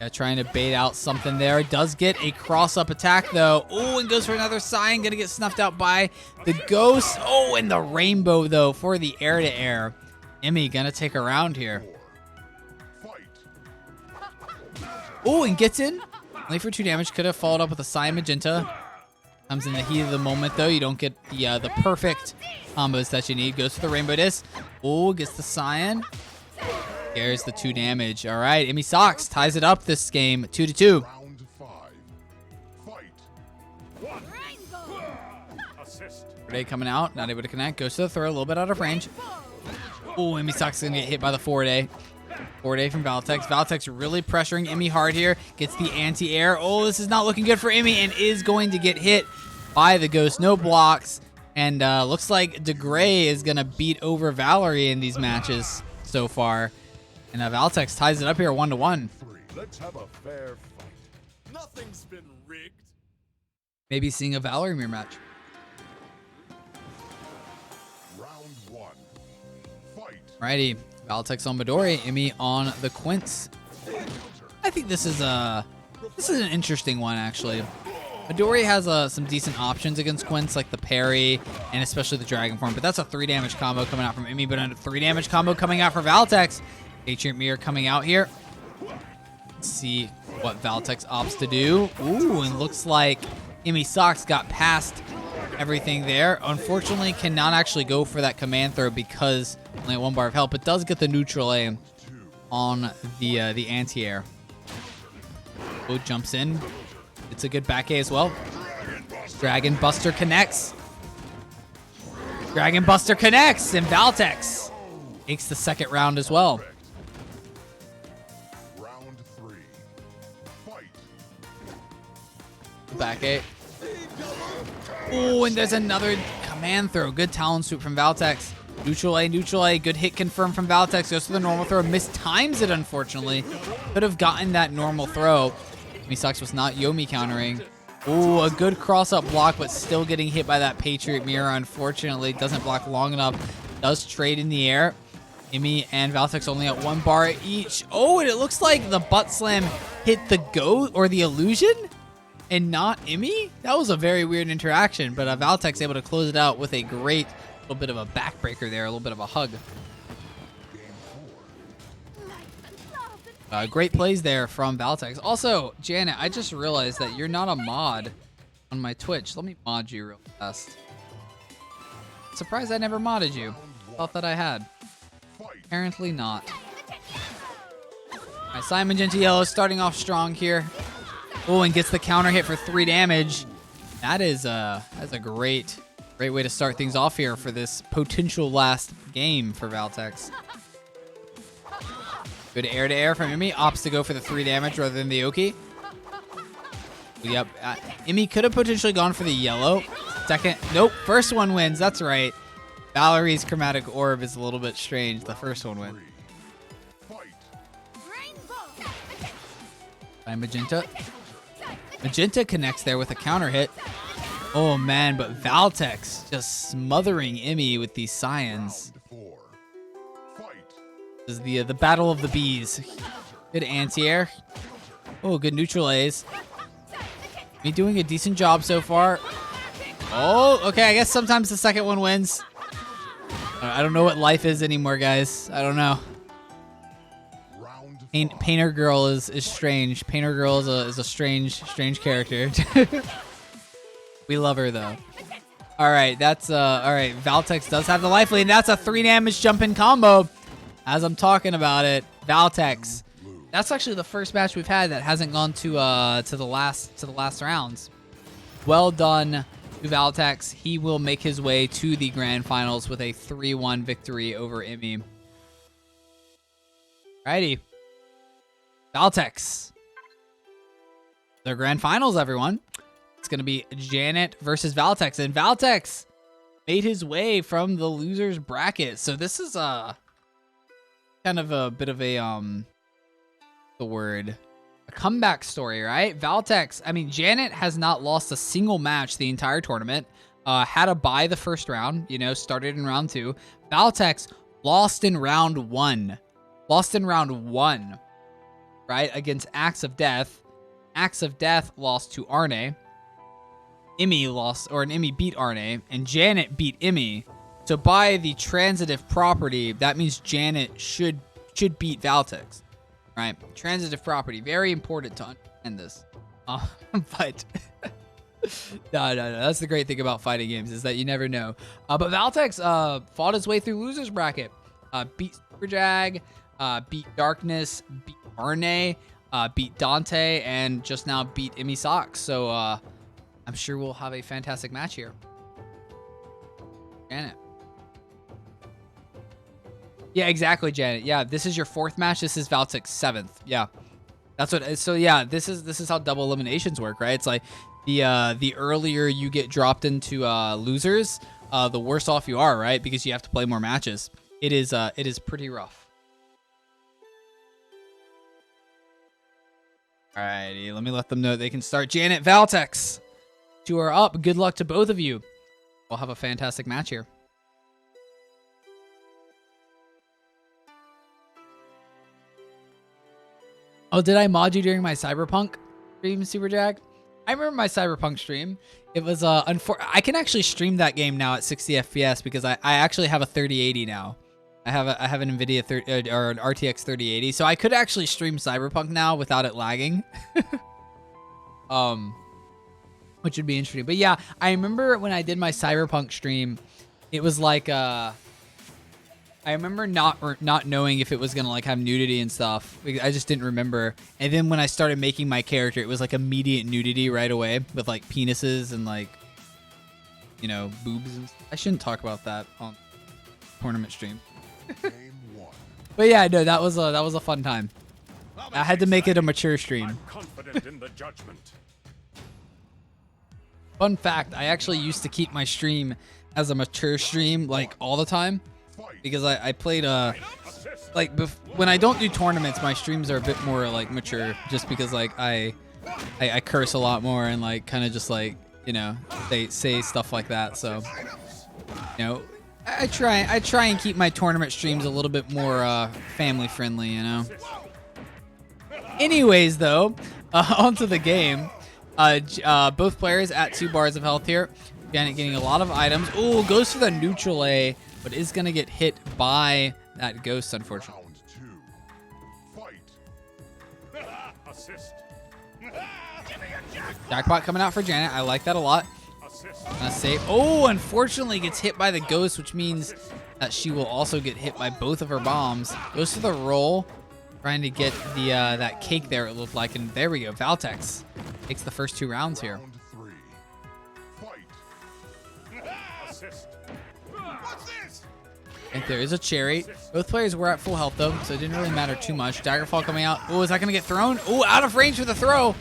Yeah, trying to bait out something there. Does get a cross-up attack, though. Oh, and goes for another Cyan. Gonna get snuffed out by the Ghost. Oh, and the Rainbow, though, for the air-to-air. Emmy gonna take a round here. Oh, and gets in. Only for 2 damage. Could have followed up with a Cyan Magenta. Comes in the heat of the moment, though. You don't get the perfect combos that you need. Goes for the Rainbow Disc. Oh, gets the Cyan. There's the 2 damage. All right, Emmy Socks ties it up this game, 2-2. Round 5. Fight. Assist. Ray coming out, not able to connect. Goes to the throw, a little bit out of range. Oh, Emmy Socks is gonna get hit by the forward A. Forward A from Valtex. Valtex really pressuring Emmy hard here. Gets the anti-air. Oh, this is not looking good for Emmy and is going to get hit by the Ghost. No blocks. And looks like DeGray is going to beat over Valerie in these matches so far. And Valtex ties it up here 1-1. Let's have a fair fight. Nothing's been rigged. Maybe seeing a Valerie mirror match. Round 1. Fight. Alrighty. Valtex on Midori, Emmy on the Quince. I think this is an interesting one, actually. Midori has some decent options against Quince, like the parry and especially the Dragon Form, but that's a 3 damage combo coming out from Emmy, but a 3 damage combo coming out for Valtex. Patriot Mirror coming out here. Let's see what Valtex opts to do. Ooh, and looks like Emmy Socks got past everything there. Unfortunately, cannot actually go for that command throw because only at 1 bar of health, but does get the neutral aim on the anti-air. Oh, jumps in. It's a good back A as well. Dragon Buster connects. Dragon Buster connects, and Valtex takes the second round as well. Round 3. Fight. Back A. Oh, and there's another command throw. Good talon swoop from Valtex. Neutral A. Good hit confirmed from Valtex. Goes for the normal throw. Mistimes it, unfortunately. Could have gotten that normal throw. Emmy Socks was not Yomi countering. Oh, a good cross-up block, but still getting hit by that Patriot Mirror. Unfortunately, doesn't block long enough. Does trade in the air. Emmy and Valtex only at 1 bar each. Oh, and it looks like the butt slam hit the goat or the illusion and not Emmy. That was a very weird interaction, but Valtex able to close it out with a great little bit of a backbreaker there, a little bit of a hug. Great plays there from Valtex. Also, Janet, I just realized that you're not a mod on my Twitch. Let me mod you real fast. Surprised I never modded you. Thought that I had. Apparently not. Alright, Cyan Magenta Yellow starting off strong here. Oh, and gets the counter hit for 3 damage. That's a great way to start things off here for this potential last game for Valtex. Good air-to-air from Emmy. Opts to go for the 3 damage rather than the Oki. Yep. Emmy could have potentially gone for the yellow. Second. Nope. First one wins. That's right. Valerie's chromatic orb is a little bit strange. The first one wins. By Magenta. Magenta connects there with a counter hit. Oh man, but Valtex just smothering Emmy with these scions. This is the battle of the bees. Good anti-air. Oh, good neutral A's. Me doing a decent job so far. Oh, okay. I guess sometimes the second one wins. I don't know what life is anymore, guys. I don't know. Painter Girl is strange. Painter Girl is a strange character. We love her though. All right, that's all right. Valtex does have the life lead. That's a 3 damage jump in combo. As I'm talking about it, Valtex. That's actually the first match we've had that hasn't gone to the last rounds. Well done to Valtex. He will make his way to the grand finals with a 3-1 victory over Emmy. Alrighty. Valtex. Their grand finals, everyone. It's going to be Janet versus Valtex. And Valtex made his way from the loser's bracket. So this is kind of a bit of a, a comeback story, right? Valtex, I mean, Janet has not lost a single match the entire tournament. Had a bye the first round, you know, started in round 2. Valtex lost in round 1. Lost in round 1. Right, against Axe of Death. Axe of Death lost to Arne. Emmy lost, or an Emmy beat Arne, and Janet beat Emmy. So by the transitive property, that means Janet should beat Valtex, right? Transitive property, very important to understand this. But no, that's the great thing about fighting games is that you never know. But Valtex fought his way through losers bracket, beat Superjag, beat Darkness, beat Arne, beat Dante, and just now beat Emmy Socks. So I'm sure we'll have a fantastic match here. Janet. Yeah, exactly, Janet. Yeah, this is your 4th match. This is Valtex's 7th. Yeah, that's what. So yeah, this is how double eliminations work, right? It's like the earlier you get dropped into losers, the worse off you are, right? Because you have to play more matches. It is pretty rough. Alrighty, let me let them know they can start. Janet, Valtex, 2 are up. Good luck to both of you. We'll have a fantastic match here. Oh, did I mod you during my Cyberpunk stream, Superjag? I remember my Cyberpunk stream. It was I can actually stream that game now at 60 FPS because I actually have a 3080 now. I have an NVIDIA or an RTX 3080, so I could actually stream Cyberpunk now without it lagging. Which would be interesting. But yeah, I remember when I did my Cyberpunk stream, it was like I remember not knowing if it was gonna like have nudity and stuff. I just didn't remember. And then when I started making my character, it was like immediate nudity right away with like penises and like, you know, boobs. And I shouldn't talk about that on tournament stream. But yeah, no, that was a fun time. I had to make it a mature stream. I'm confident in the judgment. Fun fact, I actually used to keep my stream as a mature stream like all the time because I played like when I don't do tournaments, my streams are a bit more like mature just because like I curse a lot more and like kind of just like, you know, say stuff like that. So, you know, I try and keep my tournament streams a little bit more family friendly, you know. Anyways, though, onto the game. Both players at 2 bars of health here. Janet getting a lot of items. Oh, goes for the neutral A, but is gonna get hit by that ghost, unfortunately. Assist. Jackpot coming out for Janet. I like that a lot. Save. Oh, unfortunately gets hit by the ghost, which means that she will also get hit by both of her bombs. Goes to the roll, trying to get the that cake there, it looked like, and there we go. Valtex takes the first 2 rounds here. And there is a cherry. Both players were at full health though, so it didn't really matter too much. Daggerfall coming out. Oh, is that gonna get thrown? Oh, out of range for the throw.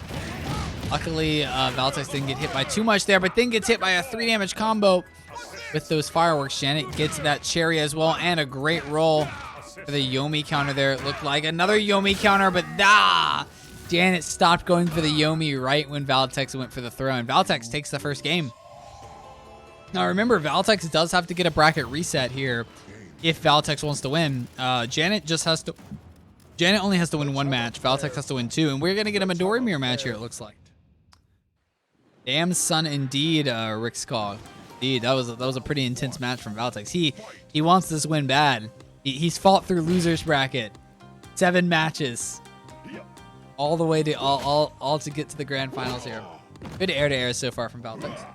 Luckily, Valtex didn't get hit by too much there, but then gets hit by a 3 damage combo with those fireworks. Janet gets that cherry as well, and a great roll for the Yomi counter there. It looked like another Yomi counter, but Janet stopped going for the Yomi right when Valtex went for the throw, and Valtex takes the first game. Now remember, Valtex does have to get a bracket reset here if Valtex wants to win. Janet only has to win 1 match. Valtex has to win 2, and we're gonna get a Midori mirror match here. It looks like. Damn son, indeed, Rick Skaw. Indeed, that was a pretty intense match from Valtex. He wants this win bad. He's fought through losers bracket, 7 matches, all the way to all to get to the grand finals here. Good air-to-air so far from Valtex.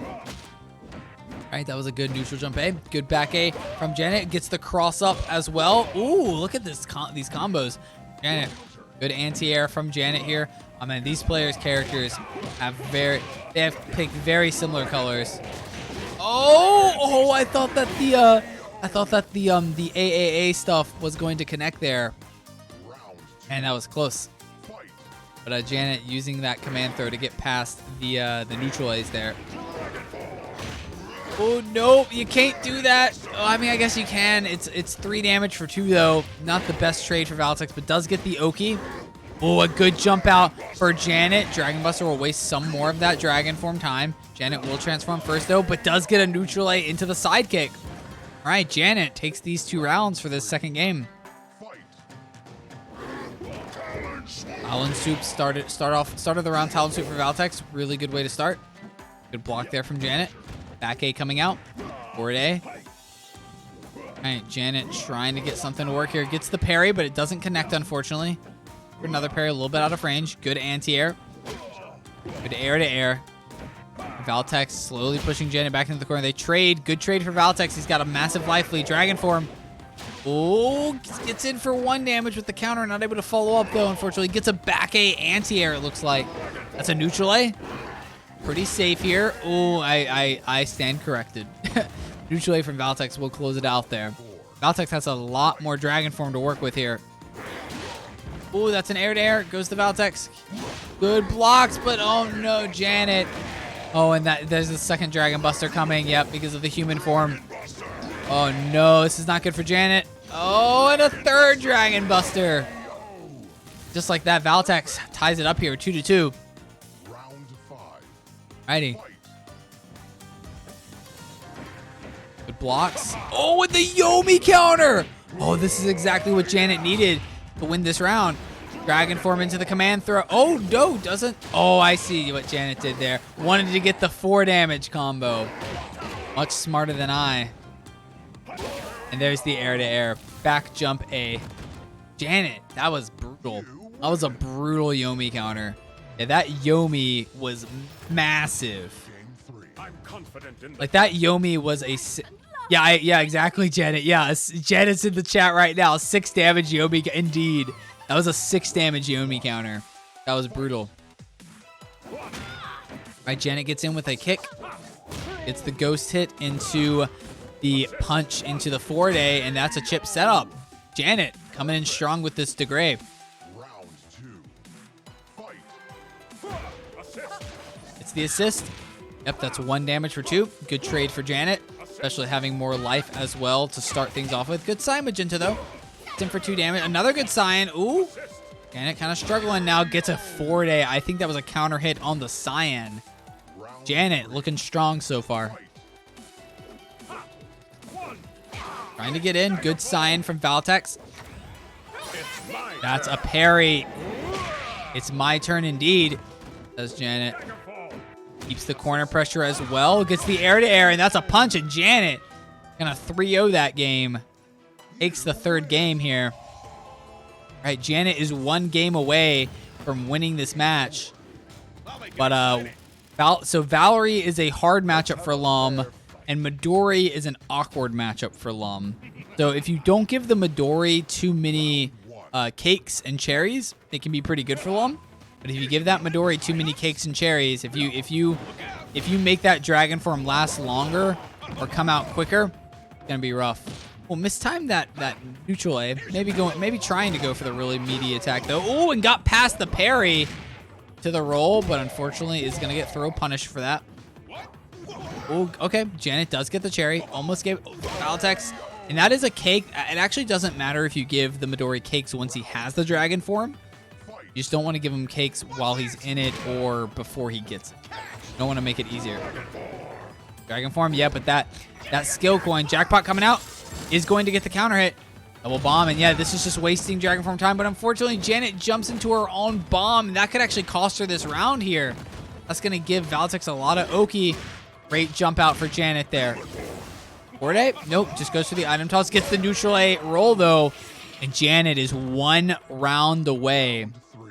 All right, that was a good neutral jump A. Good back A from Janet. Gets the cross up as well. Ooh, look at these combos. Janet, good anti-air from Janet here. I mean, these players' characters have picked very similar colors. Oh, I thought that the AAA stuff was going to connect there, and that was close. But Janet using that command throw to get past the neutral A's there. Oh, no, you can't do that. Oh, I mean, I guess you can. It's 3 damage for 2, though. Not the best trade for Valtex, but does get the Oki. Oh, a good jump out for Janet. Dragon Buster will waste some more of that dragon form time. Janet will transform first, though, but does get a neutral A into the sidekick. All right, Janet takes these 2 rounds for this second game. Talon Soup started the round. Talon Soup for Valtex. Really good way to start. Good block there from Janet. Back A coming out. Forward A. All right, Janet trying to get something to work here. Gets the parry, but it doesn't connect, unfortunately. Another parry, a little bit out of range. Good anti-air. Good air-to-air. Valtex slowly pushing Janet back into the corner. They trade. Good trade for Valtex. He's got a massive life lead. Dragon form. Oh, gets in for 1 damage with the counter. Not able to follow up, though, unfortunately. Gets a back A anti-air, it looks like. That's a neutral A. Pretty safe here. Oh, I stand corrected. Neutral A from Valtex will close it out there. Valtex has a lot more dragon form to work with here. Oh, that's an air-to-air. Goes to Valtex. Good blocks, but oh no, Janet. Oh, and there's the second Dragon Buster coming. Yep, because of the human form. Oh no, this is not good for Janet. Oh, and a 3rd Dragon Buster. Just like that, Valtex ties it up here, 2-2. Alrighty. Good blocks. Oh, with the Yomi counter. Oh, this is exactly what Janet needed to win this round. Dragon form into the command throw. Oh, no, doesn't. Oh, I see what Janet did there. Wanted to get the 4 damage combo. Much smarter than I. And there's the air-to-air. Back jump A. Janet, that was brutal. That was a brutal Yomi counter. Yeah, that Yomi was massive. I'm confident in like that Yomi was a... Yeah, exactly, Janet. Yeah, Janet's in the chat right now. 6 damage Yomi. Indeed. That was a 6 damage Yomi counter. That was brutal. All right, Janet gets in with a kick. Gets the ghost hit into the punch into the forward A, and that's a chip setup. Janet coming in strong with this DeGrave. It's the assist. Yep, that's 1 damage for 2. Good trade for Janet, especially having more life as well to start things off with. Good Sign Magenta, though. It's in for 2 damage. Another good Cyan. Ooh. Janet kind of struggling now. Gets a forward A. I think that was a counter hit on the Cyan. Janet looking strong so far. Trying to get in. Good Cyan from Valtex. That's a parry. It's my turn indeed, says Janet. Keeps the corner pressure as well. Gets the air-to-air, and that's a punch, and Janet gonna 3-0 that game. Takes the 3rd game here. All right, Janet is 1 game away from winning this match. But so Valerie is a hard matchup for Lum, and Midori is an awkward matchup for Lum. So if you don't give the Midori too many cakes and cherries, it can be pretty good for Lum. But if you give that Midori too many cakes and cherries, if you make that dragon form last longer or come out quicker, it's gonna be rough. Well, mistimed that neutral A. Maybe trying to go for the really meaty attack though. Oh, and got past the parry to the roll, but unfortunately is gonna get throw punished for that. Oh, okay. Janet does get the cherry. Almost gave Valtex. And that is a cake. It actually doesn't matter if you give the Midori cakes once he has the dragon form. You just don't want to give him cakes while he's in it or before he gets it. You don't want to make it easier. Dragon form, yeah, but that skill coin, jackpot coming out, is going to get the counter hit. Double bomb, and yeah, this is just wasting dragon form time, but unfortunately, Janet jumps into her own bomb, and that could actually cost her this round here. That's going to give Valtex a lot of Oki. Great jump out for Janet there. Board A? Nope, just goes for the item toss, gets the neutral A roll, though, and Janet is 1 round away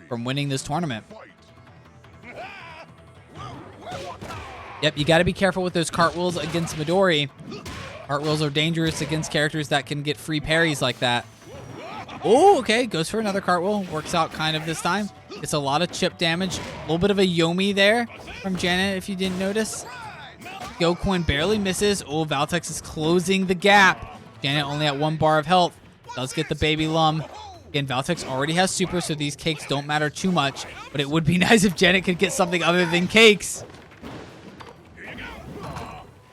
from winning this tournament. Yep, you got to be careful with those cartwheels against Midori. Cartwheels are dangerous against characters that can get free parries like that. Oh, okay, goes for another cartwheel. Works out kind of this time. It's a lot of chip damage. A little bit of a Yomi there from Janet, if you didn't notice. Go coin barely misses. Oh, Valtex is closing the gap. Janet only at 1 bar of health. Does get the baby lum. Again, Valtex already has super, so these cakes don't matter too much. But it would be nice if Janet could get something other than cakes.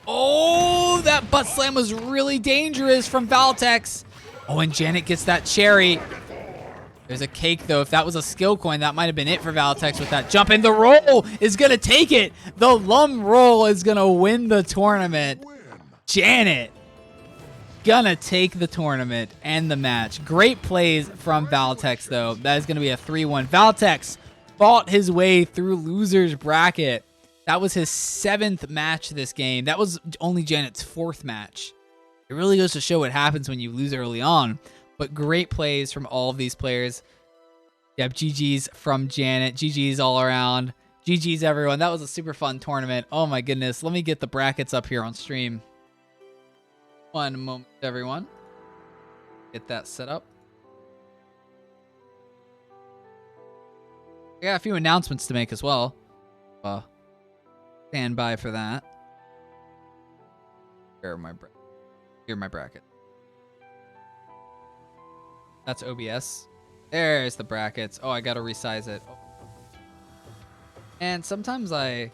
Oh, that butt slam was really dangerous from Valtex. Oh, and Janet gets that cherry. There's a cake, though. If that was a skill coin, that might have been it for Valtex with that jump. And the roll is going to take it. The lum roll is going to win the tournament. Janet gonna take the tournament and the match. Great plays from Valtex, though. That is going to be a 3-1. Valtex fought his way through loser's bracket. That was his 7th match this game. That was only Janet's 4th match. It really goes to show what happens when you lose early on. But great plays from all of these players. Yep, GG's from Janet. GG's all around. GG's everyone. That was a super fun tournament. Oh my goodness. Let me get the brackets up here on stream. One moment, everyone. Get that set up. I got a few announcements to make as well. Stand by for that. Here are my bracket. That's OBS. There's the brackets. Oh, I gotta resize it. Oh. And sometimes I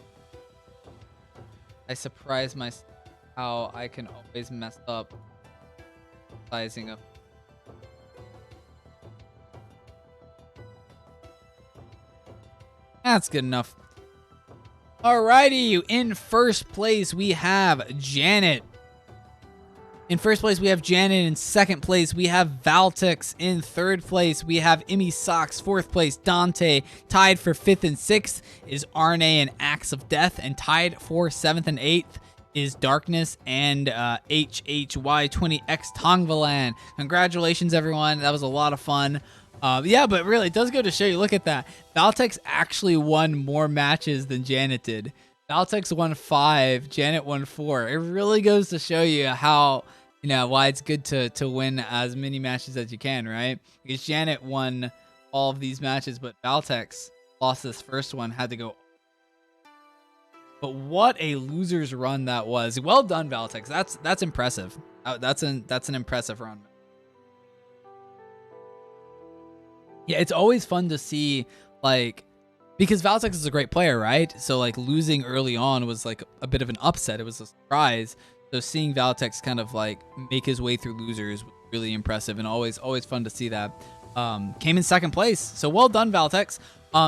surprise myself how I can always mess up sizing of. That's good enough. Alrighty, in first place we have Janet. In first place, we have Janet. In second place, we have Valtex. In third place, we have Imi Socks. Fourth place, Dante. Tied for 5th and 6th is Arne and Axe of Death. And tied for 7th and 8th is Darkness and HHY20X Tongvalan. Congratulations, everyone. That was a lot of fun. Yeah, but really, it does go to show you. Look at that. Valtex actually won more matches than Janet did. Valtex won 5. Janet won 4. It really goes to show you how... why it's good to win as many matches as you can, right? Because Janet won all of these matches, but Valtex lost this first one, had to go. But what a loser's run that was. Well done, Valtex. That's impressive. That's an impressive run. Yeah, it's always fun to see, like, because Valtex is a great player, right? So, like, losing early on was, like, a bit of an upset. It was a surprise. So seeing Valtex kind of like make his way through losers was really impressive and always fun to see that. Came in second place. So well done, Valtex.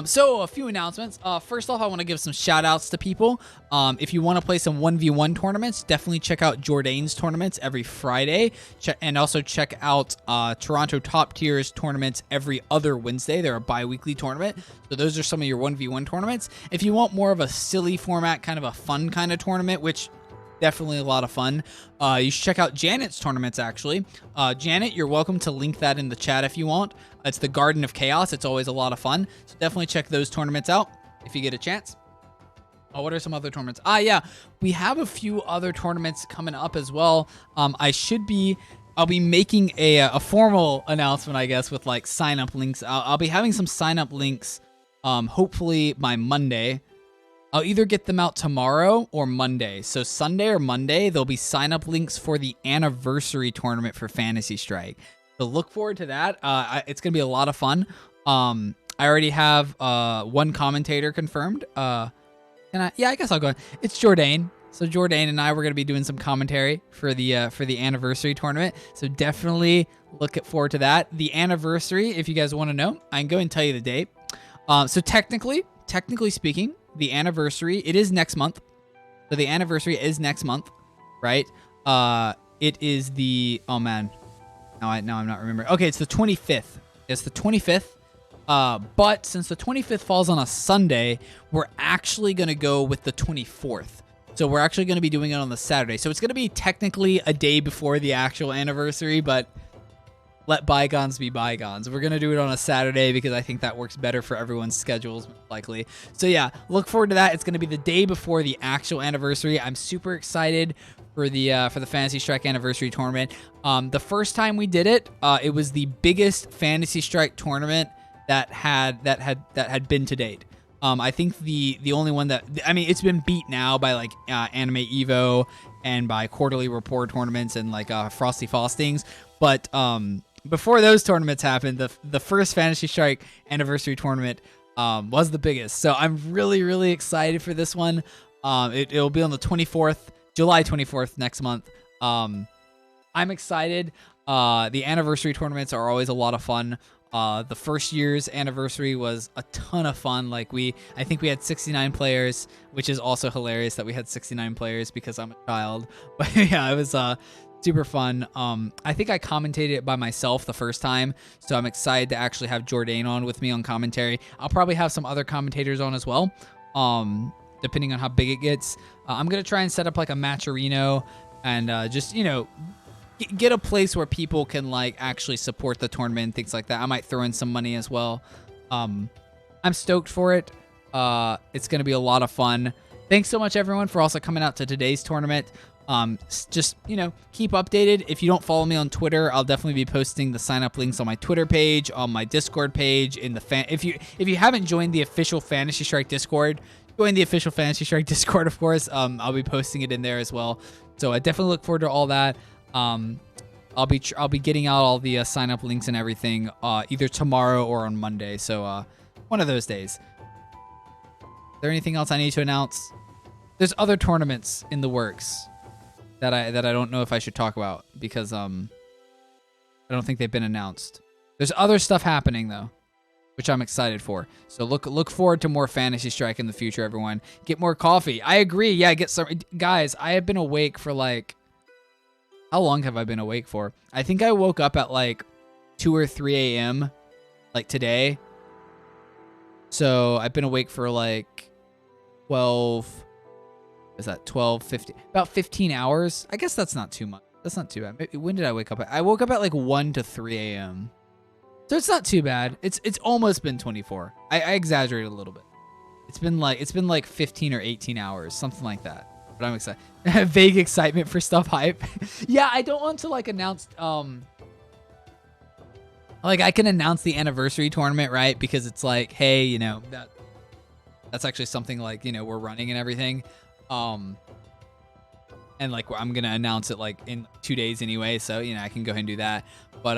So a few announcements. First off, I want to give some shout outs to people. If you want to play some 1v1 tournaments, definitely check out Jordane's tournaments every Friday. And also check out Toronto Top Tiers tournaments every other Wednesday. They're a bi-weekly tournament. So those are some of your 1v1 tournaments. If you want more of a silly format, kind of a fun kind of tournament, which definitely a lot of fun. You should check out Janet's tournaments, actually. Janet, you're welcome to link that in the chat if you want. It's the Garden of Chaos. It's always a lot of fun. So definitely check those tournaments out if you get a chance. What are some other tournaments? Yeah, we have a few other tournaments coming up as well. I'll be making a formal announcement, I guess, with like sign-up links. I'll be having some sign-up links hopefully by Monday. I'll either get them out tomorrow or Monday. So Sunday or Monday, there'll be sign-up links for the anniversary tournament for Fantasy Strike. So look forward to that. It's going to be a lot of fun. I already have one commentator confirmed. Yeah, I guess I'll go. It's Jourdain. So Jourdain and I were going to be doing some commentary for the anniversary tournament. So definitely look forward to that. The anniversary, if you guys want to know, I can go and tell you the date. So technically speaking, the anniversary, it is next month. So the anniversary is next month, right? It is the, oh man, now I'm not remembering. Okay, it's the 25th. It's the 25th. But since the 25th falls on a Sunday, we're actually going to go with the 24th. So we're actually going to be doing it on the Saturday. So it's going to be technically a day before the actual anniversary, but let bygones be bygones. We're going to do it on a Saturday because I think that works better for everyone's schedules, likely. So yeah, look forward to that. It's going to be the day before the actual anniversary. I'm super excited for the Fantasy Strike anniversary tournament. The first time we did it, it was the biggest Fantasy Strike tournament that had been to date. I think the only one that, I mean, it's been beat now by like Anime Evo and by quarterly report tournaments and like Frosty Faustings, but before those tournaments happened, the first Fantasy Strike anniversary tournament was the biggest. So I'm really excited for this one. It'll be on the 24th, July 24th next month. I'm excited. The anniversary tournaments are always a lot of fun. The first year's anniversary was a ton of fun. Like I think we had 69 players, which is also hilarious that we had 69 players because I'm a child. But yeah, it was super fun. I think I commentated it by myself the first time, so I'm excited to actually have Jourdain on with me on commentary. I'll probably have some other commentators on as well, depending on how big it gets. I'm gonna try and set up like a Matcherino and just, you know, get a place where people can like actually support the tournament and things like that. I might throw in some money as well. I'm stoked for it. It's gonna be a lot of fun. Thanks so much everyone for also coming out to today's tournament. Just, you know, keep updated. If you don't follow me on Twitter, I'll definitely be posting the sign up links on my Twitter page, on my Discord page, in the if you haven't joined the official Fantasy Strike Discord, join the official Fantasy Strike Discord, of course. I'll be posting it in there as well. So I definitely look forward to all that. I'll be getting out all the sign up links and everything either tomorrow or on Monday. So one of those days. Is there anything else I need to announce? There's other tournaments in the works that I don't know if I should talk about because I don't think they've been announced. There's other stuff happening though, which I'm excited for. So look forward to more Fantasy Strike in the future, everyone. Get more coffee. I agree. Yeah, get some. Guys, I have been awake for like, how long have I been awake for? I think I woke up at like 2 or 3 a.m. like today. So I've been awake for like 12. Is that 12, 15? About 15 hours. I guess that's not too much. That's not too bad. Maybe, when did I wake up at? I woke up at like 1 to 3 a.m. So it's not too bad. It's almost been 24. I exaggerated a little bit. It's been like 15 or 18 hours, something like that. But I'm excited. Vague excitement for stuff hype. Yeah, I don't want to like announce like I can announce the anniversary tournament, right? Because it's like, hey, you know, that's actually something like, you know, we're running and everything. And like I'm gonna announce it like in 2 days anyway, so you know I can go ahead and do that. But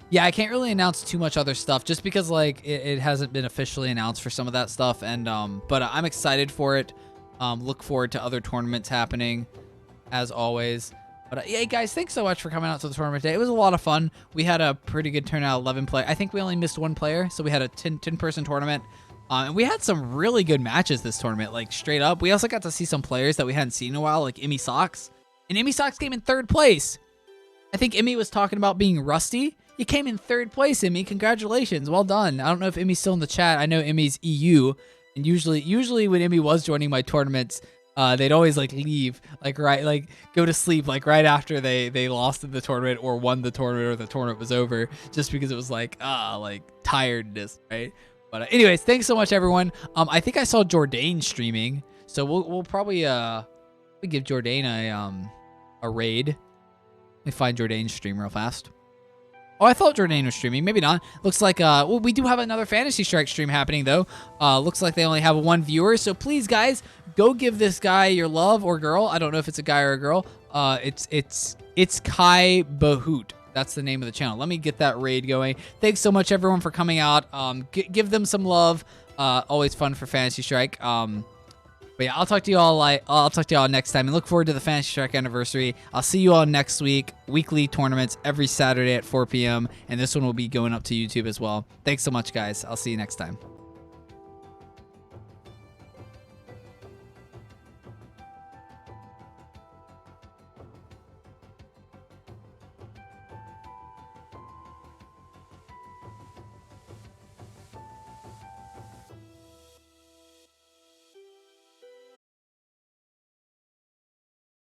yeah, I can't really announce too much other stuff just because like it hasn't been officially announced for some of that stuff. And but I'm excited for it. Look forward to other tournaments happening as always. But yeah, guys, thanks so much for coming out to the tournament today. It was a lot of fun. We had a pretty good turnout, 11 player. I think we only missed one player, so we had a 10-person tournament. And we had some really good matches this tournament, like straight up. We also got to see some players that we hadn't seen in a while, like Emmy Socks. And Emmy Socks came in 3rd place. I think Emmy was talking about being rusty. You came in 3rd place, Emmy. Congratulations. Well done. I don't know if Emmy's still in the chat. I know Emmy's EU. And usually when Emmy was joining my tournaments, they'd always like leave, like go to sleep, like right after they lost in the tournament or won the tournament or the tournament was over, just because it was like tiredness, right? But anyways, thanks so much, everyone. I think I saw Jourdain streaming, so we'll probably give Jourdain a raid. Let me find Jourdain's stream real fast. Oh, I thought Jordan was streaming. Maybe not. Looks like, well, we do have another Fantasy Strike stream happening, though. Looks like they only have one viewer. So please, guys, go give this guy your love, or girl. I don't know if it's a guy or a girl. It's Kai Bahoot. That's the name of the channel. Let me get that raid going. Thanks so much, everyone, for coming out. Give them some love. Always fun for Fantasy Strike. But yeah, I'll talk to you all next time, and look forward to the Fantasy Strike anniversary. I'll see you all next week. Weekly tournaments every Saturday at 4 p.m. and this one will be going up to YouTube as well. Thanks so much, guys. I'll see you next time.